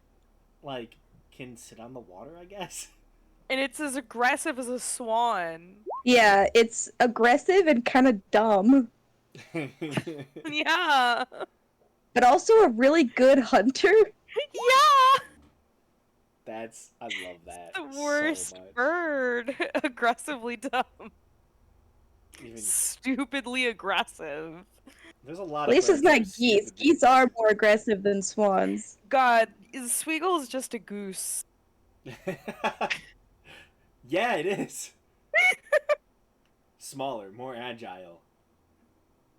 like, can sit on the water, I guess. And it's as aggressive as a swan. Yeah, it's aggressive and kind of dumb, Yeah. but also a really good hunter. Yeah. I love that The so worst much. bird. Aggressively dumb. Even, Stupidly aggressive. there's a lot At least of it's birds that not are geese. stupidly Geese are aggressive. more aggressive than swans. God, Sweegle is just a goose. Yeah, it is. Smaller, more agile,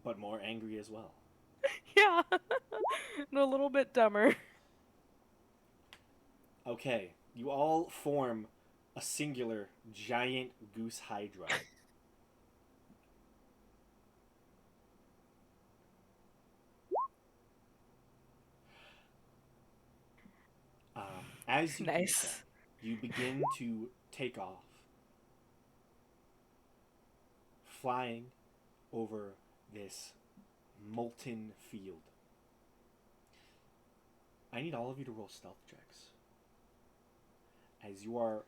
but more angry as well. Yeah. And a little bit dumber. Okay, you all form a singular giant goose hydra. As you do so, Nice. you begin to take off, flying over this molten field. I need all of you to roll stealth checks, as you are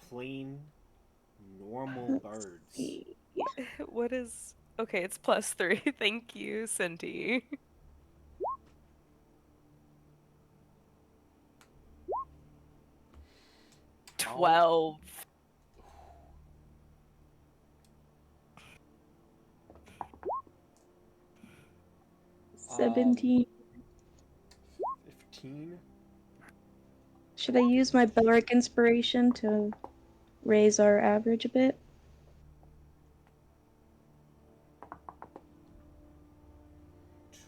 plain, normal birds. What is... Okay, it's +3. Thank you, Cindy. All- 12. Um, 17. 15. Should I use my Belric inspiration to raise our average a bit?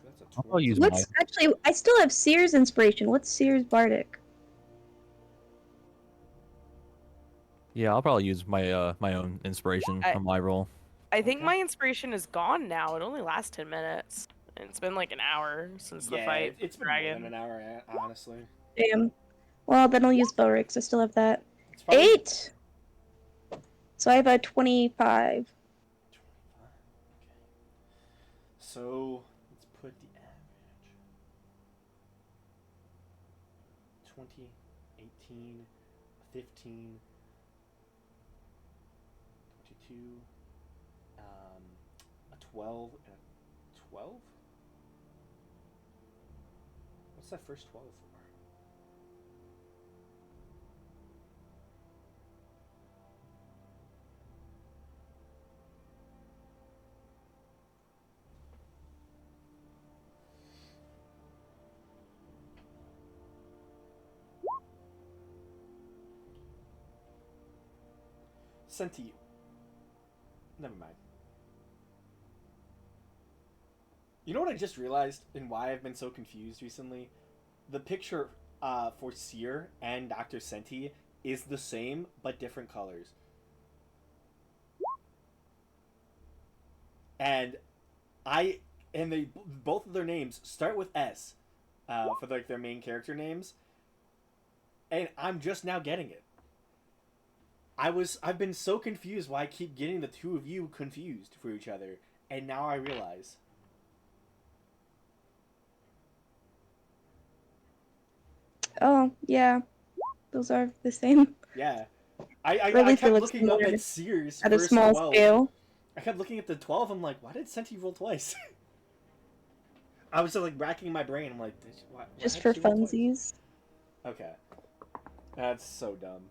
That's a I'll 20. use What's actually? I still have Seer's inspiration. What's Seer's Bardic? Yeah, I'll probably use my my own inspiration I- on my roll. I think Okay. my inspiration is gone now. It only lasts 10 minutes. And it's been like an hour since the Yeah, fight. it's been dragon. more than an hour, honestly. Damn. Well, then I'll use Belric's. I still have that. It's probably 8! So I have a 25. 25. Okay. So let's put the average. 20, 18, 15, 22, a 12, and a 12? What's that first 12 for? Sent to you. Never mind. You know what I just realized and why I've been so confused recently? The picture for Seer and Dr. Senti is the same but different colors. And they both of their names start with S for like their main character names. And I'm just now getting it. I've been so confused why I keep getting the two of you confused for each other, and now I realize. Oh, yeah. Those are the same. Yeah. I Really kept looks looking up similar at Sears at a first small 12. scale. I kept looking at the 12. I'm like, why did Senti roll twice? I was like racking my brain. I'm like, why Just did for she roll twice? funsies. Okay. That's so dumb.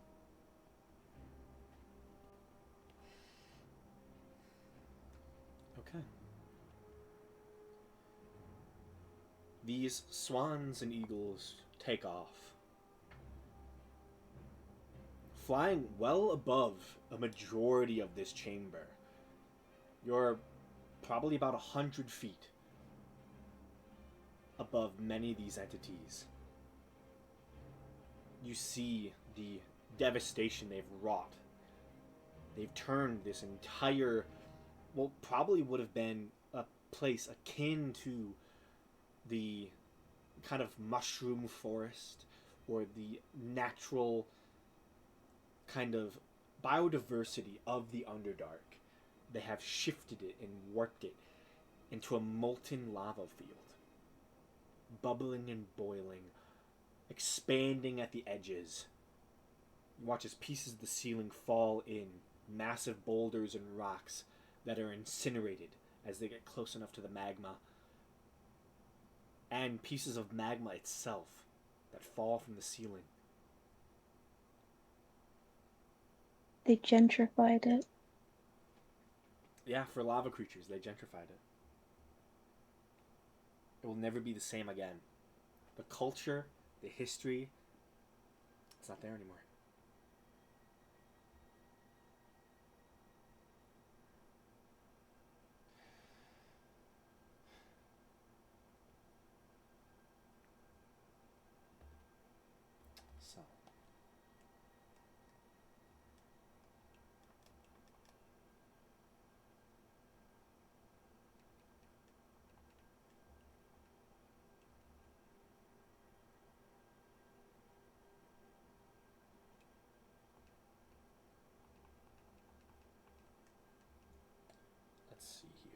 Okay. These swans and eagles take off, flying well above a majority of this chamber. You're probably about 100 feet above many of these entities. You see the devastation they've wrought. They've turned this entire, well, probably would have been a place akin to the kind of mushroom forest or the natural kind of biodiversity of the Underdark. They have shifted it and warped it into a molten lava field, bubbling and boiling, expanding at the edges. You watch as pieces of the ceiling fall in, massive boulders and rocks that are incinerated as they get close enough to the magma, and pieces of magma itself that fall from the ceiling. They gentrified it. Yeah, for lava creatures, they gentrified it. It will never be the same again. The culture, the history, it's not there anymore. So, let's see here.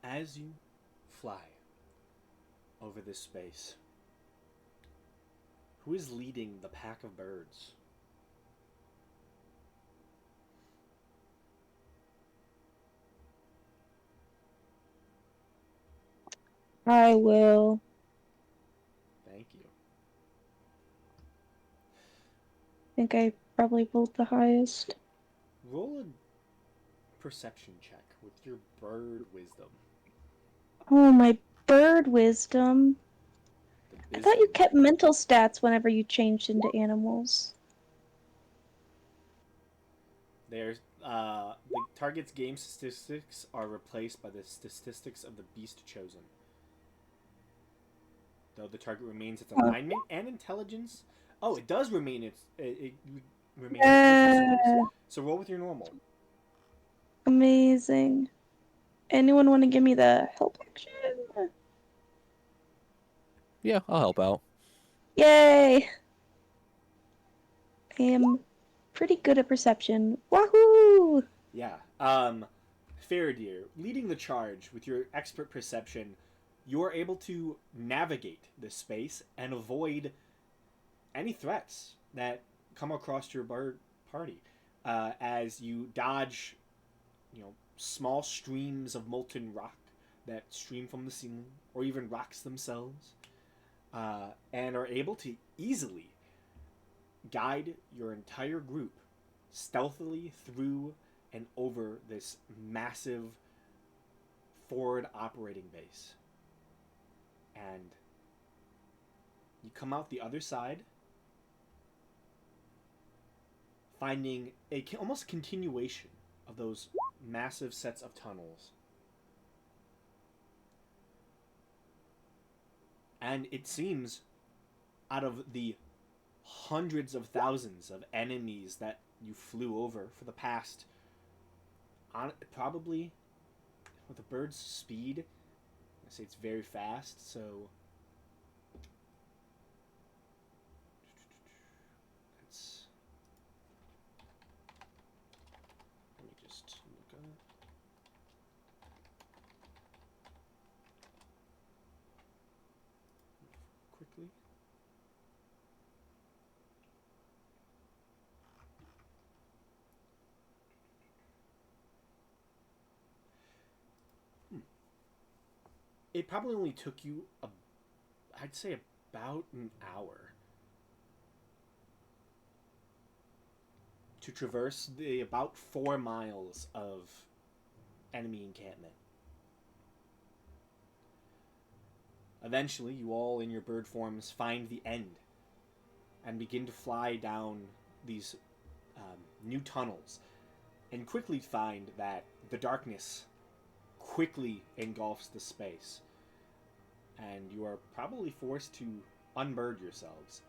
As you fly over this space, who is leading the pack of birds? I will. Thank you. Think I probably rolled the highest. Roll a perception check with your bird wisdom. Oh, my bird wisdom. The I thought you wisdom. kept mental stats whenever you changed into animals. There's the target's game statistics are replaced by the statistics of the beast chosen. Though the target remains its alignment and intelligence. Oh, it does remain it remains intelligence scores. So roll with your normal. Amazing. Anyone want to give me the help action? Yeah, I'll help out. Yay! I am pretty good at perception. Wahoo! Yeah. Faradir, leading the charge with your expert perception, you are able to navigate this space and avoid any threats that come across your bird party as you dodge, small streams of molten rock that stream from the ceiling, or even rocks themselves, and are able to easily guide your entire group stealthily through and over this massive forward operating base. And you come out the other side, finding a almost continuation of those massive sets of tunnels. And it seems, out of the hundreds of thousands of enemies that you flew over for the past, probably with a bird's speed, I say it's very fast, so let's, let me just look up. Quickly. It probably only took you I'd say about an hour to traverse the about 4 miles of enemy encampment. Eventually, you all in your bird forms find the end and begin to fly down these new tunnels, and quickly find that the darkness quickly engulfs the space, and you are probably forced to unbird yourselves.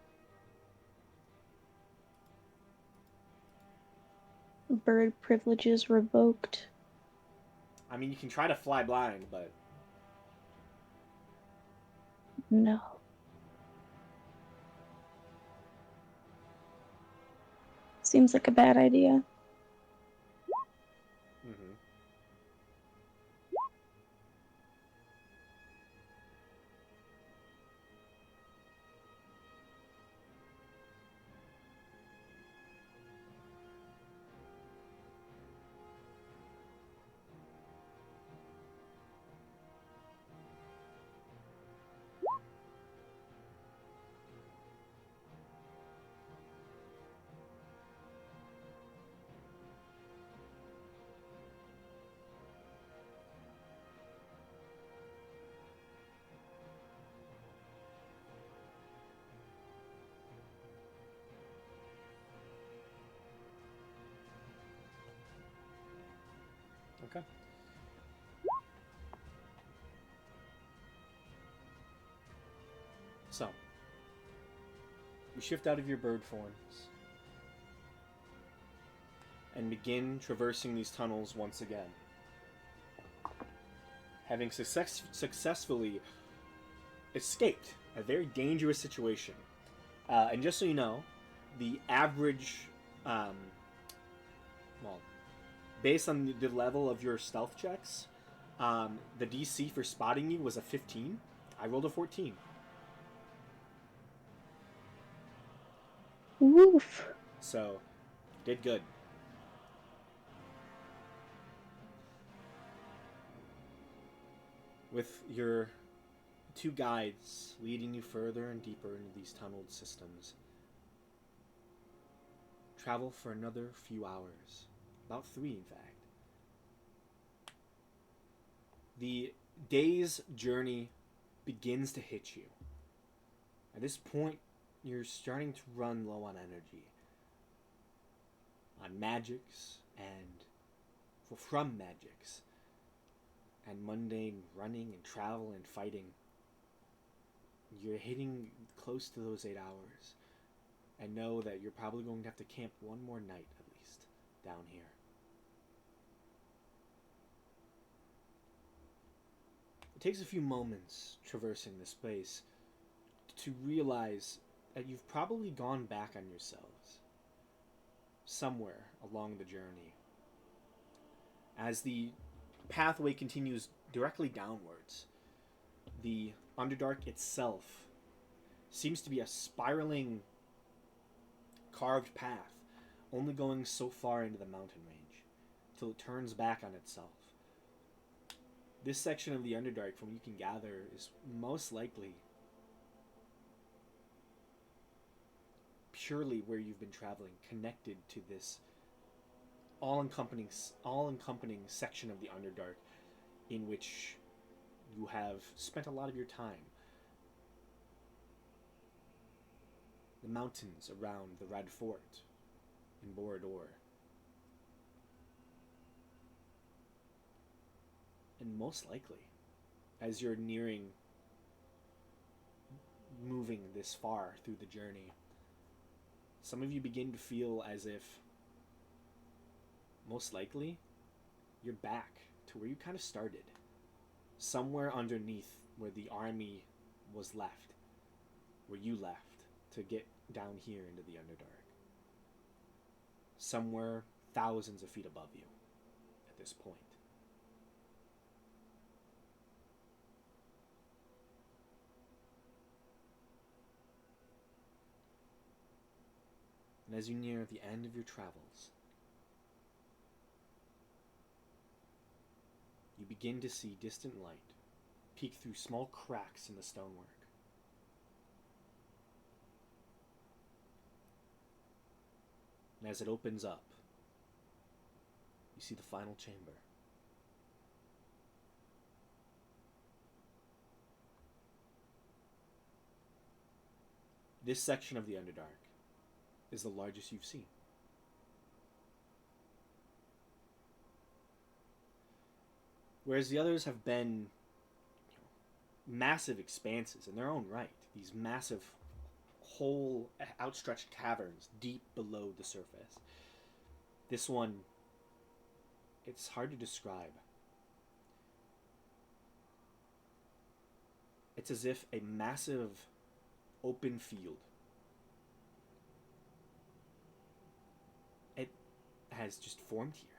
Bird privileges revoked. I mean, you can try to fly blind, but No. Seems like a bad idea. mm-hmm. Okay. So, you shift out of your bird forms and begin traversing these tunnels once again. Having successfully escaped a very dangerous situation. And just so you know, the average, well, based on the level of your stealth checks, the DC for spotting you was a 15. I rolled a 14. Woof. So, did good. With your two guides leading you further and deeper into these tunneled systems, travel for another few hours. About 3, in fact. The day's journey begins to hit you. At this point, you're starting to run low on energy, on magics, and from magics, and mundane running and travel and fighting. You're hitting close to those 8 hours, and know that you're probably going to have to camp one more night at least down here. It takes a few moments traversing this space to realize that you've probably gone back on yourselves somewhere along the journey. As the pathway continues directly downwards, the Underdark itself seems to be a spiraling, carved path, only going so far into the mountain range, till it turns back on itself. This section of the Underdark, from what you can gather, is most likely purely where you've been traveling, connected to this all-encompassing section of the Underdark, in which you have spent a lot of your time. The mountains around the Red Fort in Borodor. And most likely, as you're moving this far through the journey, some of you begin to feel as if, most likely, you're back to where you kind of started. Somewhere underneath where the army was left. Where you left to get down here into the Underdark. Somewhere thousands of feet above you at this point. And as you near the end of your travels, you begin to see distant light peek through small cracks in the stonework. And as it opens up, you see the final chamber. This section of the Underdark is the largest you've seen. Whereas the others have been massive expanses in their own right, these massive whole outstretched caverns deep below the surface. This one, it's hard to describe. It's as if a massive open field. It has just formed here.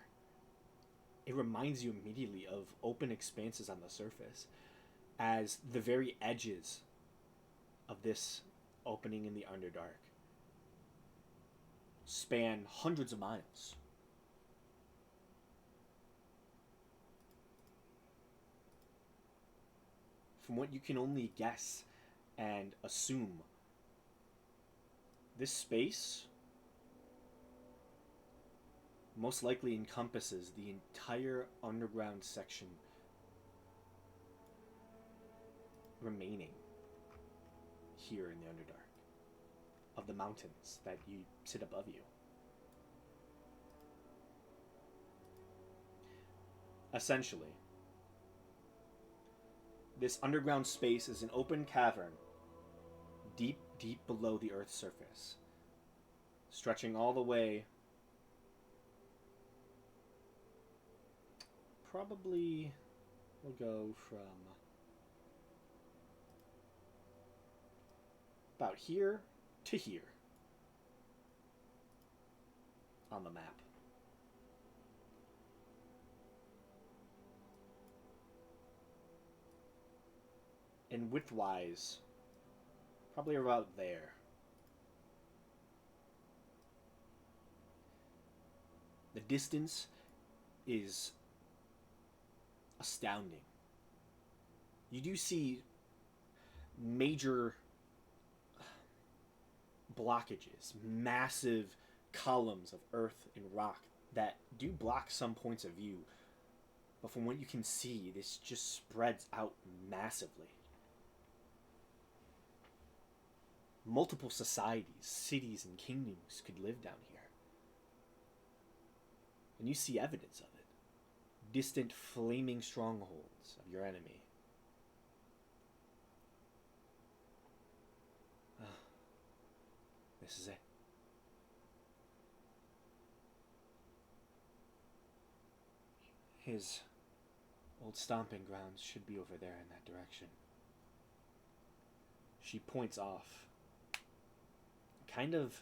It reminds you immediately of open expanses on the surface, as the very edges of this opening in the Underdark span hundreds of miles. From what you can only guess and assume, this space most likely encompasses the entire underground section remaining here in the Underdark, of the mountains that you sit above you. Essentially, this underground space is an open cavern deep, deep below the Earth's surface, stretching all the way probably we'll go from about here to here on the map. And width-wise, probably about there. The distance is astounding. You do see major blockages, massive columns of earth and rock that do block some points of view, but from what you can see, this just spreads out massively. Multiple societies, cities, and kingdoms could live down here. And you see evidence of it. Distant flaming strongholds of your enemy. This is it. His old stomping grounds should be over there in that direction. She points off, kind of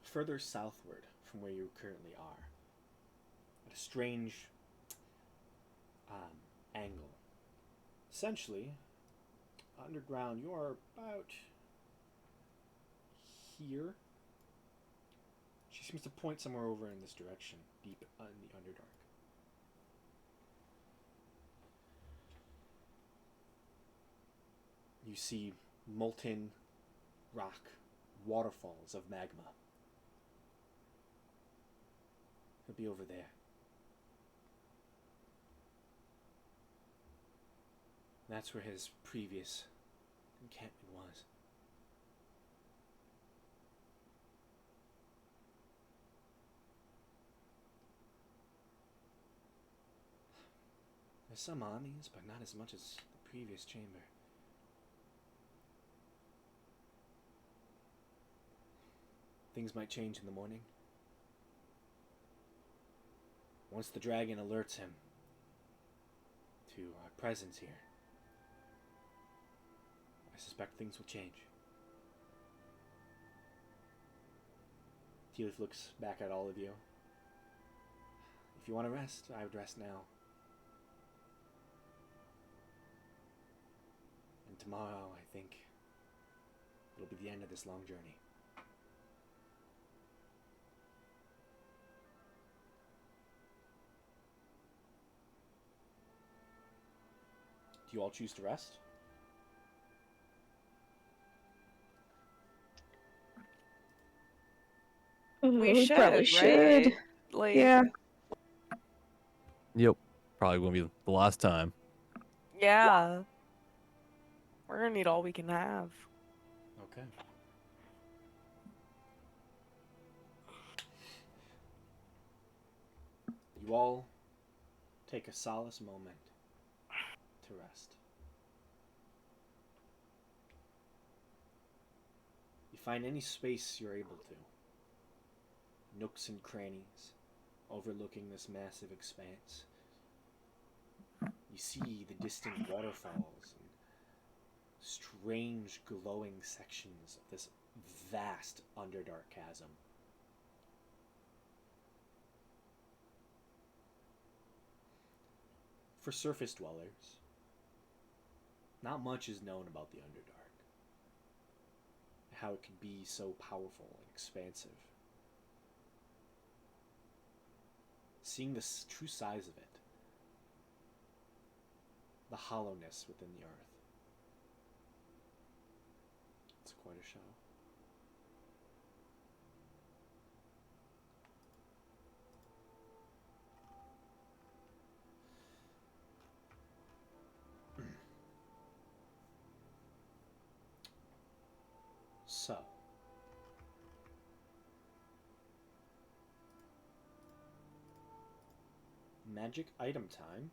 further southward from where you currently are, at a strange angle. Essentially, underground, you are about here. She seems to point somewhere over in this direction, deep in the Underdark. You see molten rock, waterfalls of magma. He'll be over there. That's where his previous encampment was. There's some armies, but not as much as the previous chamber. Things might change in the morning. Once the dragon alerts him to our presence here, I suspect things will change. Teal'c looks back at all of you. If you want to rest, I would rest now. And tomorrow, I think, it'll be the end of this long journey. Do you all choose to rest? We should, probably right? should. Like, Yeah. Yep. Probably won't be the last time. yeah. We're gonna need all we can have. Okay. You all take a solace moment to rest. You find any space you're able to, nooks and crannies, overlooking this massive expanse. You see the distant waterfalls and strange glowing sections of this vast Underdark chasm. For surface dwellers, not much is known about the Underdark, how it could be so powerful and expansive. Seeing the true size of it, the hollowness within the earth, it's quite a show. So, magic item time.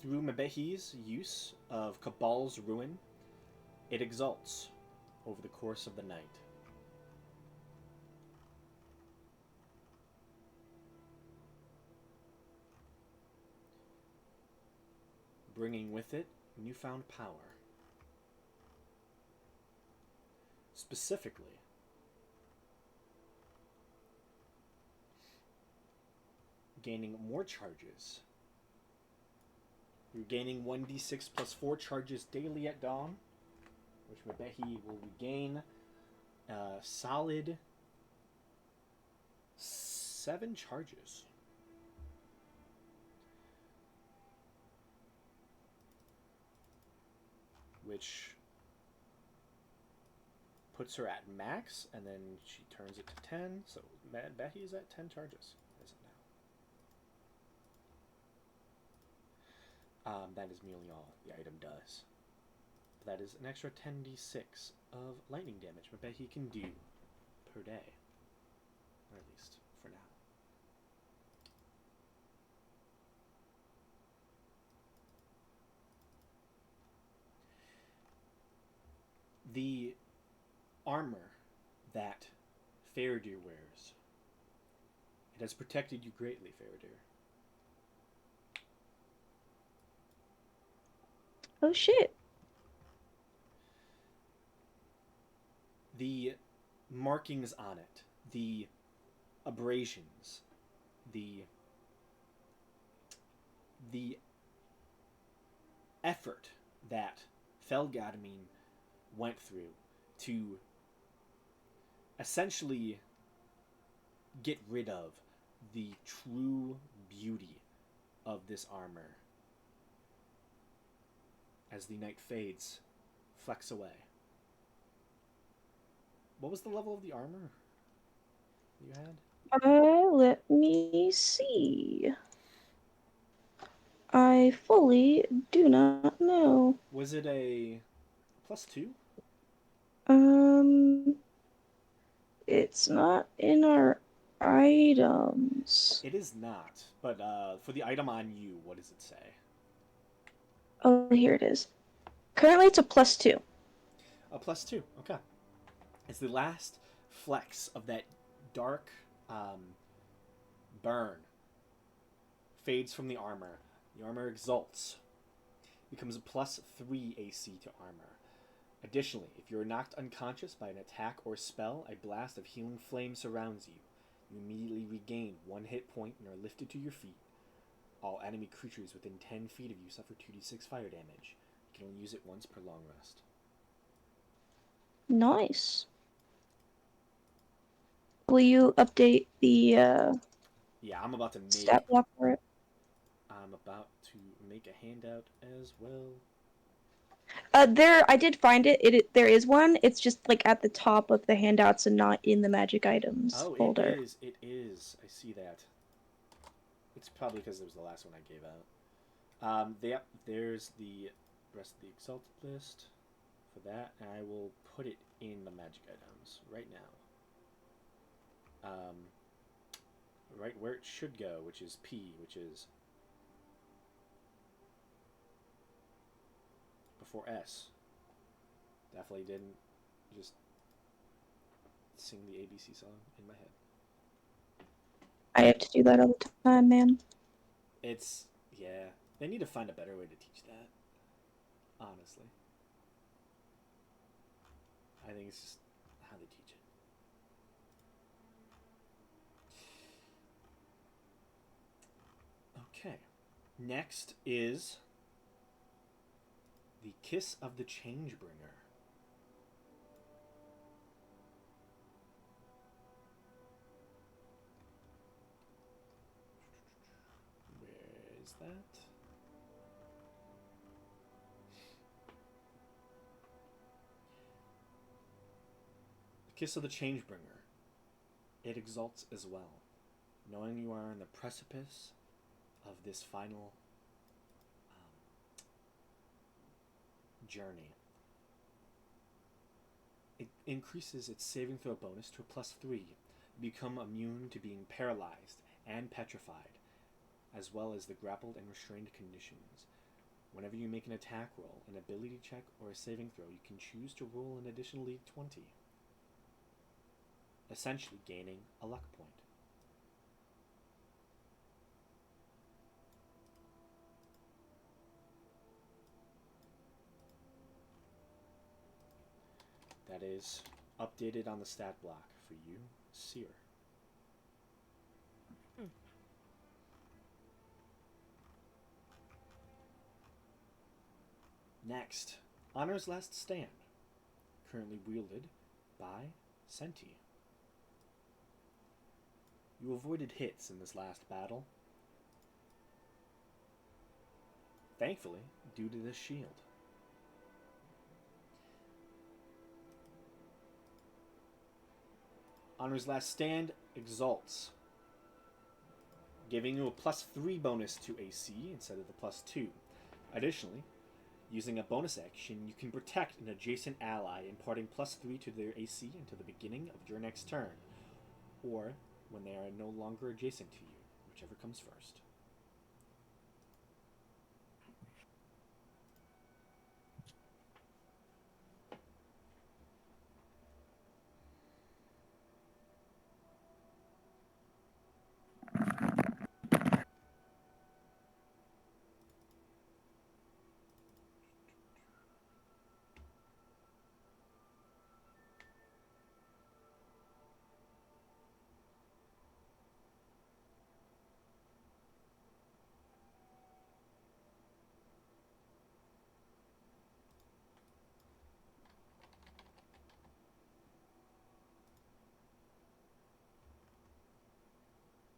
Through Mebehi's use of Cabal's Ruin, it exalts over the course of the night. Bringing with it newfound power. Specifically, gaining more charges. You're gaining 1d6 plus 4 charges daily at dawn, which Mebehi will regain a solid 7 charges. Which puts her at max, and then she turns it to 10, so Mebehi is at 10 charges as of now. That is merely all the item does. That is an extra 10d6 of lightning damage Mebehi can do per day. Or at least for now. The armor that Faradir wears, it has protected you greatly, Faradir. Oh shit. The markings on it, the abrasions, the effort that Felgadamine went through to essentially get rid of the true beauty of this armor as the night fades, flecks away. What was the level of the armor you had? Let me see. I fully do not know. Was it a +2? It's not in our items. It is not, but for the item on you, what does it say? Oh, here it is. Currently, it's a +2. A +2, okay. It's the last flecks of that dark burn fades from the armor. The armor exalts, becomes a +3 AC to armor. Additionally, if you are knocked unconscious by an attack or spell, a blast of healing flame surrounds you. You immediately regain 1 hit point and are lifted to your feet. All enemy creatures within 10 feet of you suffer 2d6 fire damage. You can only use it once per long rest. Nice. Will you update the Yeah, I'm about to make... stat block for it? I'm about to make a handout as well. I did find it. There is one. It's just like at the top of the handouts and not in the magic items Oh, folder. it is. I see that. It's probably because it was the last one I gave out. There's the rest of the Exalted list for that, and I will put it in the magic items right now. Right where it should go, which is P, which is before S. Definitely didn't just sing the ABC song in my head. I have to do that all the time, man. It's, yeah, they need to find a better way to teach that, honestly. I think it's just how they teach it. Okay. Next is the Kiss of the Changebringer. Where is that? The Kiss of the Changebringer. It exalts as well, knowing you are on the precipice of this final journey. It increases its saving throw bonus to a +3. You become immune to being paralyzed and petrified, as well as the grappled and restrained conditions. Whenever you make an attack roll, an ability check, or a saving throw, you can choose to roll an additional d20, essentially gaining a luck point. That is updated on the stat block for you, Seer. Next, Honor's Last Stand, currently wielded by Senti. You avoided hits in this last battle, thankfully, due to this shield. Honor's Last Stand exalts, giving you a +3 bonus to AC instead of the +2. Additionally, using a bonus action, you can protect an adjacent ally, imparting +3 to their AC until the beginning of your next turn, or when they are no longer adjacent to you, whichever comes first.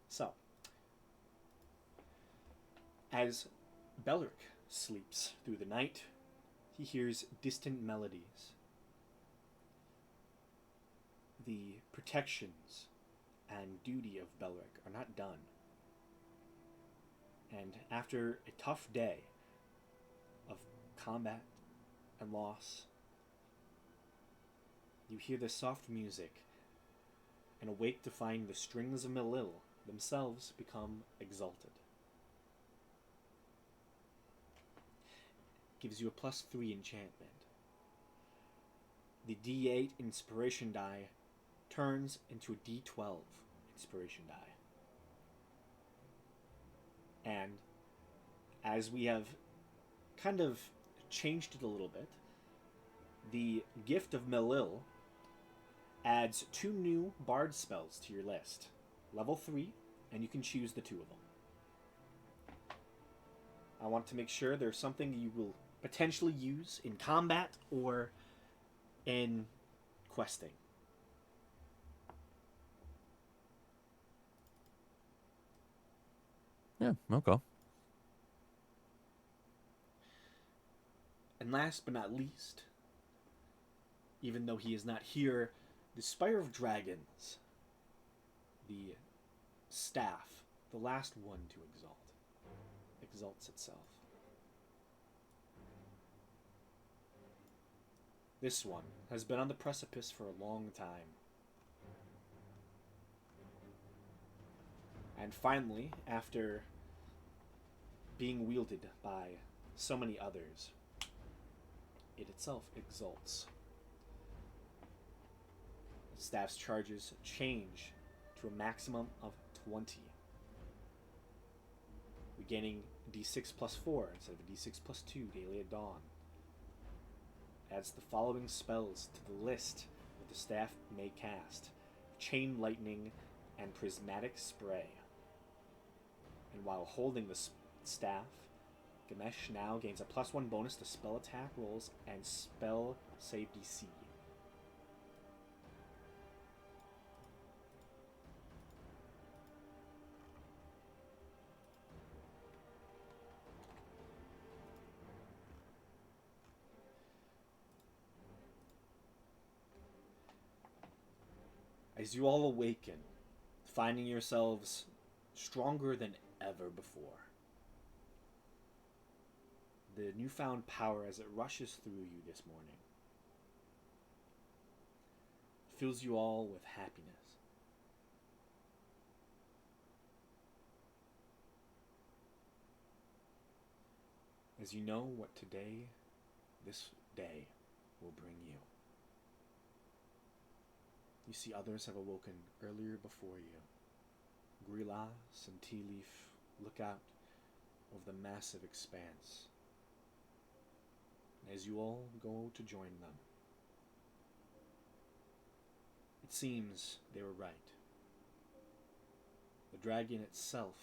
So, as Belric sleeps through the night, he hears distant melodies. The protections and duty of Belric are not done. And after a tough day of combat and loss, you hear the soft music and awake to find the strings of Melil themselves become exalted. Gives you a +3 enchantment. The D8 inspiration die turns into a D12 inspiration die. And as we have kind of changed it a little bit, the Gift of Melil adds 2 new bard spells to your list. Level 3, and you can choose the 2 of them. I want to make sure there's something you will potentially use in combat or in questing. Yeah, okay. And last but not least, even though he is not here, the Spire of Dragons, the staff the last one to exalt, exalts itself. This one has been on the precipice for a long time. And finally, after being wielded by so many others, it itself exalts. The staff's charges change to a maximum of 20, regaining d6 plus 4 instead of a d6 plus 2 daily at dawn. Adds the following spells to the list that the staff may cast: Chain Lightning and Prismatic Spray. And while holding the staff, Ganesh now gains a +1 bonus to spell attack rolls and spell save DC. As you all awaken, finding yourselves stronger than ever before, the newfound power as it rushes through you this morning fills you all with happiness. As you know what this day, will bring you. You see others have awoken earlier before you. Grilas and Tea Leaf look out over the massive expanse. And as you all go to join them, it seems they were right. The dragon itself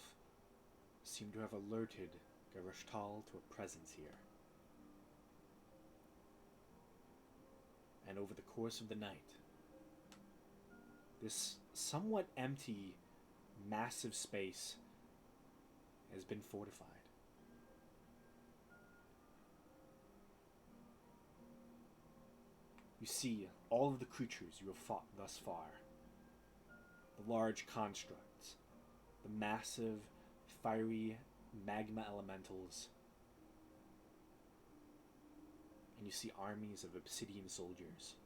seemed to have alerted Garishtal to a presence here. And over the course of the night, this somewhat empty, massive space has been fortified. You see all of the creatures you have fought thus far. The large constructs, the massive, fiery magma elementals, and you see armies of obsidian soldiers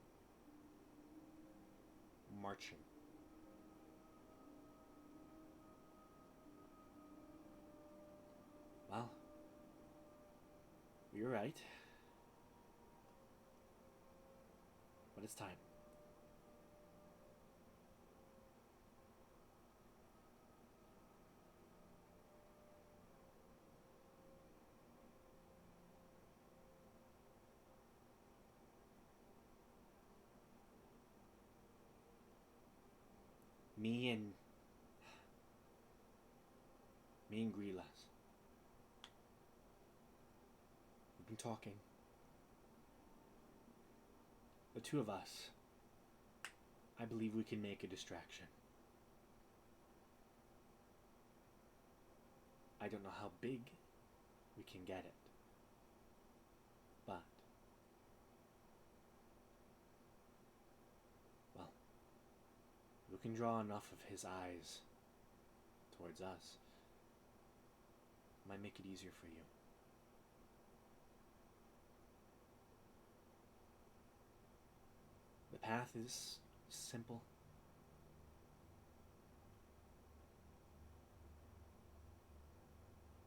marching. Well, we were right. But it's time. Me and Grilas, we've been talking. The two of us, I believe we can make a distraction. I don't know how big we can get it, but, well, we can draw enough of his eyes towards us. Might make it easier for you. The path is simple.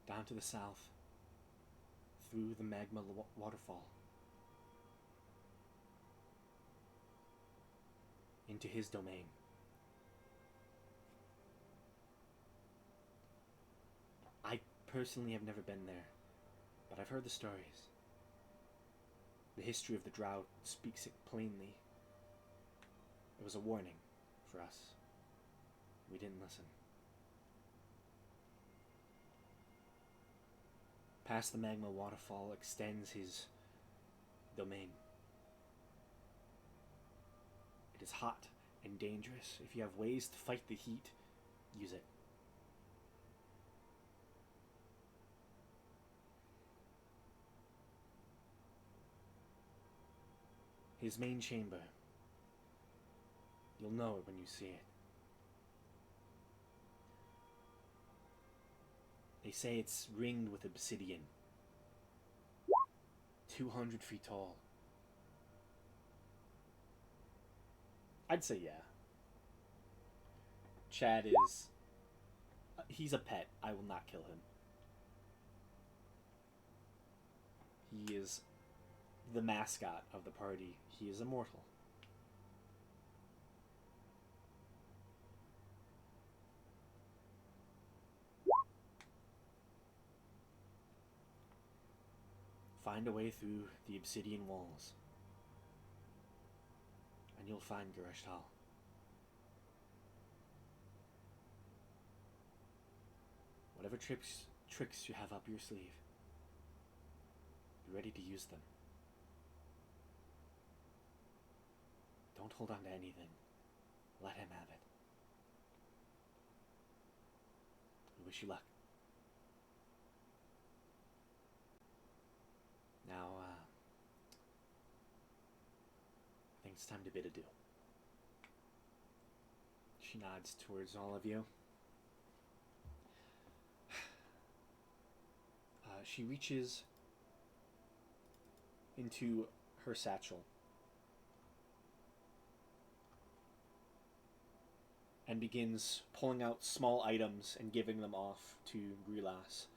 Down to the south, through the magma waterfall, into his domain. I personally have never been there, but I've heard the stories. The history of the drought speaks it plainly. It was a warning for us. We didn't listen. Past the magma waterfall extends his domain. It is hot and dangerous. If you have ways to fight the heat, use it. His main chamber. You'll know it when you see it. They say it's ringed with obsidian. 200 feet tall. I'd say yeah. Chad is... he's a pet. I will not kill him. He is the mascot of the party. He is immortal. Find a way through the obsidian walls, and you'll find Gereshtal. Whatever tricks you have up your sleeve, be ready to use them. Don't hold on to anything. Let him have it. We wish you luck. Now, I think it's time to bid adieu. She nods towards all of you. She reaches into her satchel and begins pulling out small items and giving them off to Grilas.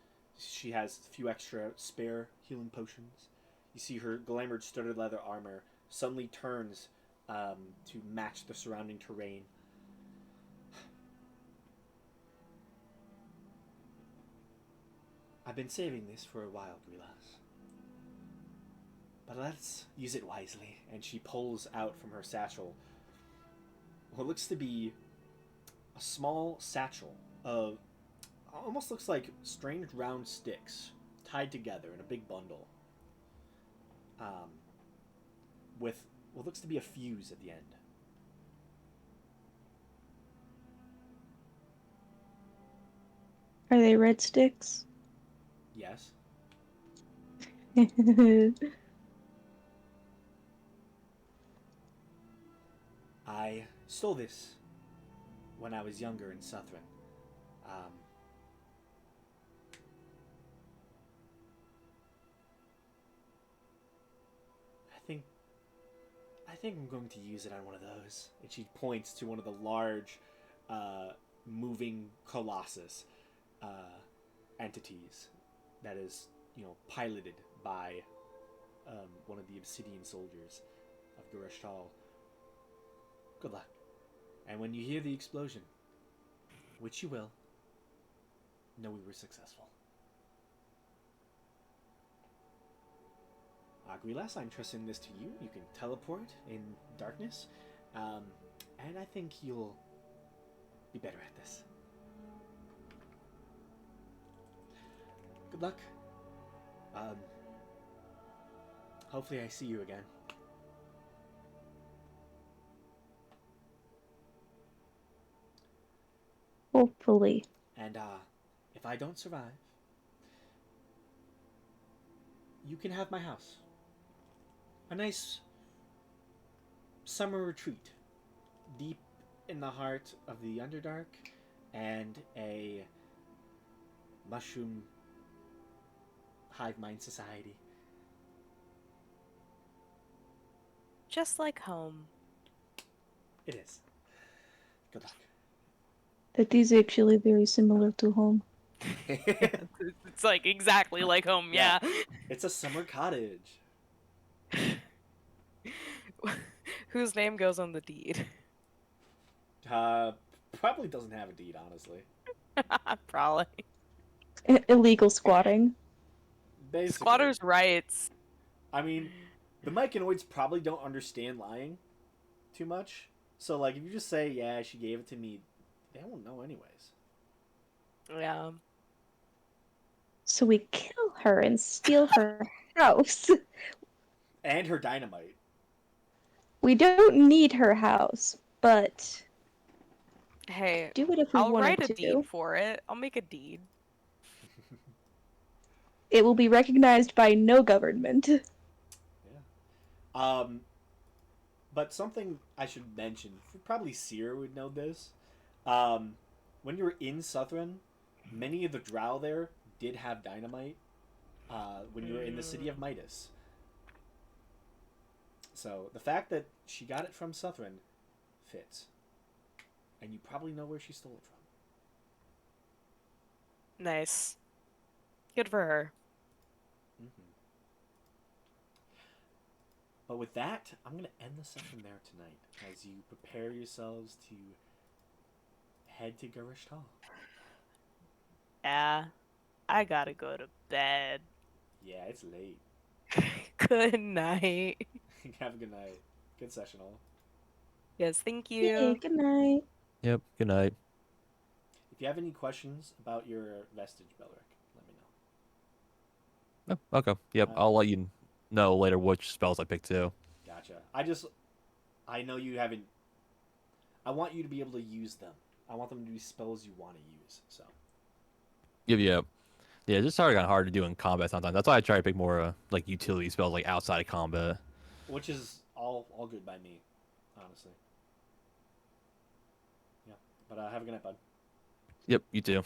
She has a few extra spare healing potions. You see her glamored studded leather armor suddenly turns to match the surrounding terrain. I've been saving this for a while, Grilas. But let's use it wisely. And she pulls out from her satchel what looks to be a small satchel of almost looks like strange round sticks tied together in a big bundle. With what looks to be a fuse at the end. Are they red sticks? Yes. I stole this when I was younger in Southron. I think I'm going to use it on one of those. And she points to one of the large, moving colossus entities that is, piloted by one of the obsidian soldiers of Gereshtal. Good luck. And when you hear the explosion, which you will, know we were successful. Grilas, I'm trusting this to you. You can teleport in darkness. And I think you'll be better at this. Good luck. Hopefully I see you again. Hopefully. And if I don't survive, you can have my house. A nice summer retreat deep in the heart of the Underdark, and a mushroom hive mind society. Just like home. It is. Good luck. That is actually very similar to home. It's like exactly like home, yeah. It's a summer cottage. Whose name goes on the deed? Probably doesn't have a deed, honestly. Probably. Illegal squatting. Basically. Squatters' rights. I mean, the Myconoids probably don't understand lying too much. So, like, if you just say, yeah, she gave it to me, they won't know anyways. Yeah. So we kill her and steal her house. And her dynamite. We don't need her house, but Hey, do it if we I'll wanted write a to. deed for it. I'll make a deed. It will be recognized by no government. Yeah. But something I should mention, probably Seer would know this. When you're in Southron, many of the drow there did have dynamite when you were in the city of Midas. So the fact that she got it from Southron fits. And you probably know where she stole it from. Nice. Good for her. Mm-hmm. But with that, I'm going to end the session there tonight as you prepare yourselves to head to Garish Hall. Yeah. I gotta go to bed. Yeah, it's late. Good night. Have a good night. Good session, all. Yes, thank Yay, you. good night. Yep. Good night. If you have any questions about your vestige, Belric, let me know. Oh, okay. Yep. I'll let you know later which spells I picked too. Gotcha. I know you haven't. I want you to be able to use them. I want them to be spells you want to use. So. Yep. Yeah, it's just kind of hard to do in combat sometimes. That's why I try to pick more like utility spells like outside of combat. Which is all good by me, honestly. Yeah. But have a good night, bud. Yep. You too.